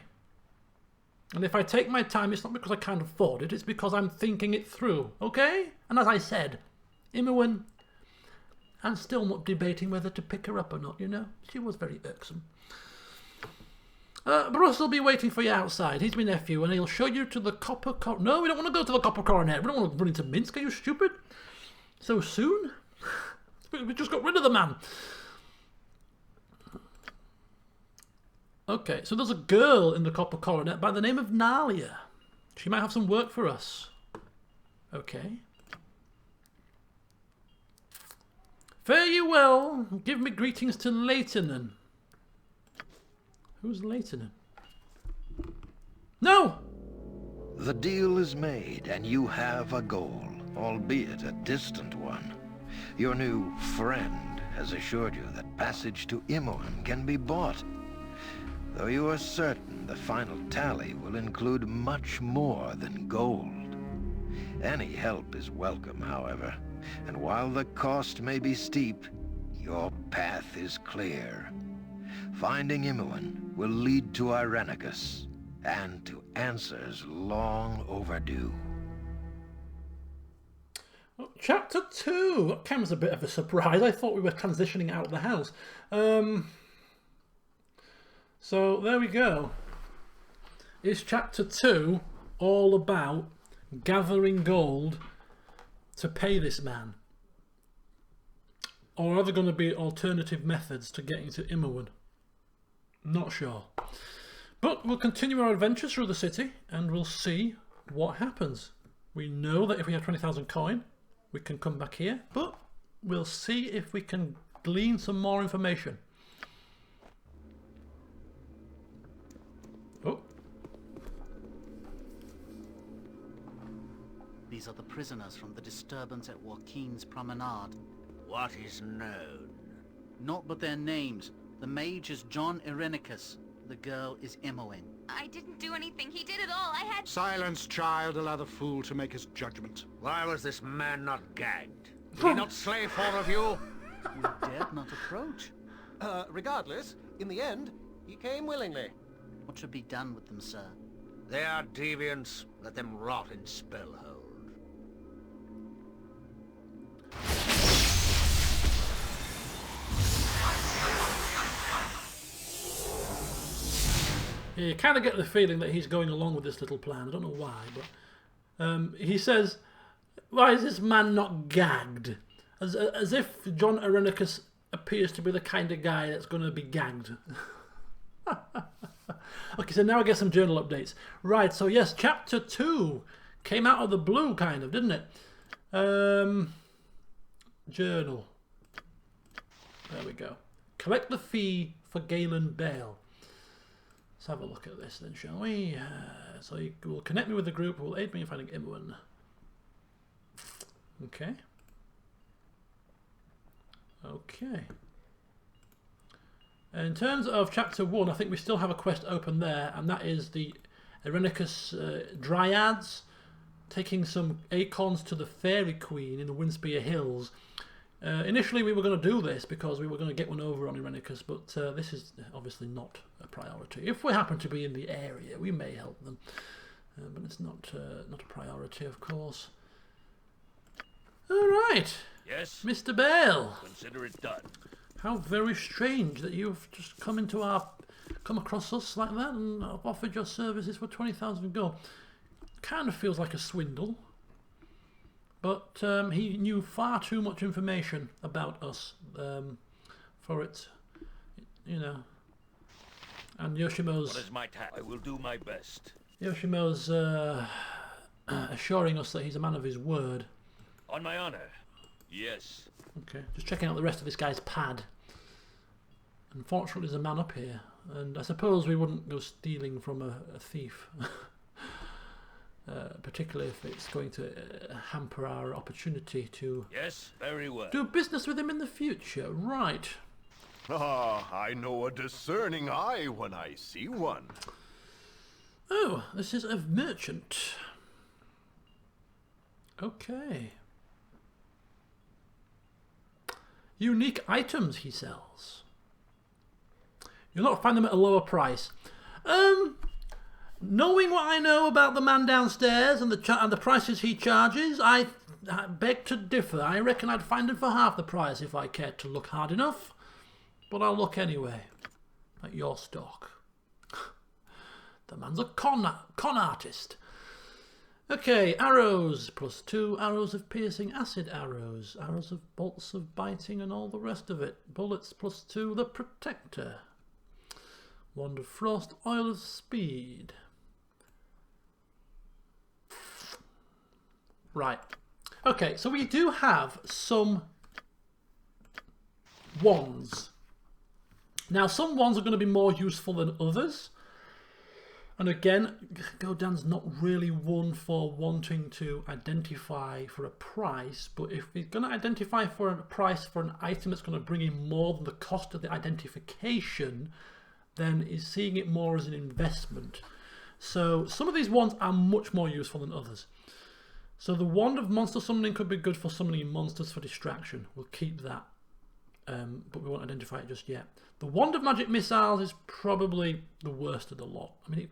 And if I take my time, it's not because I can't afford it, it's because I'm thinking it through, okay? And as I said, Imowen, I'm still not debating whether to pick her up or not, you know? She was very irksome. Bruce will be waiting for you outside. He's my nephew, and he'll show you to the Copper Coronet. No, we don't want to go to the Copper Coronet. We don't want to run into Minsk. Are you stupid? So soon? We just got rid of the man. Okay, so there's a girl in the Copper Coronet by the name of Nalia. She might have some work for us. Okay. Fare you well. Give me greetings to Leitonen. Who's Leitonen? No! The deal is made, and you have a goal, albeit a distant one. Your new friend has assured you that passage to Imoen can be bought, though you are certain the final tally will include much more than gold. Any help is welcome, however, and while the cost may be steep, your path is clear. Finding Imoen will lead to Irenicus, and to answers long overdue. Chapter 2! That came as a bit of a surprise. I thought we were transitioning out of the house. So there we go. Is chapter 2 all about gathering gold to pay this man? Or are there going to be alternative methods to getting to Imoen? Not sure. But we'll continue our adventures through the city and we'll see what happens. We know that if we have 20,000 coin, we can come back here, but we'll see if we can glean some more information. Oh. These are the prisoners from the disturbance at Joaquin's Promenade. What is known? Not but their names. The mage is John Irenicus. The girl is Imoen. I didn't do anything. He did it all. I had... Silence, child. Allow the fool to make his judgment. Why was this man not gagged? Did he not slay 4 of you? We dared not approach. Regardless, in the end, he came willingly. What should be done with them, sir? They are deviants. Let them rot in Spellhold. You kind of get the feeling that he's going along with this little plan. I don't know why, but he says, "Why is this man not gagged?" As if John Irenicus appears to be the kind of guy that's going to be gagged. Okay, so now I get some journal updates. Right, so yes, chapter 2 came out of the blue, kind of, didn't it? Journal. There we go. Collect the fee for Galen bail. Let's have a look at this then, shall we? So you will connect me with the group who will aid me in finding Imoen. Okay. Okay. In terms of chapter 1, I think we still have a quest open there, and that is the Irenicus Dryads taking some acorns to the Fairy Queen in the Windspear Hills. Initially we were going to do this because we were going to get one over on Irenicus, but this is obviously not a priority. If we happen to be in the area, we may help them, but it's not a priority, of course. All right. Yes? Mr. Bale. Consider it done. How very strange that you've just come across us like that and offered your services for 20,000 gold. Kind of feels like a swindle. But he knew far too much information about us for it, you know. And Yoshimo's... What is my task? I will do my best. Yoshimo's assuring us that he's a man of his word. On my honor. Yes. Okay, just checking out the rest of this guy's pad. Unfortunately, there's a man up here, and I suppose we wouldn't go stealing from a thief. Particularly if it's going to hamper our opportunity to yes, very well. Do business with him in the future. Right. Ah, I know a discerning eye when I see one. Oh, this is a merchant. Okay. Unique items he sells. You'll not find them at a lower price. Knowing what I know about the man downstairs and the prices he charges, I beg to differ. I reckon I'd find him for half the price if I cared to look hard enough. But I'll look anyway. At your stock. The man's a con artist. Okay, arrows. +2 arrows of piercing, acid arrows. Arrows of bolts of biting and all the rest of it. Bullets +2, the protector. Wand of frost, oil of speed. Right. Okay, so we do have some wands. Now, some wands are going to be more useful than others. And again, Godan's not really one for wanting to identify for a price, but if he's going to identify for a price for an item that's going to bring in more than the cost of the identification, then he's seeing it more as an investment. So some of these wands are much more useful than others. So the wand of monster summoning could be good for summoning monsters for distraction. We'll keep that, but we won't identify it just yet. The wand of magic missiles is probably the worst of the lot. I mean,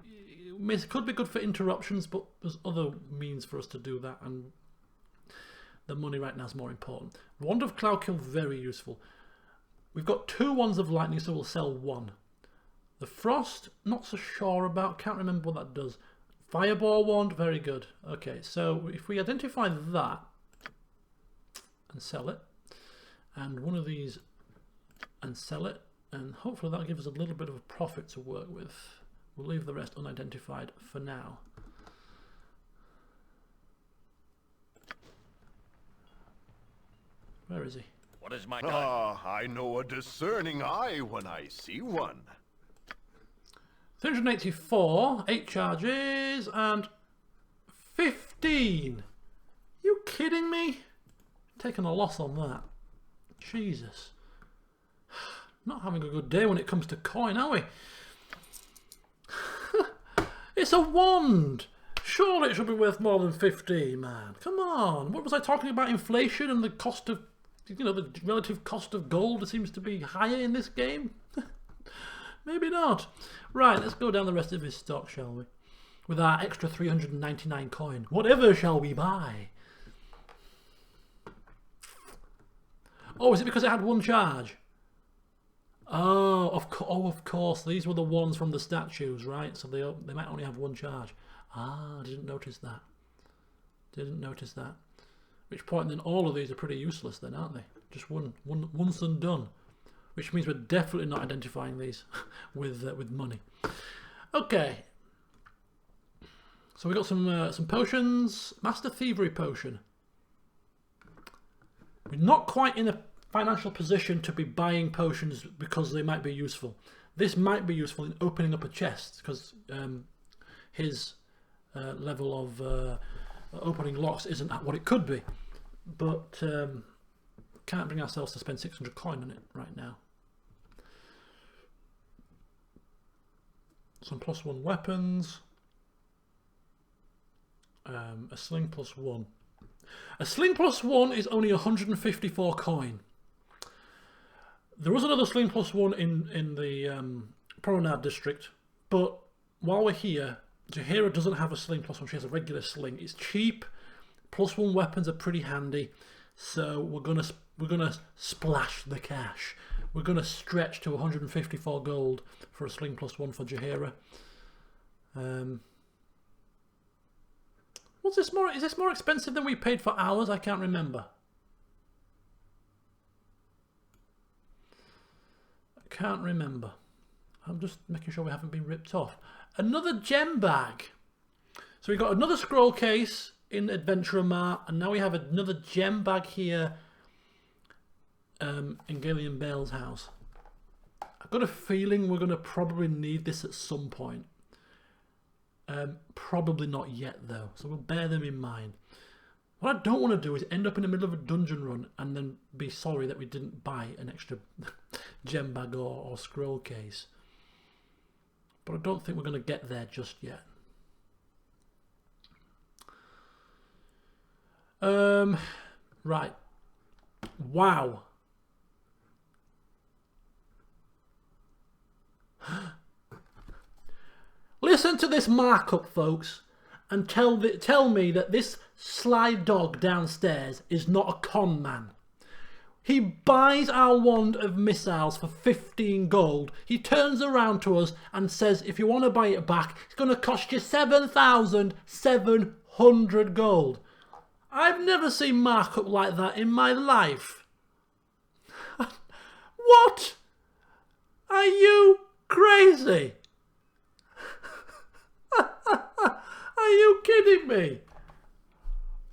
it could be good for interruptions, but there's other means for us to do that, and the money right now is more important. Wand of cloud kill, very useful. We've got 2 wands of lightning, so we'll sell 1. The frost, not so sure about, can't remember what that does. Fireball wand, very good. Okay, so if we identify that and sell it, and one of these and sell it, and hopefully that'll give us a little bit of a profit to work with. We'll leave the rest unidentified for now. Where is he? What is my time? Ah, I know a discerning eye when I see one. 384, 8 charges, and 15. You kidding me? Taking a loss on that. Jesus. Not having a good day when it comes to coin, are we? It's a wand. Surely it should be worth more than 15, man. Come on. What was I talking about? Inflation and the cost of, you know, the relative cost of gold seems to be higher in this game. Maybe not. Right, let's go down the rest of his stock, shall we? With our extra 399 coin. Whatever shall we buy? Oh, is it because it had 1 charge? Oh, of course. These were the ones from the statues, right? So they might only have one charge. Ah, I didn't notice that. Didn't notice that. Which point then all of these are pretty useless then, aren't they? Just once and done. Which means we're definitely not identifying these with money. Okay. So we got some potions. Master Thievery Potion. We're not quite in a financial position to be buying potions because they might be useful. This might be useful in opening up a chest because his level of opening locks isn't what it could be. But can't bring ourselves to spend 600 coin on it right now. Some +1 weapons. A sling +1. A sling +1 is only 154 coin. There was another sling +1 in the Promenade District, but while we're here, Jaheira doesn't have a sling +1. She has a regular sling. It's cheap. +1 weapons are pretty handy, so we're gonna splash the cash. We're gonna stretch to 154 gold for a sling +1 for Jaheira. What's this more? Is this more expensive than we paid for ours? I can't remember. I can't remember. I'm just making sure we haven't been ripped off. Another gem bag. So we got another scroll case in Adventurer Mart, and now we have another gem bag here in Gillian Bale's house. I've got a feeling we're going to probably need this at some point. Probably not yet though, so we'll bear them in mind. What I don't want to do is end up in the middle of a dungeon run and then be sorry that we didn't buy an extra gem bag or scroll case. But I don't think we're going to get there just yet. Right. Wow. Listen to this markup, folks, and tell me that this sly dog downstairs is not a con man. He buys our wand of missiles for 15 gold. He turns around to us and says, if you want to buy it back, it's going to cost you 7,700 gold. I've never seen markup like that in my life. What? Are you crazy? Are you kidding me?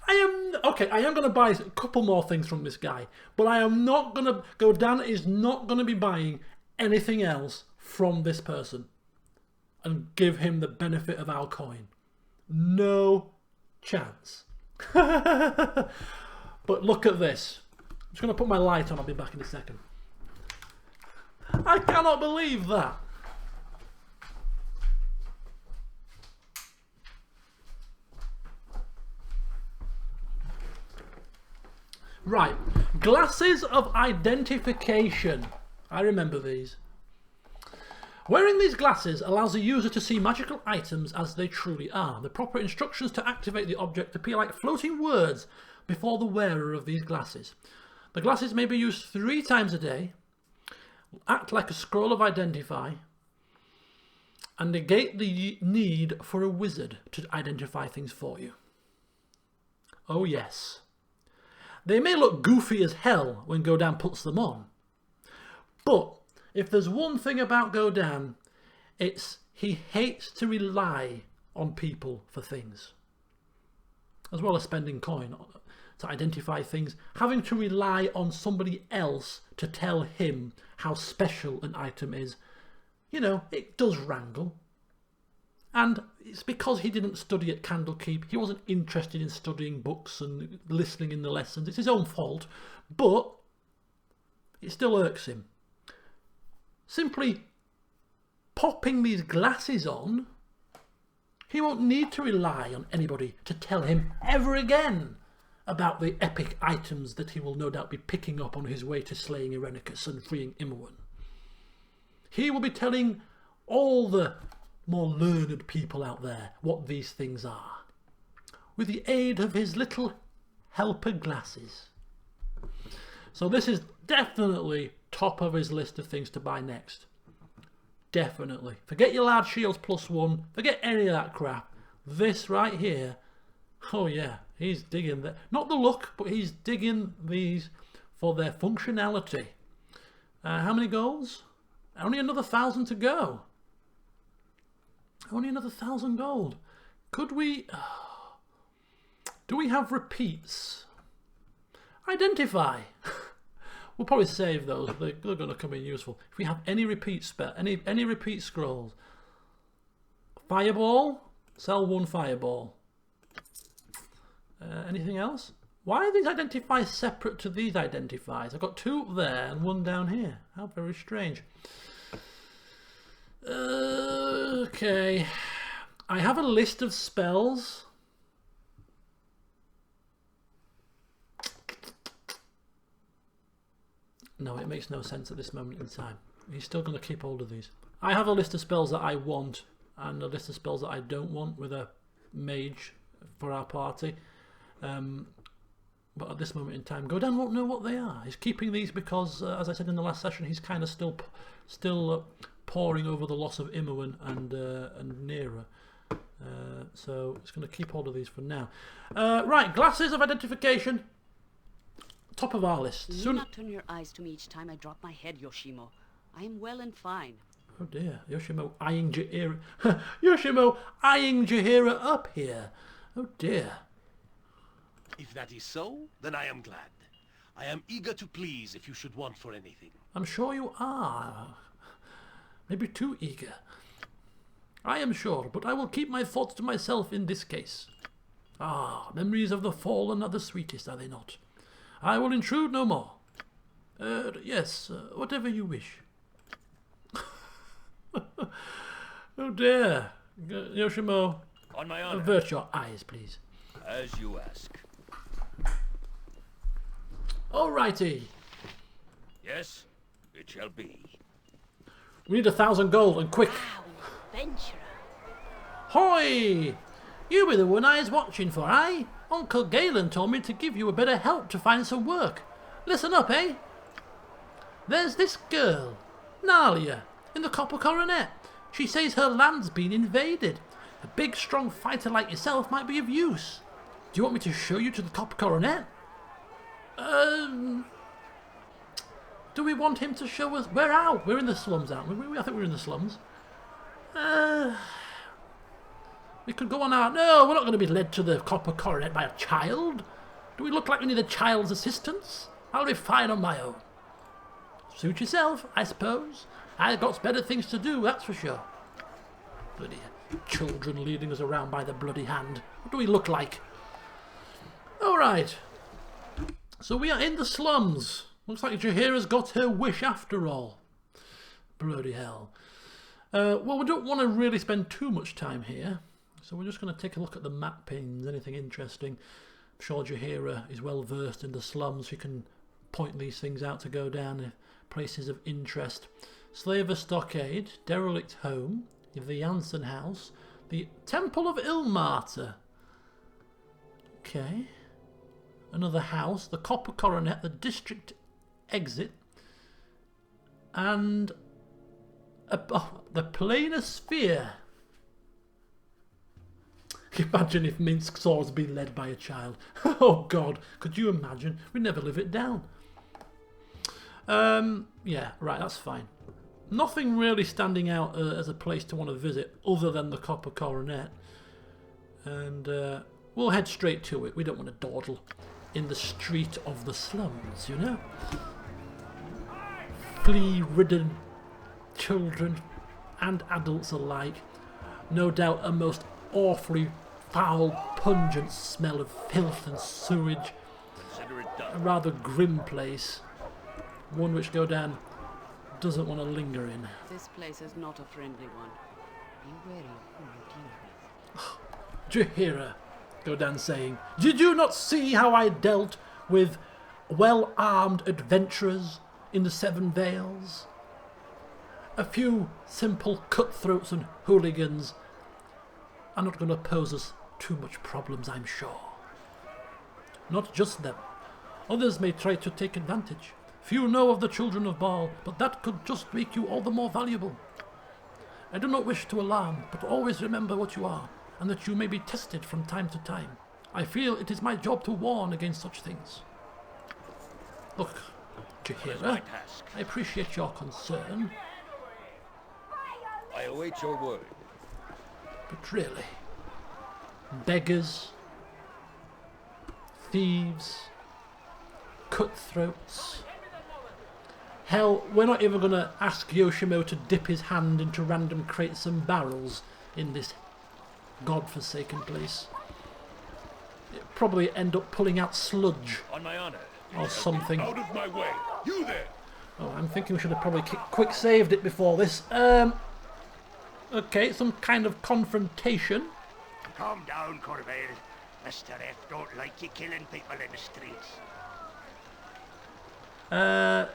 I am going to buy a couple more things from this guy, but I am not going to. Godan is not going to be buying anything else from this person and give him the benefit of our coin. No chance. But look at this. I'm just going to put my light on. I'll be back in a second. I cannot believe that. Right, glasses of identification. I remember these. Wearing these glasses allows the user to see magical items as they truly are. The proper instructions to activate the object appear like floating words before the wearer of these glasses. The glasses may be used 3 times a day, act like a scroll of identify, and negate the need for a wizard to identify things for you. Oh yes. They may look goofy as hell when Godan puts them on, but if there's one thing about Godan, it's he hates to rely on people for things. As well as spending coin to identify things, having to rely on somebody else to tell him how special an item is, you know, it does wrangle. And it's because he didn't study at Candlekeep. He wasn't interested in studying books and listening in the lessons. It's his own fault, but it still irks him. Simply popping these glasses on, he won't need to rely on anybody to tell him ever again about the epic items that he will no doubt be picking up on his way to slaying Irenicus and freeing Imoen. He will be telling all the more learned people out there what these things are, with the aid of his little helper glasses. So this is definitely top of his list of things to buy next. Definitely. Forget your large shields +1. Forget any of that crap. This right here. Oh yeah, he's digging that. Not the look, but he's digging these for their functionality. How many goals? Only another 1,000 to go. Only another 1,000 gold. Could we... do we have repeats? Identify. We'll probably save those. They're going to come in useful. If we have any repeat spell, any repeat scrolls. Fireball. Sell 1 fireball. Anything else? Why are these identifies separate to these identifies? I've got 2 up there and 1 down here. How very strange. Okay. I have a list of spells. No, it makes no sense at this moment in time. He's still going to keep hold of these. I have a list of spells that I want and a list of spells that I don't want with a mage for our party. But at this moment in time, Godan won't know what they are. He's keeping these because, as I said in the last session, he's kind of still poring over the loss of Imoen and Nera. So he's going to keep hold of these for now. Right, glasses of identification. Top of our list. Do not turn your eyes to me each time I drop my head, Yoshimo. I am well and fine. Oh dear, Yoshimo eyeing Jaheira. Yoshimo eyeing Jaheira up here. Oh dear. If that is so, then I am glad. I am eager to please if you should want for anything. I'm sure you are. Maybe too eager. I am sure, but I will keep my thoughts to myself in this case. Ah, memories of the fallen are the sweetest, are they not? I will intrude no more. Yes, whatever you wish. Oh dear. Yoshimo, On my honor. avert your eyes, please. As you ask. Alrighty. Yes, it shall be. We need 1,000 gold, and quick. Venturer. Hoy! You were the one I was watching for, eh? Uncle Galen told me to give you a bit of help to find some work. Listen up, eh? There's this girl, Nalia, in the Copper Coronet. She says her land's been invaded. A big, strong fighter like yourself might be of use. Do you want me to show you to the Copper Coronet? Do we want him to show us? We're out. We're in the slums, aren't we? I think we're in the slums. We could go on our... No, we're not going to be led to the Copper Coronet by a child. Do we look like we need a child's assistance? I'll be fine on my own. Suit yourself, I suppose. I've got better things to do, that's for sure. Bloody children leading us around by the bloody hand. What do we look like? Alright. So we are in the slums. Looks like Jaheira's got her wish after all. Bloody hell. Well, we don't want to really spend too much time here. So we're just going to take a look at the mappings, anything interesting. I'm sure Jaheira is well versed in the slums. She can point these things out to go down places of interest. Slaver Stockade, Derelict Home, the Janssen House, the Temple of Ilmater. Okay. Another house, the Copper Coronet, the District Exit, and the Planar Sphere. Imagine if Minsk Saw has been led by a child. Oh God, could you imagine? We'd never live it down. Yeah, right, that's fine. Nothing really standing out as a place to want to visit other than the Copper Coronet. And we'll head straight to it. We don't want to dawdle in the street of the slums, you know? Flea-ridden children and adults alike. No doubt a most awfully foul, pungent smell of filth and sewage. Consider it done. A rather grim place. One which Godan doesn't want to linger in. This place is not a friendly one. Be wary of who you deal with. Jaheira, Godan saying, did you not see how I dealt with well-armed adventurers in the Seven Vales? A few simple cutthroats and hooligans are not going to pose us too much problems, I'm sure. Not just them. Others may try to take advantage. Few know of the children of Baal, but that could just make you all the more valuable. I do not wish to alarm, but always remember what you are, and that you may be tested from time to time. I feel it is my job to warn against such things. Look, Jahira, I appreciate your concern. I await your word. But really, beggars, thieves, cutthroats. Hell, we're not even going to ask Yoshimo to dip his hand into random crates and barrels in this godforsaken place. It'll probably end up pulling out sludge. On my honor. Or something. Out of my way! You there! Oh, I'm thinking we should have probably quick saved it before this. Okay, some kind of confrontation. Calm down, Corvale. Mr. F don't like you killing people in the streets. A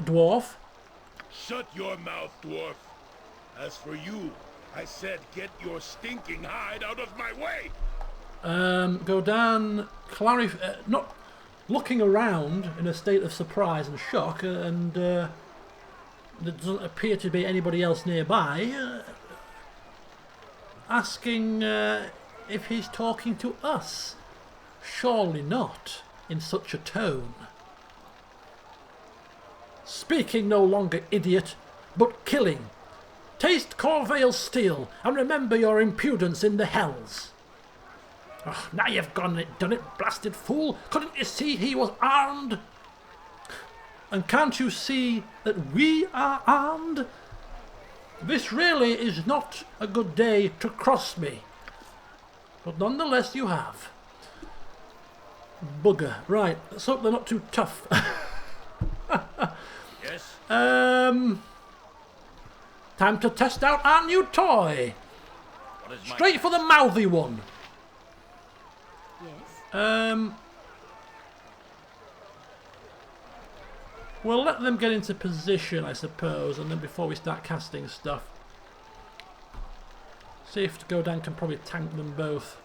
dwarf. Shut your mouth, dwarf. As for you, I said get your stinking hide out of my way! Godan not looking around in a state of surprise and shock, and there doesn't appear to be anybody else nearby, asking if he's talking to us. Surely not in such a tone. Speaking no longer, idiot, but killing. Taste Corvale's steel, and remember your impudence in the hells. Oh, now you've gone and done it, blasted fool. Couldn't you see he was armed? And can't you see that we are armed? This really is not a good day to cross me. But nonetheless you have. Bugger. Right, let's hope they're not too tough. Yes? Time to test out our new toy. Straight for the mouthy one. Yes. We'll let them get into position, I suppose, and then before we start casting stuff. See if Godan can probably tank them both.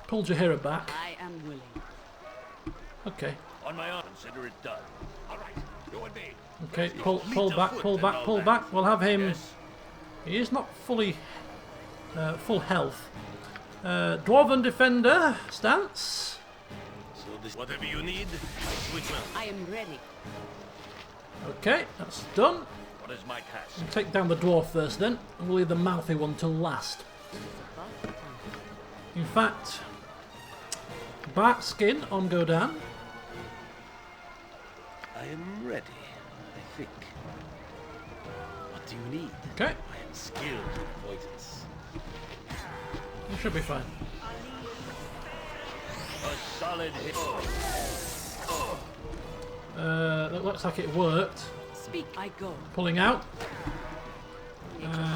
Pull Jahira back. I am willing. Okay. On my honor, consider it done. All right, you and me. Okay, pull back, pull back, pull back. We'll have him. Yes. He is not fully full health. Dwarven defender stance. So this, whatever you need, we will. I am ready. Okay, that's done. What is my task? We'll take down the dwarf first, then, and we'll leave the mouthy one till last. In fact, bark skin on Godan. I am ready, I think. What do you need? Okay. I am skilled in avoidance. You should be fine. A solid hit. That looks like it worked. Speak, I go. Pulling out.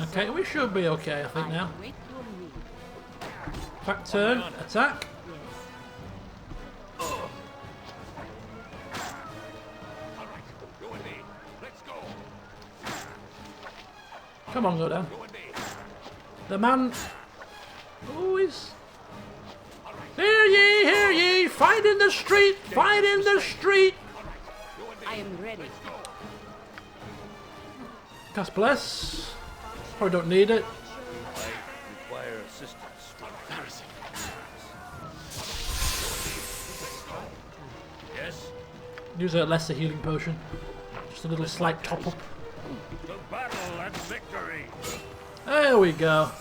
Okay, we should be okay, I think now. Wait your move. Back turn, attack. Come on, Godan. The man who is... Hear ye, fight in the street, fight in the street. I am ready. Cast Bless. Probably don't need it. I require assistance. Embarrassing. Yes? Use a lesser healing potion. Just a little slight top up. To battle and victory. There we go.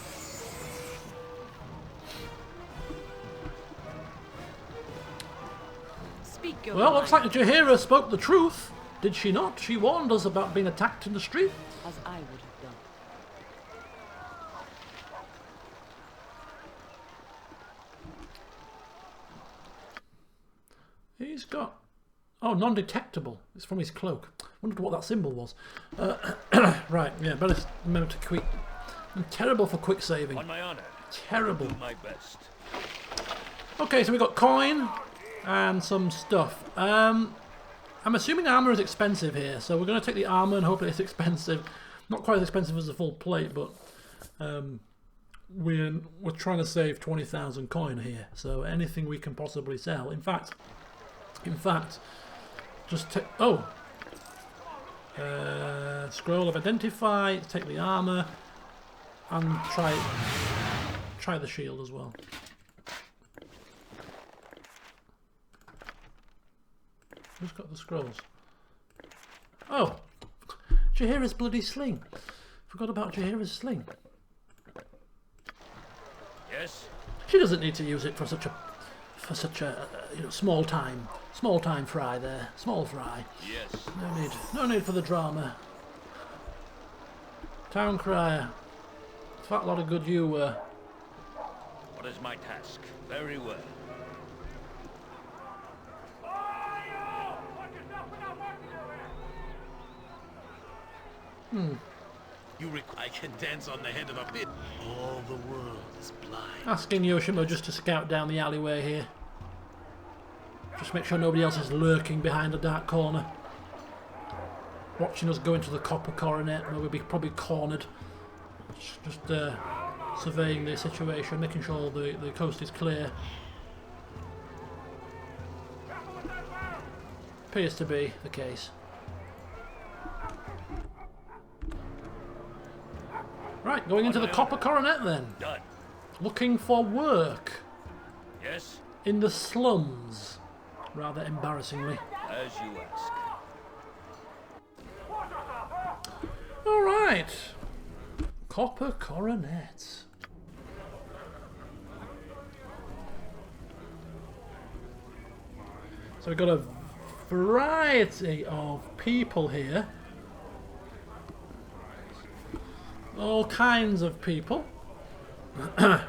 Speak, Well, looks like Jahira spoke the truth. Did she not? She warned us about being attacked in the street. As I would have done. He's got... Oh, non-detectable. It's from his cloak. Wondered what that symbol was. Right, yeah, better remember to quick... I'm terrible for quick saving. On my honor. Terrible. Do my best. Okay, so we got coin and some stuff. I'm assuming armour is expensive here, so we're going to take the armour and hope it's expensive. Not quite as expensive as the full plate, but we're trying to save 20,000 coin here, so anything we can possibly sell. In fact, just take scroll of identify. Take the armor and try the shield as well. Who's got the scrolls? Oh, Jaheira's bloody sling. Forgot about Jaheira's sling. Yes. She doesn't need to use it for such a small time fry there. Small fry. Yes. No need for the drama. Town crier. Fat lot of good you were. What is my task? Very well. I can dance on the head of a pit. All the world is blind. Asking Yoshimo just to scout down the alleyway here. Just make sure nobody else is lurking behind a dark corner. Watching us go into the copper coronet where we'll be probably cornered. Just surveying the situation, making sure the coast is clear. Appears to be the case. Right, going into the copper coronet then. Done. Looking for work. Yes. In the slums, rather embarrassingly. As you ask. All right. Copper coronet. So we've got a variety of people here. All kinds of people.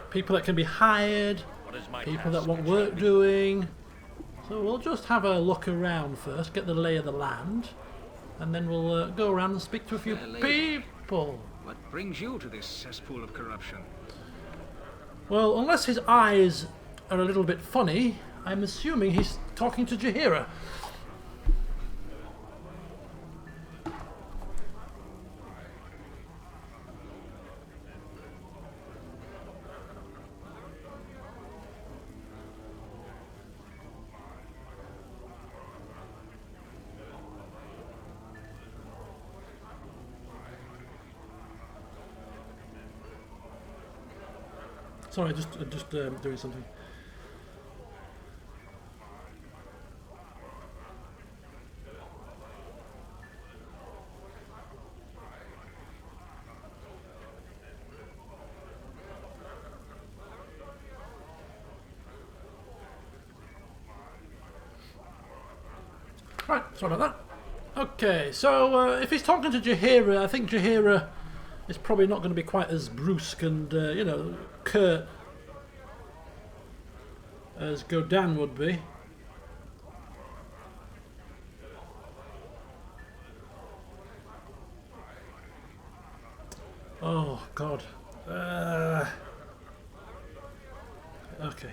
People that can be hired. People that want work doing. So we'll just have a look around first, get the lay of the land, and then we'll go around and speak to a few people. What brings you to this cesspool of corruption? Well, unless his eyes are a little bit funny, I'm assuming he's talking to Jaheira. Sorry, just doing something. Right, sorry about that. Okay, so if he's talking to Jaheira, I think Jaheira is probably not going to be quite as brusque and, curt as Godan would be. Oh, God. Okay.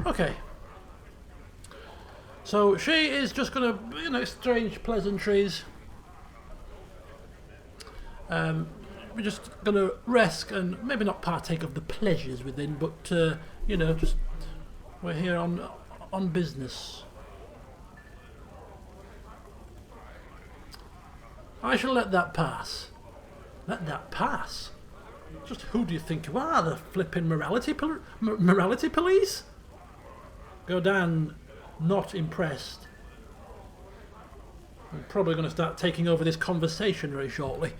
Okay. So she is just going to, exchange pleasantries. We're just going to rest and maybe not partake of the pleasures within, but just we're here on business. I shall let that pass. Let that pass. Just who do you think you are? The flipping morality police? Godan, not impressed. I'm probably going to start taking over this conversation very shortly.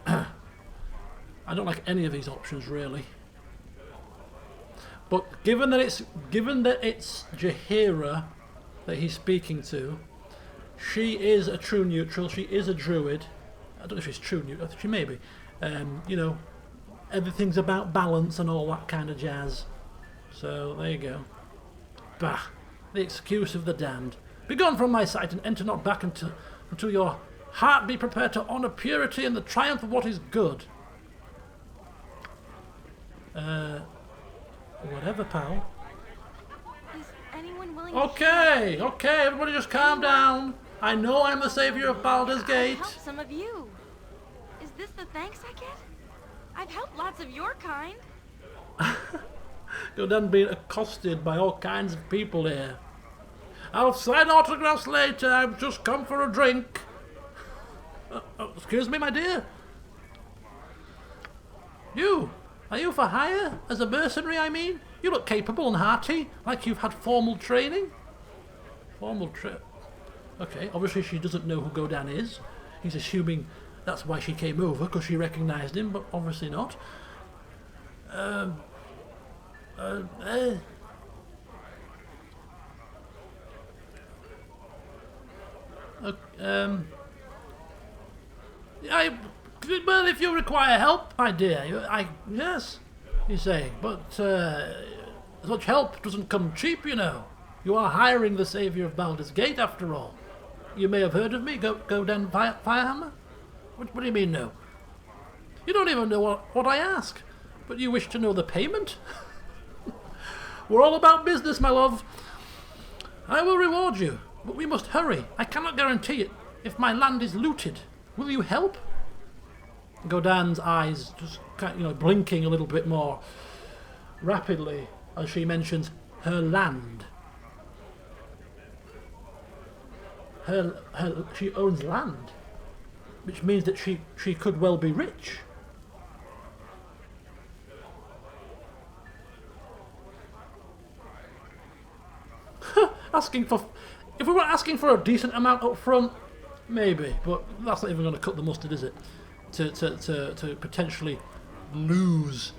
I don't like any of these options really. But given that it's Jaheira that he's speaking to, she is a true neutral. She is a druid. I don't know if she's true neutral. She may be. Everything's about balance and all that kind of jazz. So, there you go. Bah! The excuse of the damned. Begone from my sight and enter not back until until your heart be prepared to honor purity and the triumph of what is good. Whatever, pal. Is anyone willing Okay, everybody just calm down. I know I'm the savior of Baldur's Gate. I'll help some of you. Is this the thanks I get? I've helped lots of your kind. Godan being accosted by all kinds of people here. I'll sign autographs later. I've just come for a drink. Excuse me, my dear. Are you for hire? As a mercenary, I mean? You look capable and hearty, like you've had formal training. Okay, obviously she doesn't know who Godan is. He's assuming that's why she came over, because she recognised him, but obviously not. Well, if you require help, my dear, yes, he's saying, but such help doesn't come cheap, you know. You are hiring the saviour of Baldur's Gate, after all. You may have heard of me, Godan Firehammer? What do you mean, no? You don't even know what I ask, but you wish to know the payment? We're all about business, my love. I will reward you, but we must hurry. I cannot guarantee it if my land is looted. Will you help? Godan's eyes just blinking a little bit more rapidly as she mentions her land. She owns land, which means that she could well be rich. If we were asking for a decent amount up front, maybe, but that's not even going to cut the mustard, is it? To potentially lose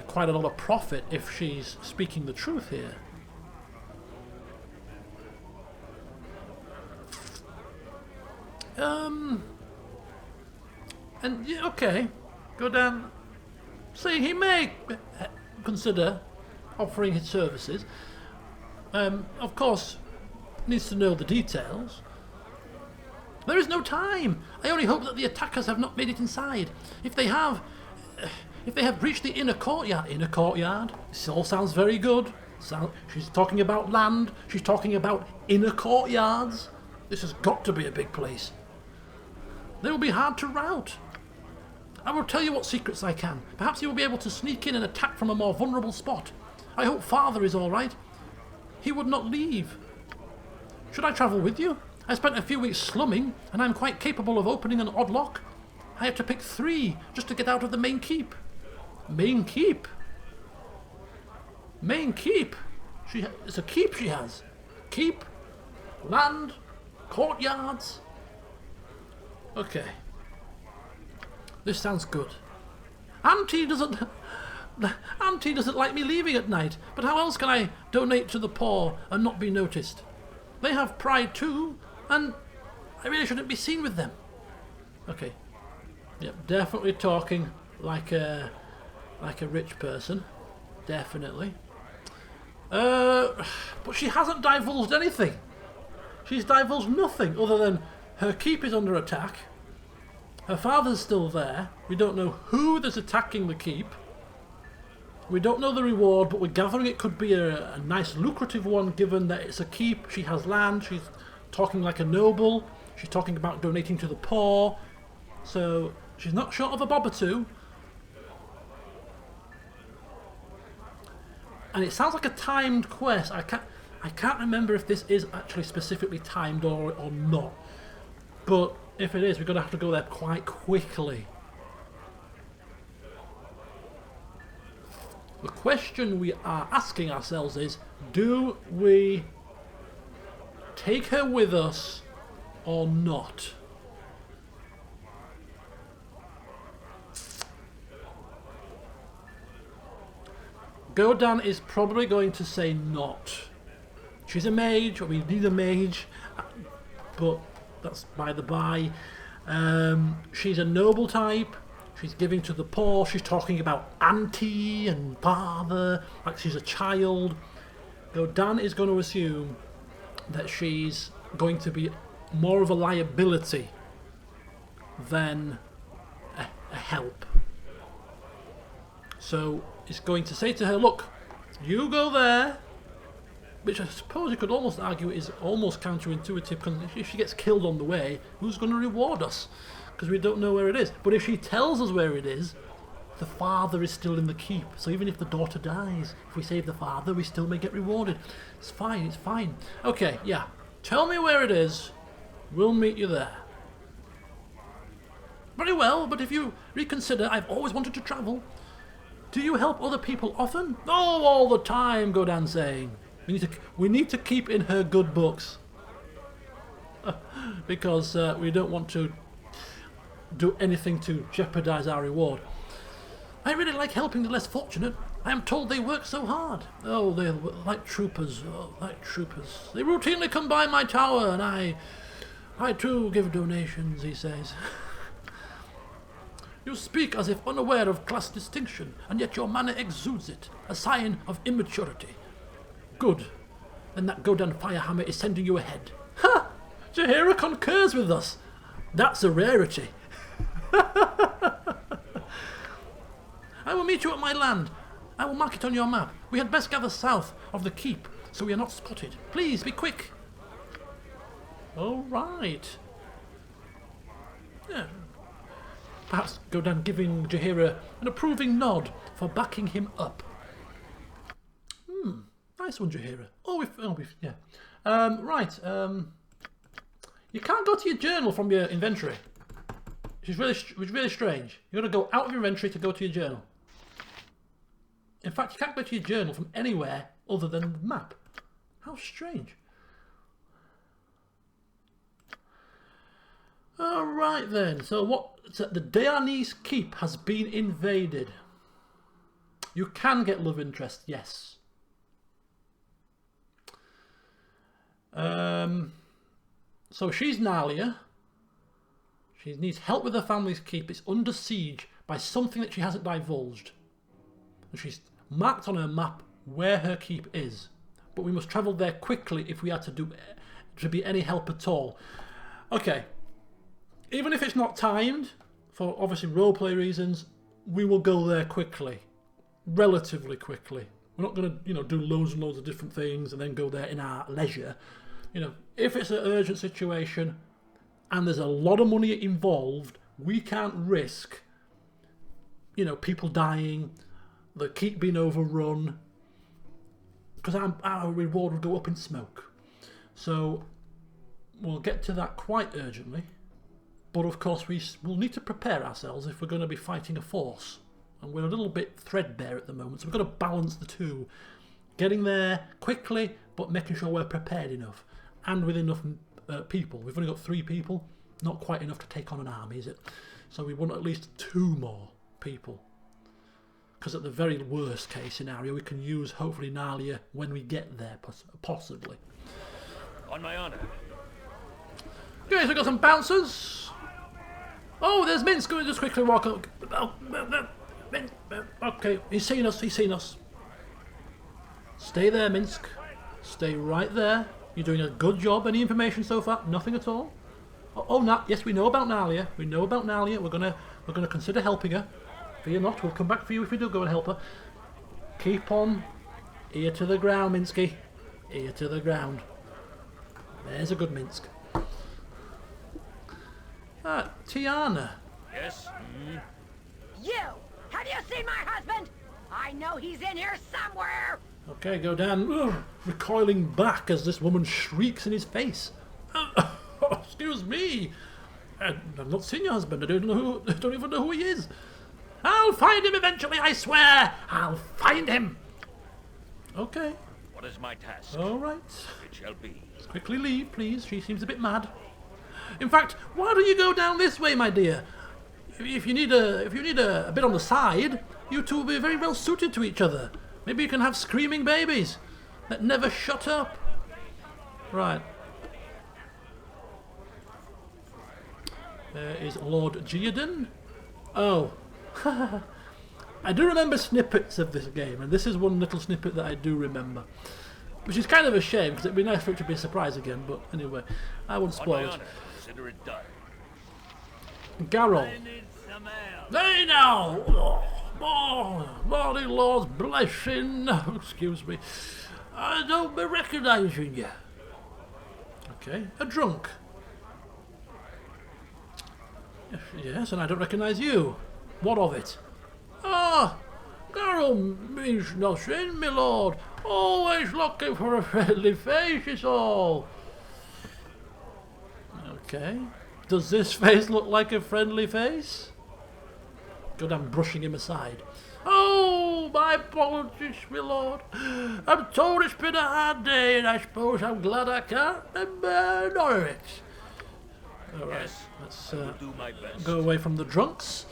quite a lot of profit if she's speaking the truth here. And yeah, okay, Godan saying he may consider offering his services. Of course, needs to know the details. There is no time. I only hope that the attackers have not made it inside. If they have breached the inner courtyard. This all sounds very good. She's talking about land. She's talking about inner courtyards. This has got to be a big place. They will be hard to rout. I will tell you what secrets I can. Perhaps you will be able to sneak in and attack from a more vulnerable spot. I hope Father is all right. He would not leave. Should I travel with you? I spent a few weeks slumming, and I'm quite capable of opening an odd lock. I had to pick 3 just to get out of the main keep. Main keep? Main keep? It's a keep she has. Keep, land, courtyards. Okay. This sounds good. Auntie doesn't like me leaving at night, but how else can I donate to the poor and not be noticed? They have pride too, and I really shouldn't be seen with them. Okay. Yep, definitely talking like a rich person. Definitely. But she hasn't divulged anything. She's divulged nothing other than her keep is under attack. Her father's still there. We don't know who is attacking the keep. We don't know the reward, but we're gathering it could be a nice lucrative one given that it's a keep, she has land, she's talking like a noble, she's talking about donating to the poor, so she's not short of a bob or two. And it sounds like a timed quest. I can't remember if this is actually specifically timed or not, but if it is, we're going to have to go there quite quickly. The question we are asking ourselves is, do we take her with us or not? Godan is probably going to say not. She's a mage, or we need a mage, but that's by the by. She's a noble type. She's giving to the poor. She's talking about auntie and father like she's a child. Godan is going to assume that she's going to be more of a liability than a help. So it's going to say to her, look, you go there, which I suppose you could almost argue is almost counterintuitive, because if she gets killed on the way, who's going to reward us? Because we don't know where it is. But if she tells us where it is, the father is still in the keep. So even if the daughter dies, if we save the father, we still may get rewarded. It's fine, it's fine. Okay, yeah. Tell me where it is. We'll meet you there. Very well, but if you reconsider, I've always wanted to travel. Do you help other people often? Oh, all the time, Godan saying. We need to keep in her good books. Because we don't want to do anything to jeopardize our reward. I really like helping the less fortunate. I am told they work so hard. Oh, they're like troopers. Oh, like troopers. They routinely come by my tower, and I too give donations, he says. You speak as if unaware of class distinction, and yet your manner exudes it, a sign of immaturity. Good. Then that Godan Firehammer is sending you ahead. Ha! Jaheira concurs with us. That's a rarity. I will meet you at my land. I will mark it on your map. We had best gather south of the keep, so we are not spotted. Please, be quick. All right. Yeah. Perhaps Godan giving Jaheira an approving nod for backing him up. Nice one, Jaheira. Yeah. Right. You can't go to your journal from your inventory. Which is really strange. You've got to go out of your inventory to go to your journal. In fact, you can't go to your journal from anywhere other than the map. How strange. Alright then, so the Dearnese keep has been invaded. You can get love interest, yes. So she's Nalia. She needs help with her family's keep. It's under siege by something that she hasn't divulged. And she's marked on her map where her keep is. But we must travel there quickly if we are to be any help at all. Okay. Even if it's not timed, for obviously roleplay reasons, we will go there quickly. Relatively quickly. We're not going to, do loads and loads of different things and then go there in our leisure. If it's an urgent situation and there's a lot of money involved, we can't risk, people dying, the keep being overrun, because our reward would go up in smoke. So we'll get to that quite urgently. But of course we will need to prepare ourselves if we're going to be fighting a force. And we're a little bit threadbare at the moment, so we've got to balance the two. Getting there quickly, but making sure we're prepared enough. And with enough people. We've only got 3 people. Not quite enough to take on an army, is it? So we want at least 2 more people. Because at the very worst case scenario, we can use, hopefully, Nalia when we get there, possibly. On my honor. Okay, so we've got some bouncers. Oh, there's Minsk. We'll just quickly walk up. Okay, he's seen us. Stay there, Minsk. Stay right there. You're doing a good job. Any information so far? Nothing at all? Yes, we know about Nalia. We're gonna consider helping her. Fear not, we'll come back for you if we do go and help her. Keep on. Ear to the ground, Minsky. Ear to the ground. There's a good Minsk. Tiana. Yes? You! Have you seen my husband? I know he's in here somewhere! Okay, Godan, recoiling back as this woman shrieks in his face. Excuse me. I've not seen your husband. I don't even know who he is. I'll find him eventually, I swear. I'll find him. Okay. What is my task? All right. It shall be. Let's quickly leave, please. She seems a bit mad. In fact, why don't you go down this way, my dear? If you need a bit on the side, you two will be very well suited to each other. Maybe you can have screaming babies that never shut up. Right. There is Lord Godan. Oh. I do remember snippets of this game, and this is one little snippet that I do remember. Which is kind of a shame, because it'd be nice for it to be a surprise again, but anyway, I won't spoil it. Consider it done. Garrel. Hey now! Morning, Lord's blessing. Excuse me. I don't be recognising you. Okay, a drunk. Yes, and I don't recognise you. What of it? Ah, Garrel means nothing, my lord. Always looking for a friendly face, is all. Okay. Does this face look like a friendly face? Good, I'm brushing him aside. Oh, my apologies, my lord. I'm told it's been a hard day, and I suppose I'm glad I can't remember none of it. All right, Yes, let's I will do my best. go away from the drunks.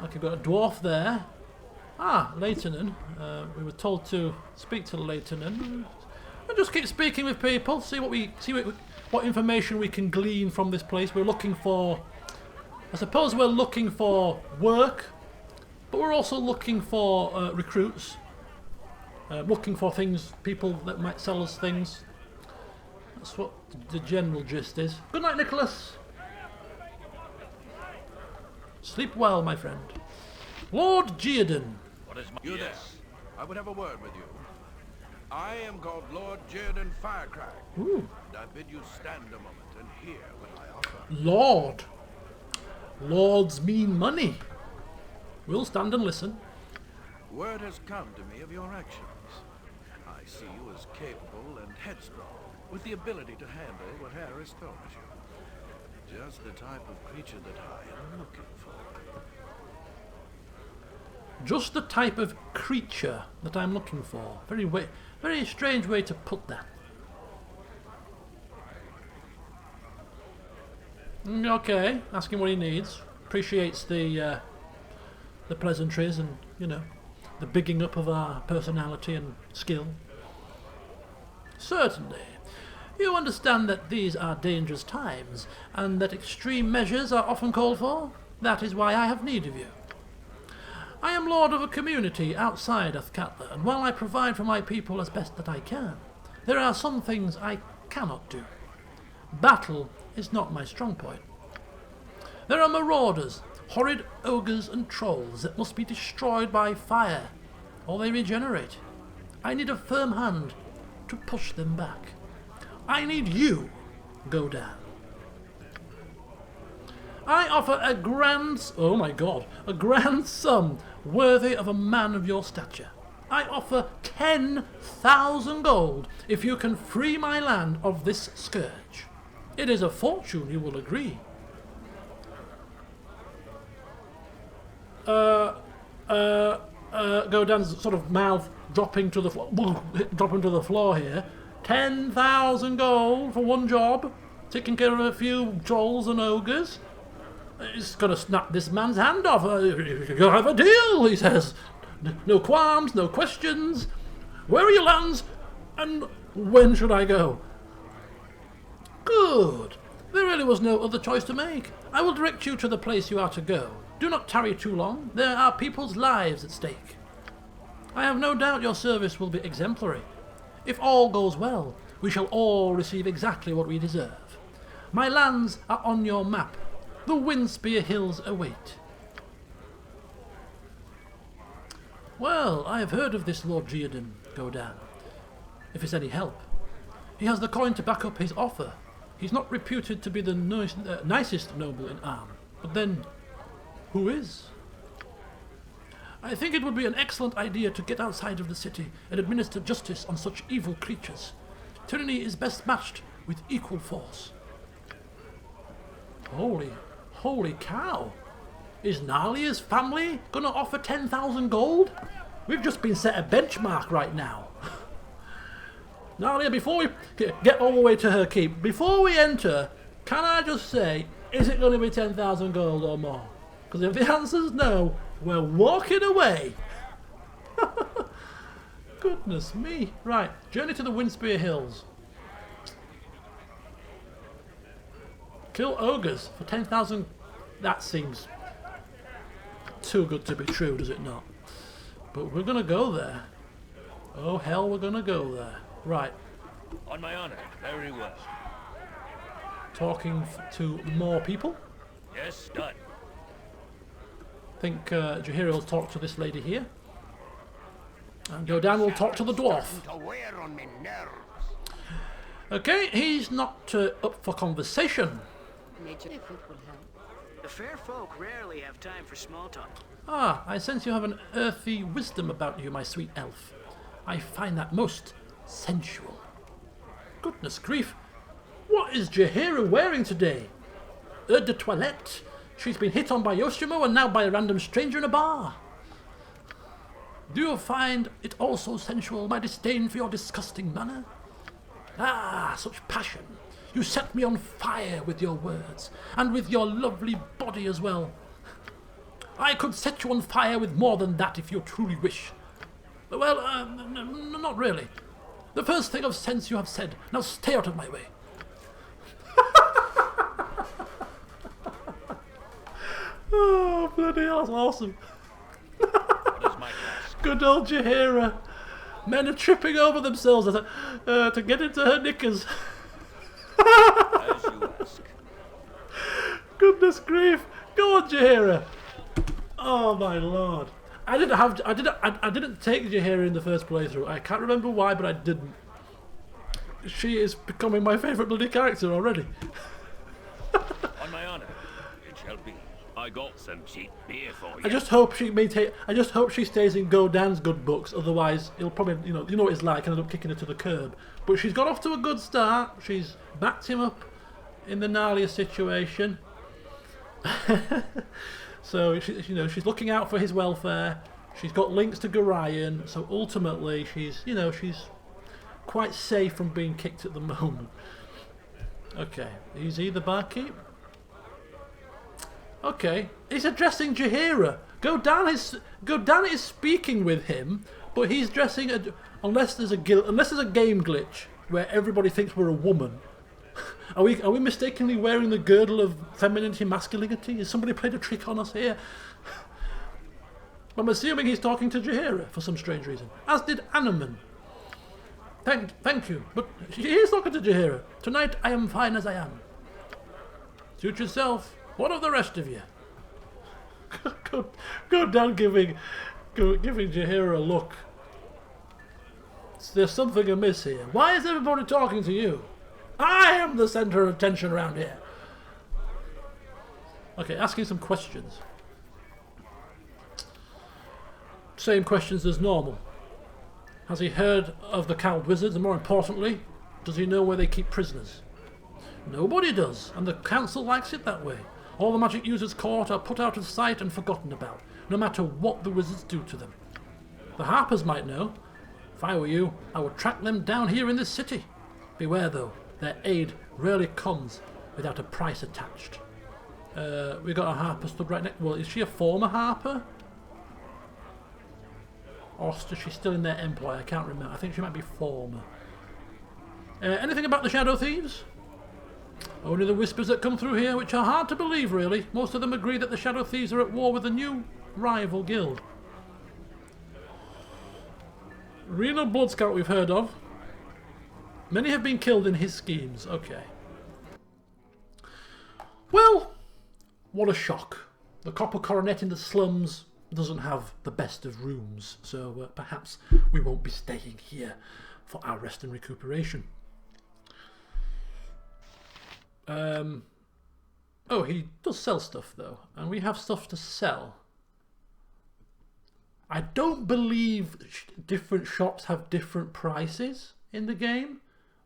Okay, got a dwarf there. Ah, Leitonen. We were told to speak to Leitonen. And just keep speaking with people. See what information we can glean from this place. We're looking for. I suppose we're looking for work, but we're also looking for recruits. Looking for things, people that might sell us things. That's what the general gist is. Good night, Nicholas. Sleep well, my friend. Lord Godan. What is my... You there. I would have a word with you. I am called Lord Godan Firecrack. Ooh. And I bid you stand a moment and hear what I offer. Lord. Lords mean money. We'll stand and listen. Word has come to me of your actions. I see you as capable and headstrong, with the ability to handle what Harris told you. Just the type of creature that I am looking for. Just the type of creature that I'm looking for. Very strange way to put that. Okay, asking what he needs. Appreciates the pleasantries and, you know, the bigging up of our personality and skill. Certainly. You understand that these are dangerous times, and that extreme measures are often called for? That is why I have need of you. I am lord of a community outside Athkatla, and while I provide for my people as best that I can, there are some things I cannot do. Battle is not my strong point. There are marauders, horrid ogres and trolls that must be destroyed by fire, or they regenerate. I need a firm hand to push them back. I need you, Godan. I offer a grand sum worthy of a man of your stature. I offer 10,000 gold if you can free my land of this scourge. It is a fortune, you will agree. Godan's sort of mouth dropping to the floor here. 10,000 gold for one job, taking care of a few trolls and ogres. It's gonna snap this man's hand off. You'll have a deal, he says. No qualms, no questions. Where are your lands? And when should I go? Good. There really was no other choice to make. I will direct you to the place you are to go. Do not tarry too long. There are people's lives at stake. I have no doubt your service will be exemplary. If all goes well, we shall all receive exactly what we deserve. My lands are on your map. The Windspear Hills await. Well, I have heard of this Lord Godan, if it's any help. He has the coin to back up his offer. He's not reputed to be the nicest noble in Arm, but then, who is? I think it would be an excellent idea to get outside of the city and administer justice on such evil creatures. Tyranny is best matched with equal force. Holy cow! Is Nalia's family gonna offer 10,000 gold? We've just been set a benchmark right now. Nalia, before we get all the way to her keep, before we enter, can I just say, is it gonna be 10,000 gold or more? Because if the answer's no, we're walking away. Goodness me. Right, journey to the Windspear Hills. Kill ogres for 10,000. That seems too good to be true, does it not? But we're going to go there. Oh hell, we're gonna go there. Right. On my honor, very well. Talking to more people. Yes, done. I think Jaheira will talk to this lady here. And Godan will talk to the dwarf. Okay, he's not up for conversation. The fair folk rarely have time for small talk. Ah, I sense you have an earthy wisdom about you, my sweet elf. I find that most sensual. Goodness grief, what is Jaheira wearing today? Eau de toilette? She's been hit on by Yoshimo and now by a random stranger in a bar. Do you find it also sensual, my disdain for your disgusting manner? Ah, such passion. You set me on fire with your words, and with your lovely body as well. I could set you on fire with more than that if you truly wish. Well, not really. The first thing of sense you have said. Now stay out of my way. Oh, bloody hell, that's awesome. Good old Jaheira. Men are tripping over themselves to get into her knickers. As you ask. Goodness grief. Go on, Jaheira. Oh my lord. I didn't take Jaheira in the first playthrough. I can't remember why, but I didn't. She is becoming my favourite bloody character already. On my honor, it shall be. I got some cheap beer for you. I just hope she stays in Godan's good books. Otherwise, he'll probably, you know what it's like, and end up kicking her to the curb. But she's got off to a good start. She's backed him up in the gnarliest situation. So she's looking out for his welfare. She's got links to Gorion. So ultimately, she's quite safe from being kicked at the moment. Okay, is he the barkeep? Okay, he's addressing Jaheira. Godan is speaking with him, but he's dressing unless there's a game glitch where everybody thinks we're a woman. Are we mistakenly wearing the girdle of femininity, masculinity? Has somebody played a trick on us here? I'm assuming he's talking to Jaheira for some strange reason, as did Animan. Thank you, but he is talking to Jaheira. Tonight I am fine as I am. Suit yourself. What of the rest of you? Go down giving Jaheira a look. There's something amiss here. Why is everybody talking to you? I am the centre of attention around here. Okay, asking some questions. Same questions as normal. Has he heard of the cowled wizards, and more importantly, does he know where they keep prisoners? Nobody does, and the council likes it that way. All the magic users caught are put out of sight and forgotten about, no matter what the wizards do to them. The Harpers might know. If I were you, I would track them down here in this city. Beware though, their aid rarely comes without a price attached. We got a Harper stood right next. Well, is she a former Harper? Or is she still in their employ? I can't remember. I think she might be former. Anything about the Shadow Thieves? Only the whispers that come through here, which are hard to believe, really. Most of them agree that the Shadow Thieves are at war with a new rival guild. Reno Bloodscout we've heard of. Many have been killed in his schemes. Okay. Well, what a shock. The copper coronet in the slums doesn't have the best of rooms, so perhaps we won't be staying here for our rest and recuperation. Oh, he does sell stuff though, and we have stuff to sell. I don't believe different shops have different prices in the game.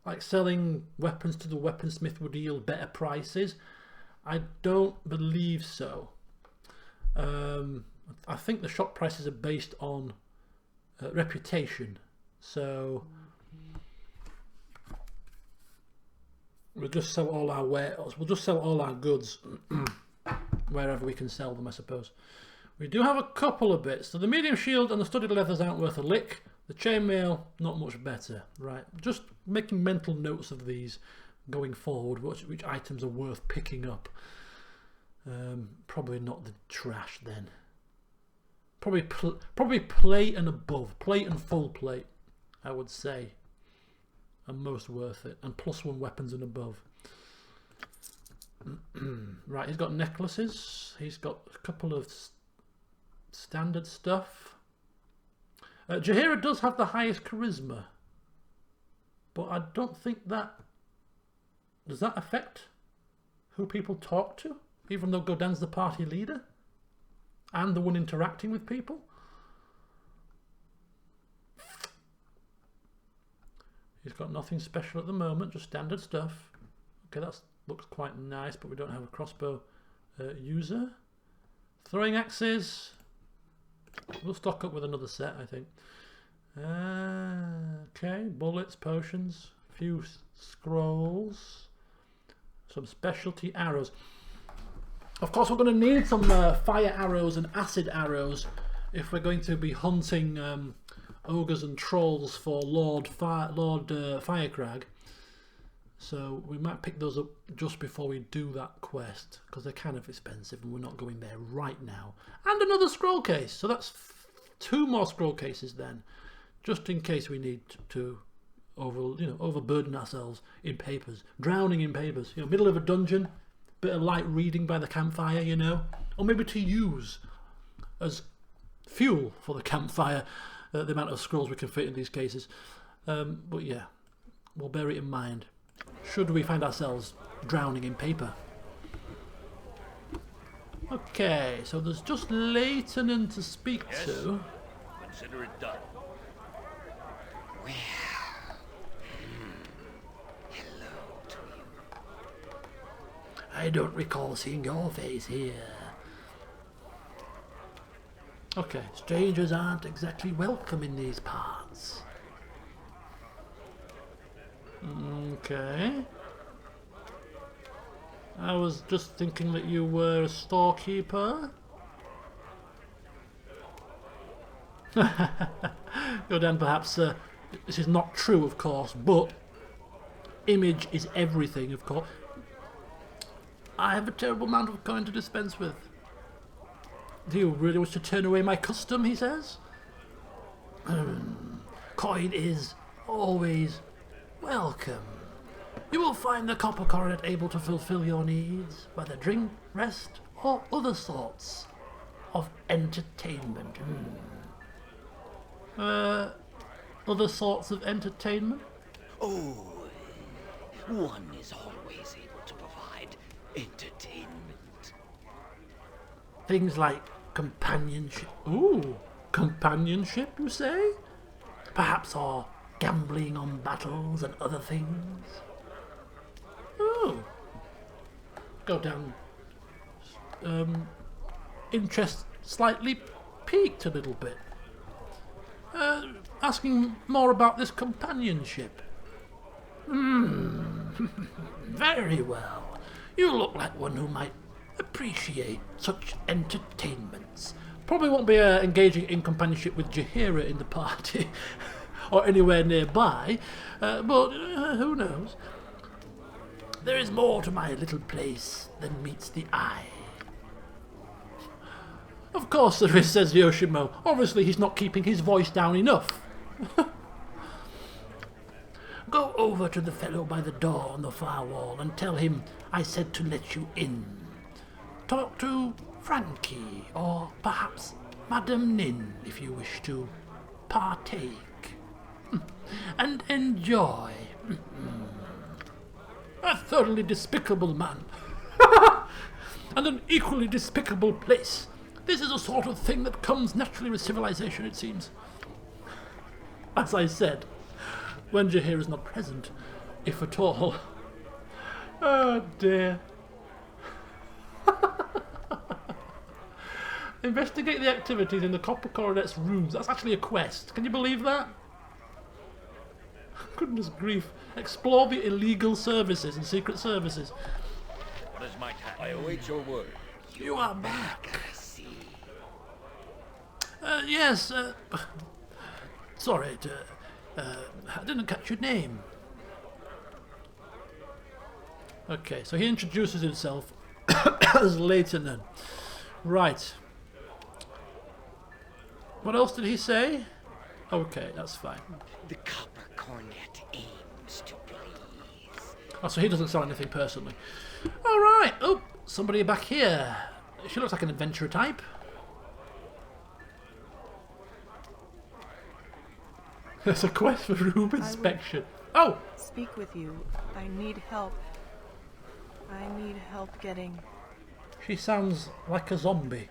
Like selling weapons to the weaponsmith would yield better prices. I don't believe so. I think the shop prices are based on reputation. So we'll just sell all our wares. We'll just sell all our goods wherever we can sell them, I suppose. We do have a couple of bits. So the medium shield and the studded leathers aren't worth a lick. The chainmail, not much better. Right, just making mental notes of these going forward. Which items are worth picking up. Probably not the trash then. Probably plate and above. Plate and full plate. I would say. And most worth it. And +1 weapons and above. Right, he's got necklaces. He's got a couple of standard stuff. Jaheira does have the highest charisma. But I don't think that... Does that affect who people talk to? Even though Godan's the party leader? And the one interacting with people? He's got nothing special at the moment, just standard stuff. Okay, that looks quite nice, but we don't have a crossbow user. Throwing axes. We'll stock up with another set, I think. Okay, bullets, potions, a few scrolls, some specialty arrows. Of course, we're going to need some fire arrows and acid arrows if we're going to be hunting ogres and trolls for Lord Firecrag. So we might pick those up just before we do that quest, because they're kind of expensive and we're not going there right now. And another scroll case, so that's 2 more scroll cases then, just in case we need to overburden ourselves in papers, drowning in papers. Middle of a dungeon, bit of light reading by the campfire, or maybe to use as fuel for the campfire, the amount of scrolls we can fit in these cases. But yeah, we'll bear it in mind should we find ourselves drowning in paper. Okay, so there's just Leighton to speak to. Consider it done. Well, hello to you. I don't recall seeing your face here. Okay, strangers aren't exactly welcome in these parts. Okay. I was just thinking that you were a storekeeper. Godan, perhaps this is not true, of course, but image is everything, of course. I have a terrible amount of coin to dispense with. Do you really wish to turn away my custom, he says? Coin is always welcome. You will find the copper coronet able to fulfill your needs, whether drink, rest, or other sorts of entertainment. Other sorts of entertainment? Oh, one is always able to provide entertainment. Things like companionship. Ooh, companionship, you say? Perhaps, or gambling on battles and other things. Oh. Godan. Interest slightly peaked a little bit. Asking more about this companionship. Very well. You look like one who might appreciate such entertainments. Probably won't be engaging in companionship with Jaheira in the party. Or anywhere nearby, but who knows? There is more to my little place than meets the eye. Of course there is, says Yoshimo. Obviously he's not keeping his voice down enough. Go over to the fellow by the door on the far wall and tell him I said to let you in. Talk to Frankie, or perhaps Madame Nin, if you wish to partake. And enjoy. A thoroughly despicable man. And an equally despicable place. This is a sort of thing that comes naturally with civilization, it seems. As I said, when Jaheira is not present, if at all. Oh dear. Investigate the activities in the Copper Coronet's rooms. That's actually a quest. Can you believe that? Goodness grief. Explore the illegal services and secret services. What is my task? I await your word. You are back. I see. Yes, sorry, I didn't catch your name. Okay, so he introduces himself as Leighton. Right. What else did he say? Okay, that's fine. The copper cornet aims to please. Oh, so he doesn't sell anything personally. All right. Oh, somebody back here. She looks like an adventurer type. There's a quest for room inspection. Oh! Speak with you. I need help. I need help getting... She sounds like a zombie.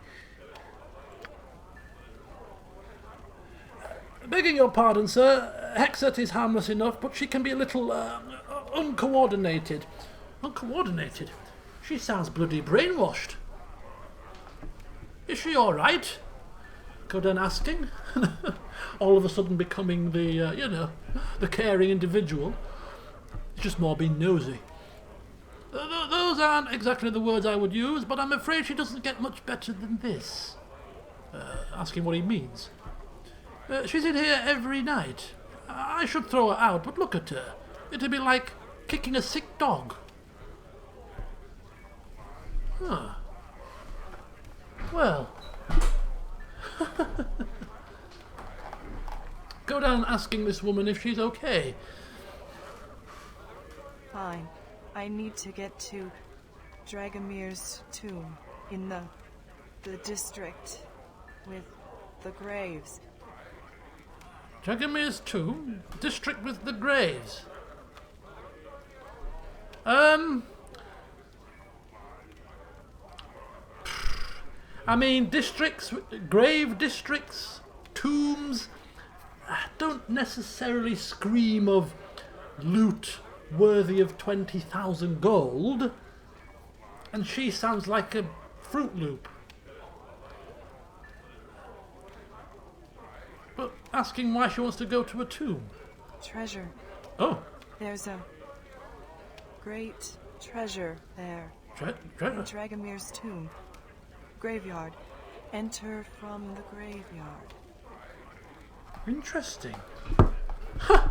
Begging your pardon, sir. Hexet is harmless enough, but she can be a little uncoordinated. Uncoordinated? She sounds bloody brainwashed. Is she alright? Godan asking. All of a sudden becoming the, you know, the caring individual. It's just more being nosy. Those aren't exactly the words I would use, but I'm afraid she doesn't get much better than this. Asking what he means. She's in here every night. I should throw her out, but look at her. It'd be like kicking a sick dog. Huh. Well. Go down asking this woman if she's okay. Fine. I need to get to Dragomir's tomb in the district with the graves. Dragomir's tomb? District with the graves? I mean, districts, grave districts, tombs, don't necessarily scream of loot worthy of 20,000 gold. And she sounds like a Fruit Loop. But asking why she wants to go to a tomb. Treasure. Oh. There's a great treasure there. Treasure? In Dragomir's tomb. Graveyard. Enter from the graveyard. Interesting. Huh.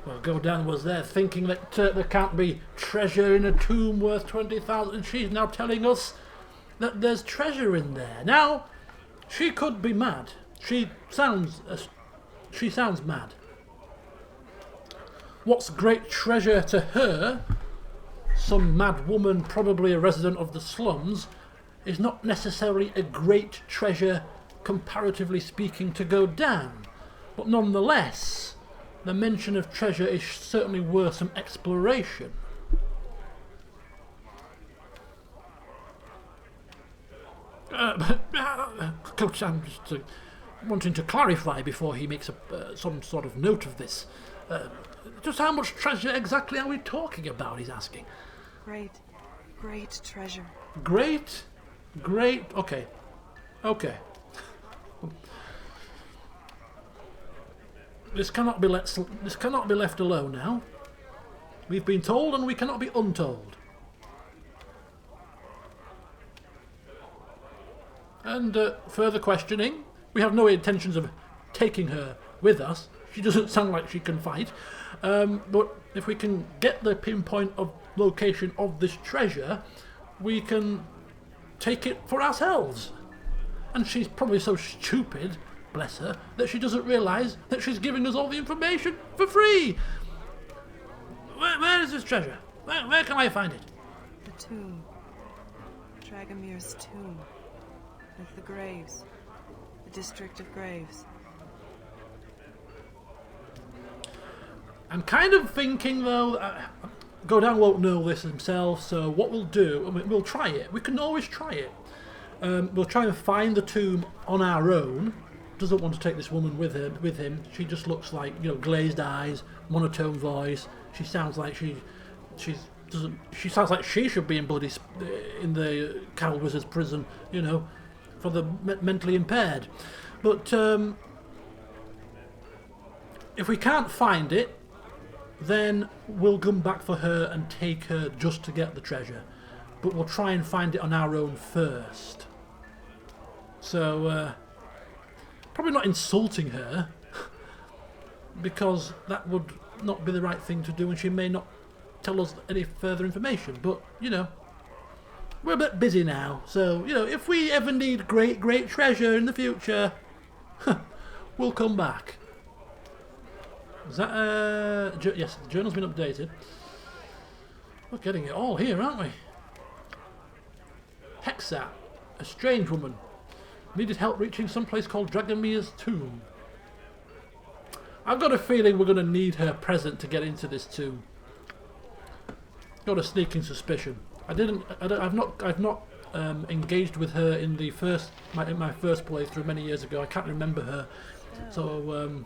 Well, Godan was there thinking that there can't be treasure in a tomb worth 20,000, and she's now telling us that there's treasure in there. Now, she could be mad. She sounds mad. What's great treasure to her, some mad woman, probably a resident of the slums, is not necessarily a great treasure, comparatively speaking, to Godan. But nonetheless, the mention of treasure is certainly worth some exploration. Coach, I'm just wanting to clarify before he makes some sort of note of this. Just how much treasure exactly are we talking about, he's asking. Great treasure. Great, okay. This cannot be left alone now. We've been told and we cannot be untold. And further questioning. We have no intentions of taking her with us. She doesn't sound like she can fight. But if we can get the pinpoint of location of this treasure, we can take it for ourselves. And she's probably so stupid, bless her, that she doesn't realise that she's giving us all the information for free. Where is this treasure? Where can I find it? The tomb. Dragomir's tomb. With the graves. The district of graves. I'm kind of thinking, though, Godan won't know this himself, so what we'll do, I mean, we'll try it. We can always try it. We'll try and find the tomb on our own. Doesn't want to take this woman with him. She just looks like, you know, glazed eyes, monotone voice. She sounds like she sounds like she should be in the Cowl Wizard's prison, you know, for the mentally impaired. But if we can't find it, then we'll come back for her and take her just to get the treasure. But we'll try and find it on our own first. So, probably not insulting her, because that would not be the right thing to do and she may not tell us any further information. But, you know, we're a bit busy now. So, you know, if we ever need great treasure in the future, we'll come back. Is that yes, the journal's been updated. We're getting it all here, aren't we? Hexat, a strange woman. Needed help reaching some place called Dragomir's tomb. I've got a feeling we're going to need her present to get into this tomb. Got a sneaking suspicion. I've not engaged with her in the my first playthrough many years ago. I can't remember her. So,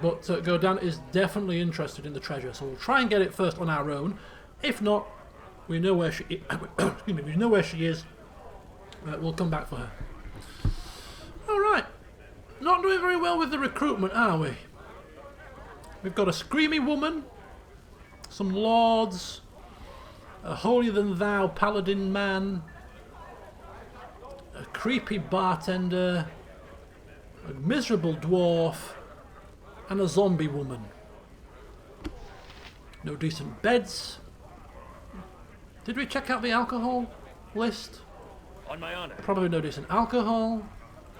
but Godan is definitely interested in the treasure. So we'll try and get it first on our own. If not, we know where she. Excuse me. We know where she is. We'll come back for her. All right. Not doing very well with the recruitment, are we? We've got a screamy woman, some lords, a holier-than-thou paladin man, a creepy bartender, a miserable dwarf, and a zombie woman. No decent beds. Did we check out the alcohol list? On my honor. Probably no decent alcohol.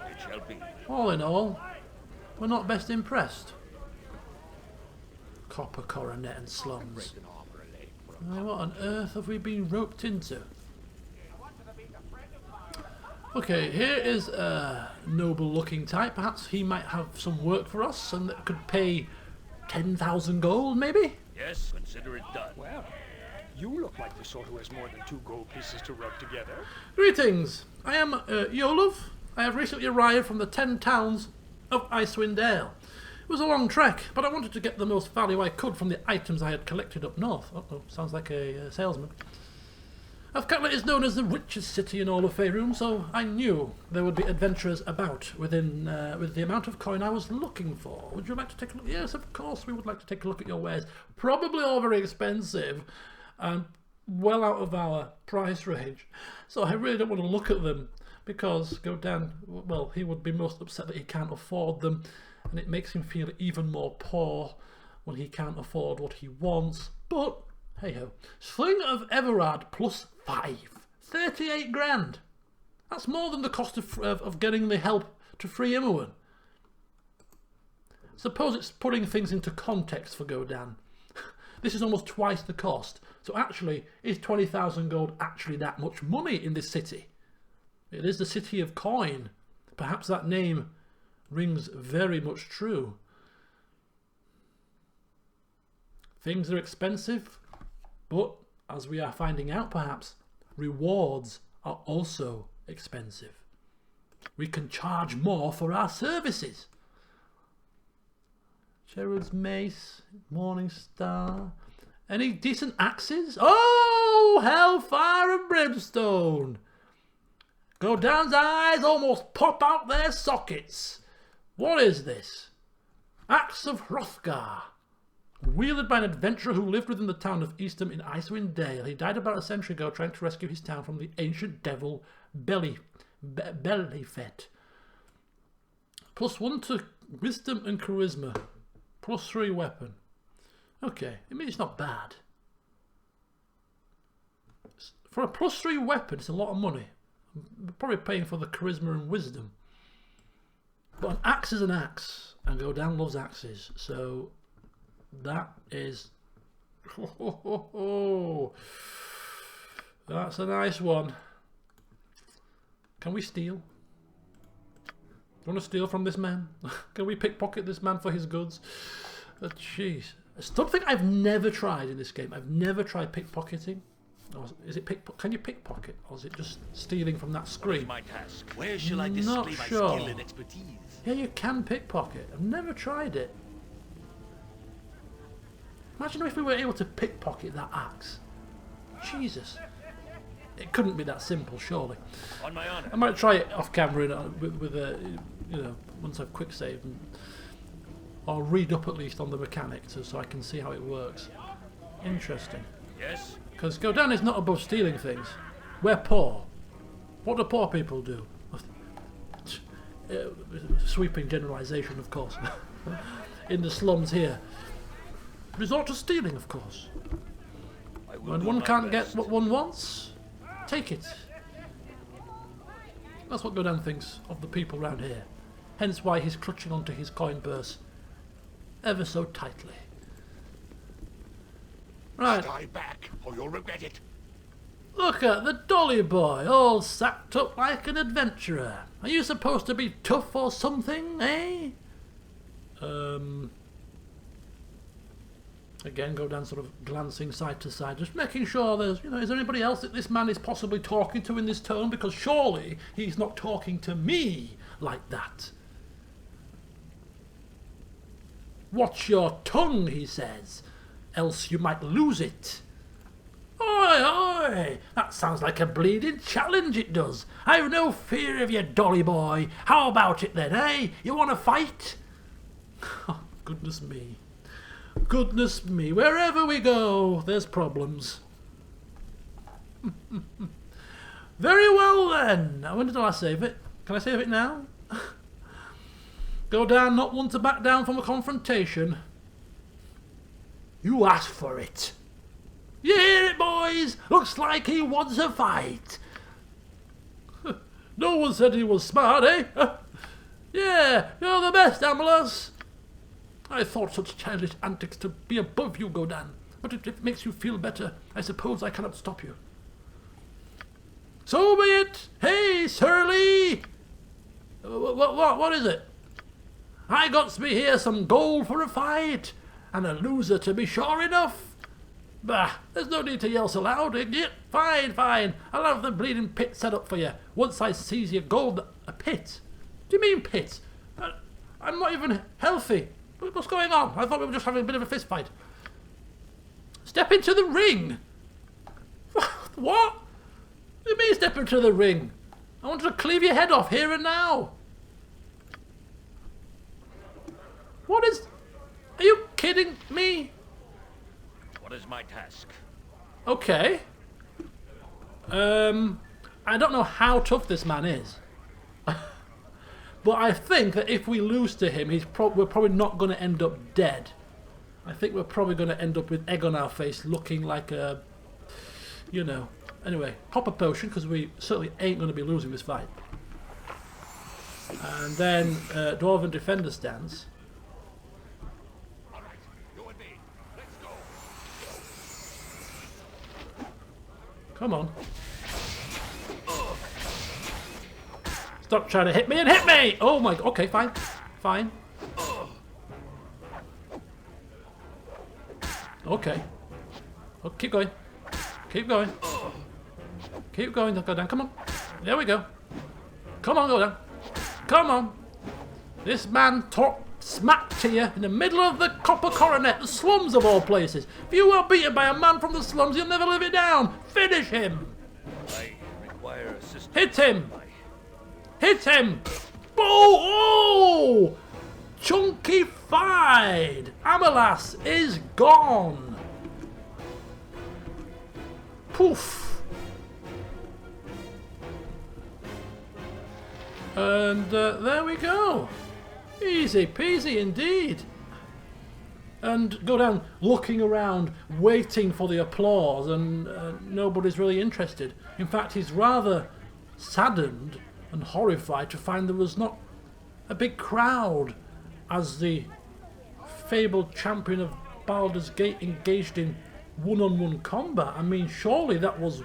It shall be. All in all, we're not best impressed. Copper coronet and slums. What on earth have we been roped into? Okay, here is a noble looking type. Perhaps he might have some work for us and that could pay 10,000 gold, maybe? Yes, consider it done. Well, you look like the sort who has more than 2 gold pieces to rub together. Greetings, I am Yolov. I have recently arrived from the 10 towns of Icewind Dale. It was a long trek, but I wanted to get the most value I could from the items I had collected up north. Uh-oh, sounds like a salesman. Afkatla is known as the richest city in all of Faerun, so I knew there would be adventurers about with the amount of coin I was looking for. Would you like to take a look? Yes, of course, we would like to take a look at your wares. Probably all very expensive and well out of our price range, so I really don't want to look at them. Because Godan, well, he would be most upset that he can't afford them, and it makes him feel even more poor when he can't afford what he wants. But, hey-ho. Sling of Everard plus 5. 38 grand. That's more than the cost of getting the help to free Imoen. Suppose it's putting things into context for Godan. This is almost twice the cost. So actually, is 20,000 gold actually that much money in this city? It is the city of coin. Perhaps that name rings very much true. Things are expensive, but as we are finding out perhaps, rewards are also expensive. We can charge more for our services. Sherrod's Mace, Morning Star. Any decent axes? Oh, Hellfire and Brimstone! Godan's eyes almost pop out their sockets. What is this? Axe of Hrothgar. Wielded by an adventurer who lived within the town of Eastham in Icewind Dale. He died about a century ago trying to rescue his town from the ancient devil Bellyfet. +1 to wisdom and charisma. +3 weapon. Okay, I mean it's not bad. For a +3 weapon, it's a lot of money. I'm probably paying for the charisma and wisdom. But an axe is an axe, and Godan loves axes, so that is... That's a nice one. Can we steal? Do you want to steal from this man? Can we pickpocket this man for his goods? Jeez. Something I've never tried in this game. I've never tried pickpocketing. Or is it can you pickpocket, or is it just stealing from that screen? My task. Where shall I display my skill and expertise? Yeah, you can pickpocket. I've never tried it. Imagine if we were able to pickpocket that axe. Jesus. It couldn't be that simple, surely. On my honor. I might try it off camera with a, you know, once I've quick saved, and I'll read up at least on the mechanics so I can see how it works. Interesting. Yes. Because Godan is not above stealing things. We're poor. What do poor people do? Sweeping generalisation, of course. In the slums here. Resort to stealing, of course. When one can't get what one wants, take it. That's what Godan thinks of the people around here. Hence why he's clutching onto his coin purse ever so tightly. Right. Stay back, or you'll regret it. Look at the dolly boy, all sacked up like an adventurer. Are you supposed to be tough or something, eh? Again, Godan sort of glancing side to side, just making sure there's, is there anybody else that this man is possibly talking to in this tone? Because surely he's not talking to me like that. Watch your tongue, he says, else you might lose it. Oi, oi! That sounds like a bleeding challenge, it does. I've no fear of you, dolly boy. How about it then, eh? You want to fight? Oh, goodness me. Goodness me. Wherever we go, there's problems. Very well then. When did I save it? Can I save it now? Godan, not one to back down from a confrontation. You asked for it. You hear it, boys? Looks like he wants a fight. No one said he was smart, eh? Yeah, you're the best, Amelas. I thought such childish antics to be above you, Godan. But if it makes you feel better, I suppose I cannot stop you. So be it. Hey, Surly! What is it? I got me here some gold for a fight, and a loser to be sure enough. Bah, there's no need to yell so loud. Yeah, fine, fine. I'll have the bleeding pit set up for you once I seize your gold. A pit? Do you mean pit? I'm not even healthy. What's going on? I thought we were just having a bit of a fist fight. Step into the ring. What? What do you mean step into the ring? I wanted to cleave your head off here and now. What is... Are you kidding me? What is my task? Okay. I don't know how tough this man is. But I think that if we lose to him, we're probably not going to end up dead. I think we're probably going to end up with egg on our face, looking like a... Anyway, pop a potion, because we certainly ain't going to be losing this fight. And then Dwarven Defender stance. Come on. Stop trying to hit me and hit me! Oh my... Okay, fine. Fine. Okay. Oh, keep going. Keep going. Keep going. Go down. Come on. There we go. Come on, go down. Come on. This man talked smack to you in the middle of the Copper Coronet, the slums of all places. If you were beaten by a man from the slums, you'll never live it down. Finish him. I require assistance. Hit him. Hit him. Oh! Chunky-fied. Amelas is gone. Poof. And there we go. Easy peasy indeed. And Godan looking around, waiting for the applause, and nobody's really interested. In fact, he's rather saddened and horrified to find there was not a big crowd as the fabled champion of Baldur's Gate engaged in one-on-one combat. I mean, surely that was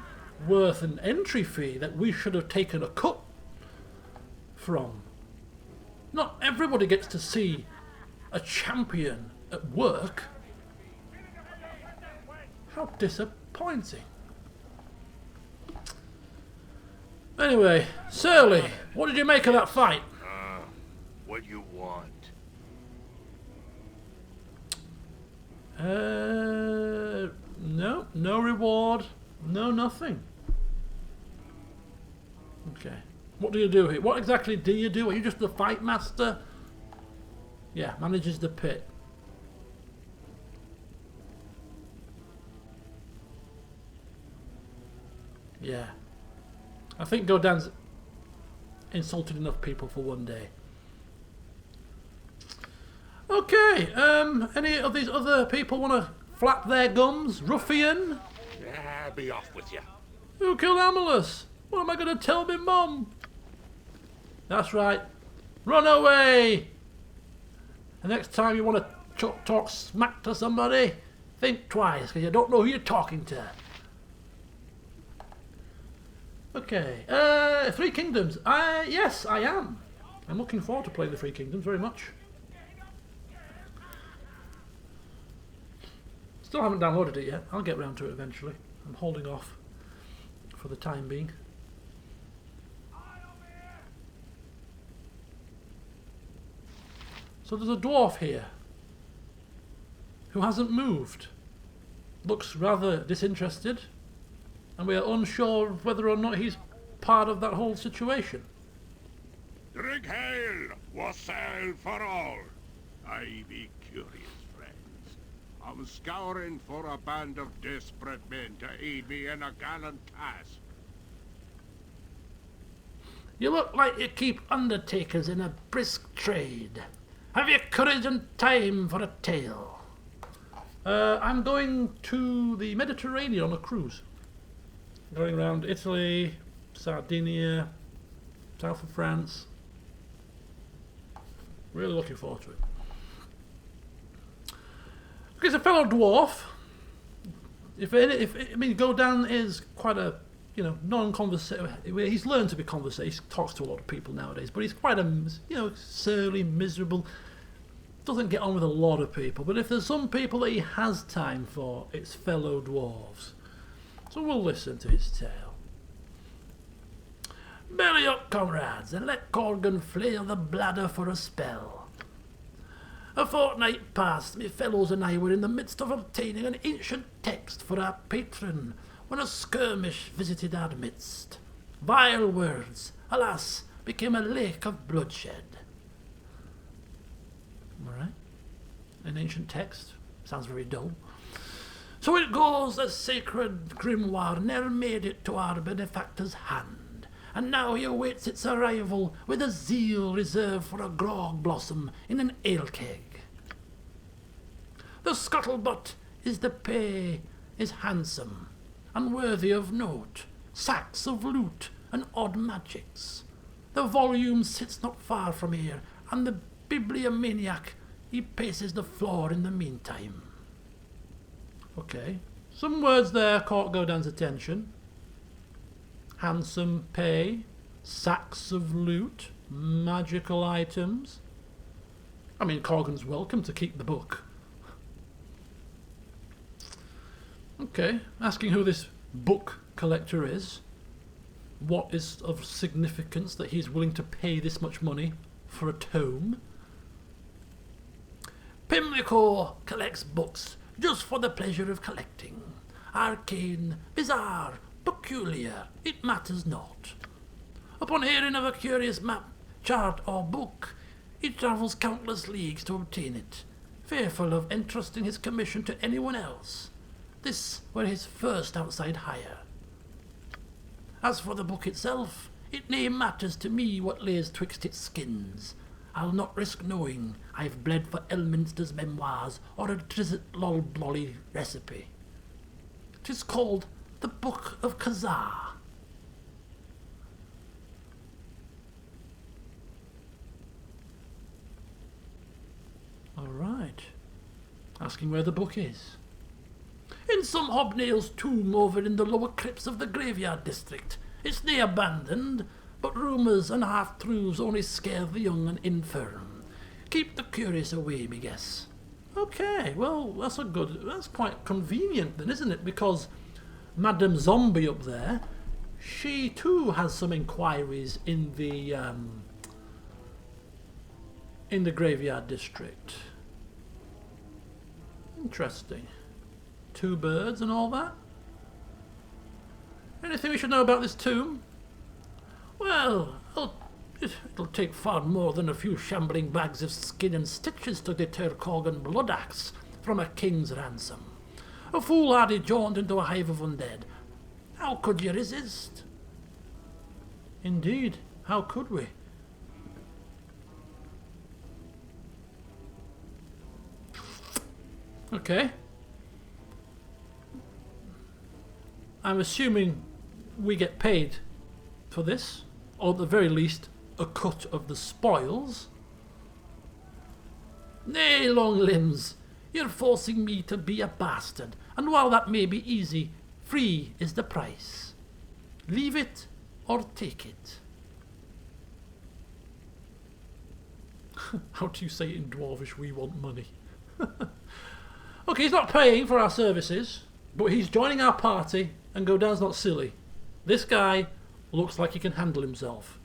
worth an entry fee that we should have taken a cut from. Not everybody gets to see a champion at work. How disappointing. Anyway, Surly, what did you make of that fight? What you want? No reward, no nothing. Okay. What do you do here? What exactly do you do? Are you just the fight master? Yeah, manages the pit. Yeah. I think Godan's insulted enough people for one day. Okay, any of these other people want to flap their gums? Ruffian? Yeah, be off with you. Who killed Amelas? What am I going to tell my mum? That's right. Run away! The next time you want to talk smack to somebody, think twice, because you don't know who you're talking to. Okay, Three Kingdoms. Yes, I am. I'm looking forward to playing the Three Kingdoms very much. Still haven't downloaded it yet. I'll get round to it eventually. I'm holding off for the time being. So there's a dwarf here who hasn't moved. Looks rather disinterested, and we are unsure whether or not he's part of that whole situation. Drink hail, wassail for all. I be curious, friends. I'm scouring for a band of desperate men to aid me in a gallant task. You look like you keep undertakers in a brisk trade. Have you courage and time for a tale? I'm going to the Mediterranean on a cruise. Going around Italy, Sardinia, south of France. Really looking forward to it. He's a fellow dwarf. I mean, Godan is quite a, you know, non-conversational. He's learned to be conversational. He talks to a lot of people nowadays, but he's quite a, you know, surly, miserable. Doesn't get on with a lot of people. But if there's some people that he has time for, it's fellow dwarves. So we'll listen to his tale. Belly up, comrades, and let Corgan flail the bladder for a spell. A fortnight past, me fellows and I were in the midst of obtaining an ancient text for our patron, when a skirmish visited our midst. Vile words, alas, became a lake of bloodshed. Alright. An ancient text. Sounds very dull. So it goes, the sacred grimoire ne'er made it to our benefactor's hand, and now he awaits its arrival with a zeal reserved for a grog blossom in an ale keg. The scuttlebutt is the pay is handsome, and worthy of note, sacks of loot and odd magics. The volume sits not far from here, and the bibliomaniac, he paces the floor in the meantime. Okay, some words there caught Godan's attention. Handsome pay, sacks of loot, magical items. I mean, Corgan's welcome to keep the book. Okay, asking who this book collector is. What is of significance that he's willing to pay this much money for a tome? Pimlico collects books just for the pleasure of collecting. Arcane, bizarre, peculiar, it matters not. Upon hearing of a curious map, chart or book, he travels countless leagues to obtain it, fearful of entrusting his commission to anyone else. This were his first outside hire. As for the book itself, it nae matters to me what lays twixt its skins. I'll not risk knowing I've bled for Elminster's memoirs or a Drizzt Lolblolly recipe. 'Tis called the Book of Kazar. All right. Asking where the book is. In some hobnail's tomb over in the lower crypts of the Graveyard District. It's nae abandoned, but rumours and half-truths only scare the young and infirm. Keep the curious away, me guess. Okay, well, that's quite convenient then, isn't it? Because Madame Zombie up there, she too has some inquiries in the Graveyard District. Interesting. 2 birds and all that. Anything we should know about this tomb? Well, it'll take far more than a few shambling bags of skin and stitches to deter Corgan Bloodaxe from a king's ransom. A foolhardy jaunt into a hive of undead. How could you resist? Indeed, how could we? Okay. I'm assuming we get paid for this, or at the very least, a cut of the spoils. Nay, long limbs, you're forcing me to be a bastard, and while that may be easy, free is the price. Leave it or take it. How do you say it in Dwarvish? We want money. Okay, he's not paying for our services, but he's joining our party, and Godan's not silly. This guy looks like he can handle himself.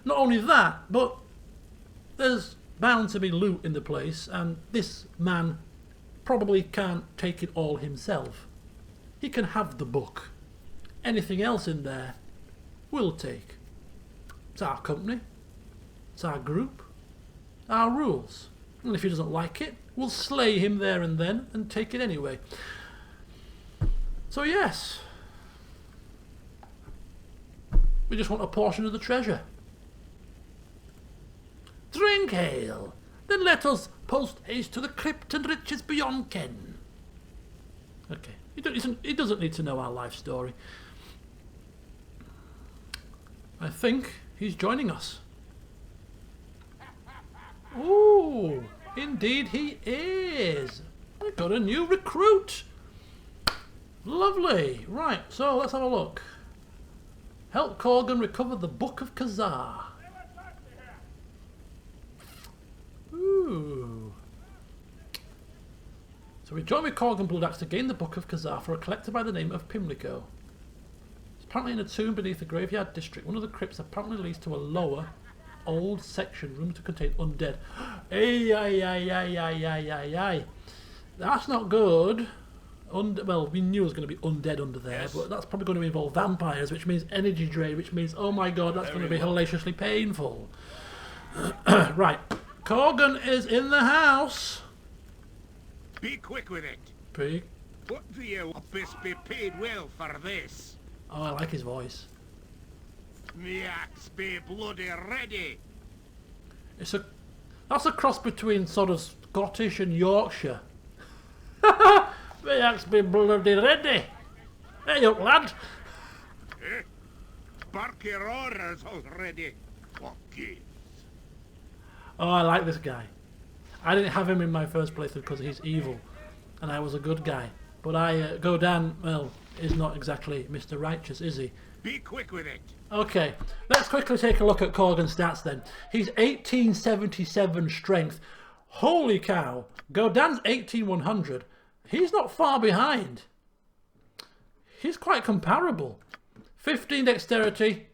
Not only that, but there's bound to be loot in the place, and this man probably can't take it all himself. He can have the book. Anything else in there, we'll take. It's our company. It's our group. Our rules. And if he doesn't like it, we'll slay him there and then and take it anyway. So yes, we just want a portion of the treasure. Drink ale, then let us post haste to the crypt and riches beyond ken. Okay, he doesn't need to know our life story. I think he's joining us. Ooh, indeed he is. We've got a new recruit. Lovely. Right, so let's have a look. Help Corgan recover the Book of Khazar. Ooh. So we join with Corgan Bloodaxe to gain the Book of Khazar for a collector by the name of Pimlico. It's apparently in a tomb beneath the Graveyard District. One of the crypts apparently leads to a lower, old section, room to contain undead. Ay. That's not good. Well, we knew it was going to be undead under there, but that's probably going to involve vampires, which means energy drain, which means, oh my god, that's going to be hellaciously painful. Right, Corgan is in the house. Be quick with it. Be. What do you abyss be paid well for this? Oh, I like his voice. Me axe be bloody ready. That's a cross between sort of Scottish and Yorkshire. Me axe be bloody ready. Hey up, lad. Bark your orders already. What gives? Oh, I like this guy. I didn't have him in my first playthrough because he's evil, and I was a good guy. But Godan, well, is not exactly Mr. Righteous, is he? Be quick with it. Okay, let's quickly take a look at Corgan's stats then. He's 1877 strength. Holy cow. Godan's 18100. He's not far behind. He's quite comparable. 15 dexterity,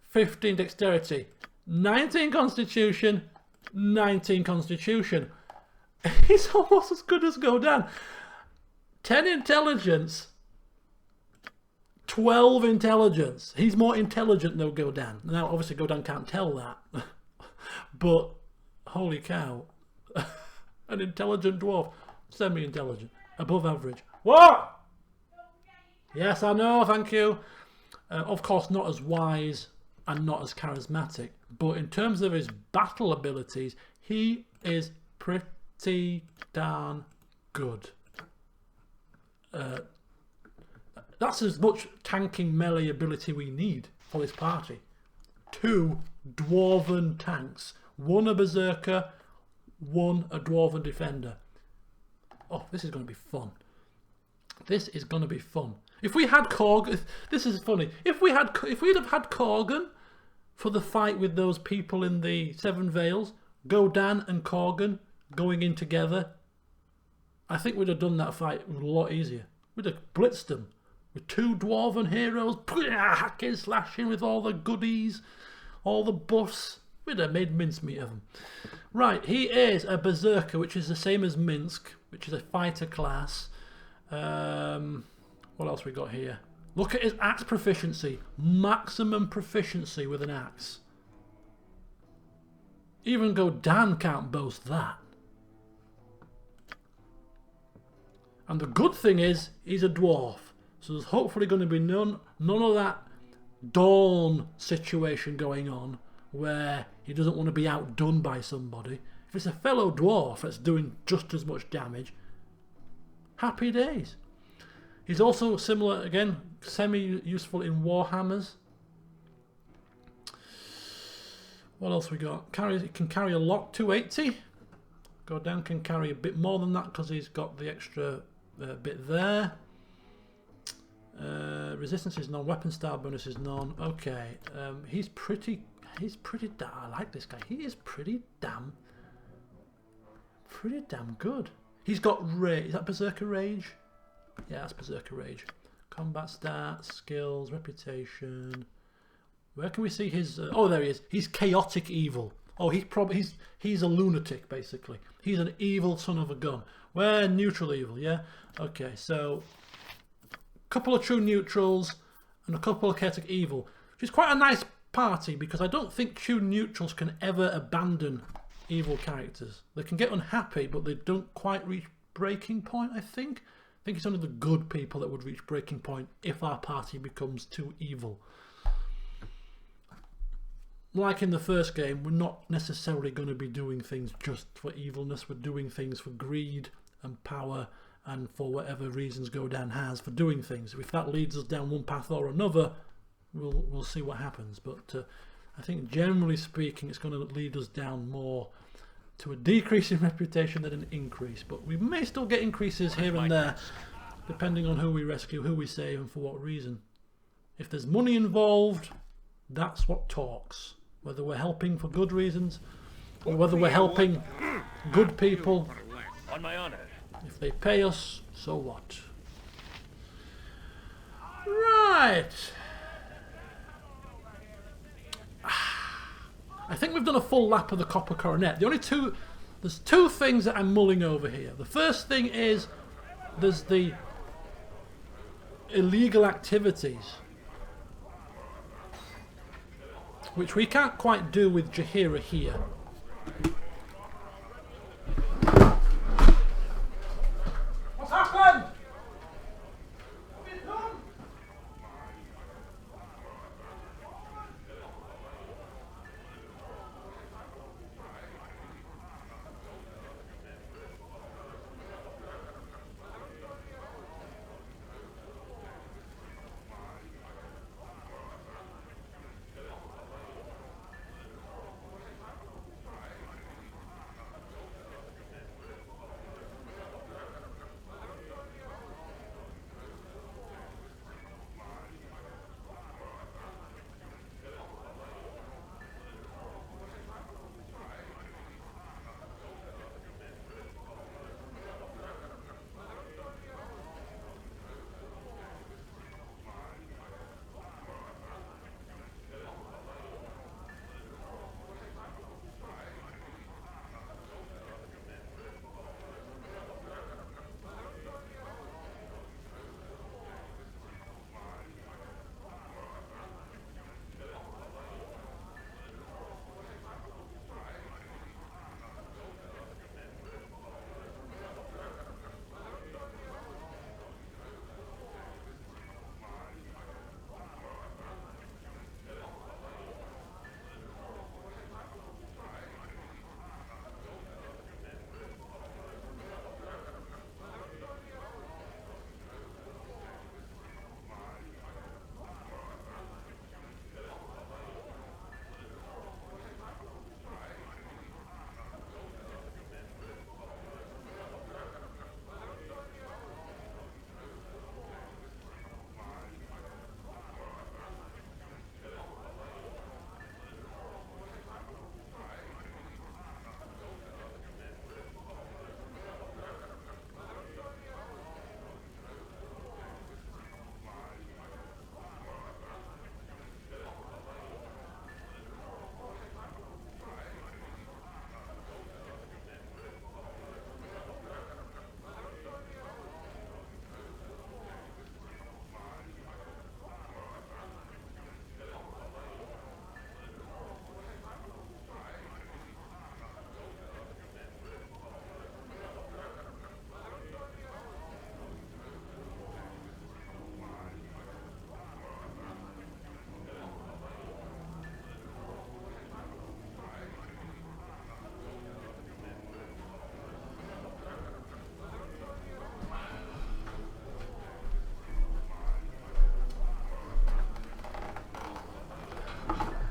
15 dexterity. 19 constitution, 19 constitution. He's almost as good as Godan. 10 intelligence, 12 intelligence. He's more intelligent than Godan. Now, obviously, Godan can't tell that. But, holy cow. An intelligent dwarf. Semi-intelligent. Above average. What? Yes, I know, thank you. Of course, not as wise and not as charismatic. But in terms of his battle abilities, he is pretty darn good. That's as much tanking melee ability we need for this party. 2 dwarven tanks. 1 a berserker, 1 a dwarven defender. Oh, this is going to be fun. This is going to be fun. If we had Corgan, this is funny. If we'd have had Corgan for the fight with those people in the Seven Veils, Godan and Corgan going in together, I think we'd have done that fight a lot easier. We'd have blitzed them with 2 dwarven heroes, hacking, slashing with all the goodies, all the buffs. We'd have made mincemeat of them. Right, he is a berserker, which is the same as Minsk, which is a fighter class. What else we got here? Look at his axe proficiency. Maximum proficiency with an axe. Even Godan can't boast that. And the good thing is, he's a dwarf. So there's hopefully going to be none of that Dawn situation going on, where he doesn't want to be outdone by somebody. If it's a fellow dwarf that's doing just as much damage, happy days. He's also similar, again, semi-useful in warhammers. What else we got? He can carry a lock 280. Godan can carry a bit more than that because he's got the extra bit there. Resistance is none. Weapon style bonus is none. Okay. He's pretty. I like this guy. He is pretty damn good. He's got rage. Is that Berserker Rage? Yeah, that's Berserker Rage. Combat stats, skills, reputation. Where can we see his? Oh, there he is. He's chaotic evil. Oh, he's a lunatic basically. He's an evil son of a gun. We're neutral evil, yeah. Okay, so a couple of true neutrals and a couple of chaotic evil, which is quite a nice party because I don't think true neutrals can ever abandon evil characters. They can get unhappy, but they don't quite reach breaking point. I think it's only the good people that would reach breaking point if our party becomes too evil. Like in the first game, we're not necessarily going to be doing things just for evilness. We're doing things for greed and power and for whatever reasons Godan has for doing things. If that leads us down one path or another, we'll see what happens. But I think generally speaking, it's going to lead us down more to a decrease in reputation than an increase. But we may still get increases here and there, depending on who we rescue, who we save, and for what reason. If there's money involved, that's what talks. Whether we're helping for good reasons or whether we're helping good people. On my honor. If they pay us, so what? Right. I think we've done a full lap of the Copper Coronet. There's two things that I'm mulling over here. The first thing is there's the illegal activities, which we can't quite do with Jaheira here. What's happened? What have you done?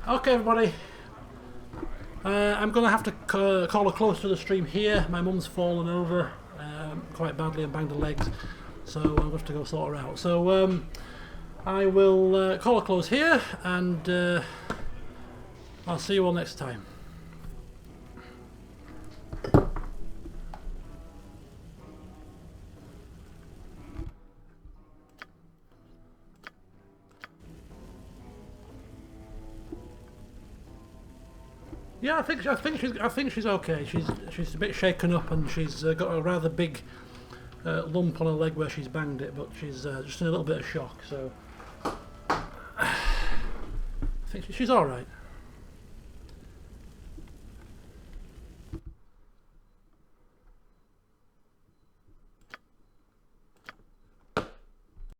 Okay, everybody. I'm going to have to call a close to the stream here. My mum's fallen over quite badly and banged her legs, so I'll have to go sort her out. So I will call a close here, and I'll see you all next time. Yeah, I think she's okay. She's a bit shaken up, and she's got a rather big lump on her leg where she's banged it, but she's just in a little bit of shock. So I think she's all right.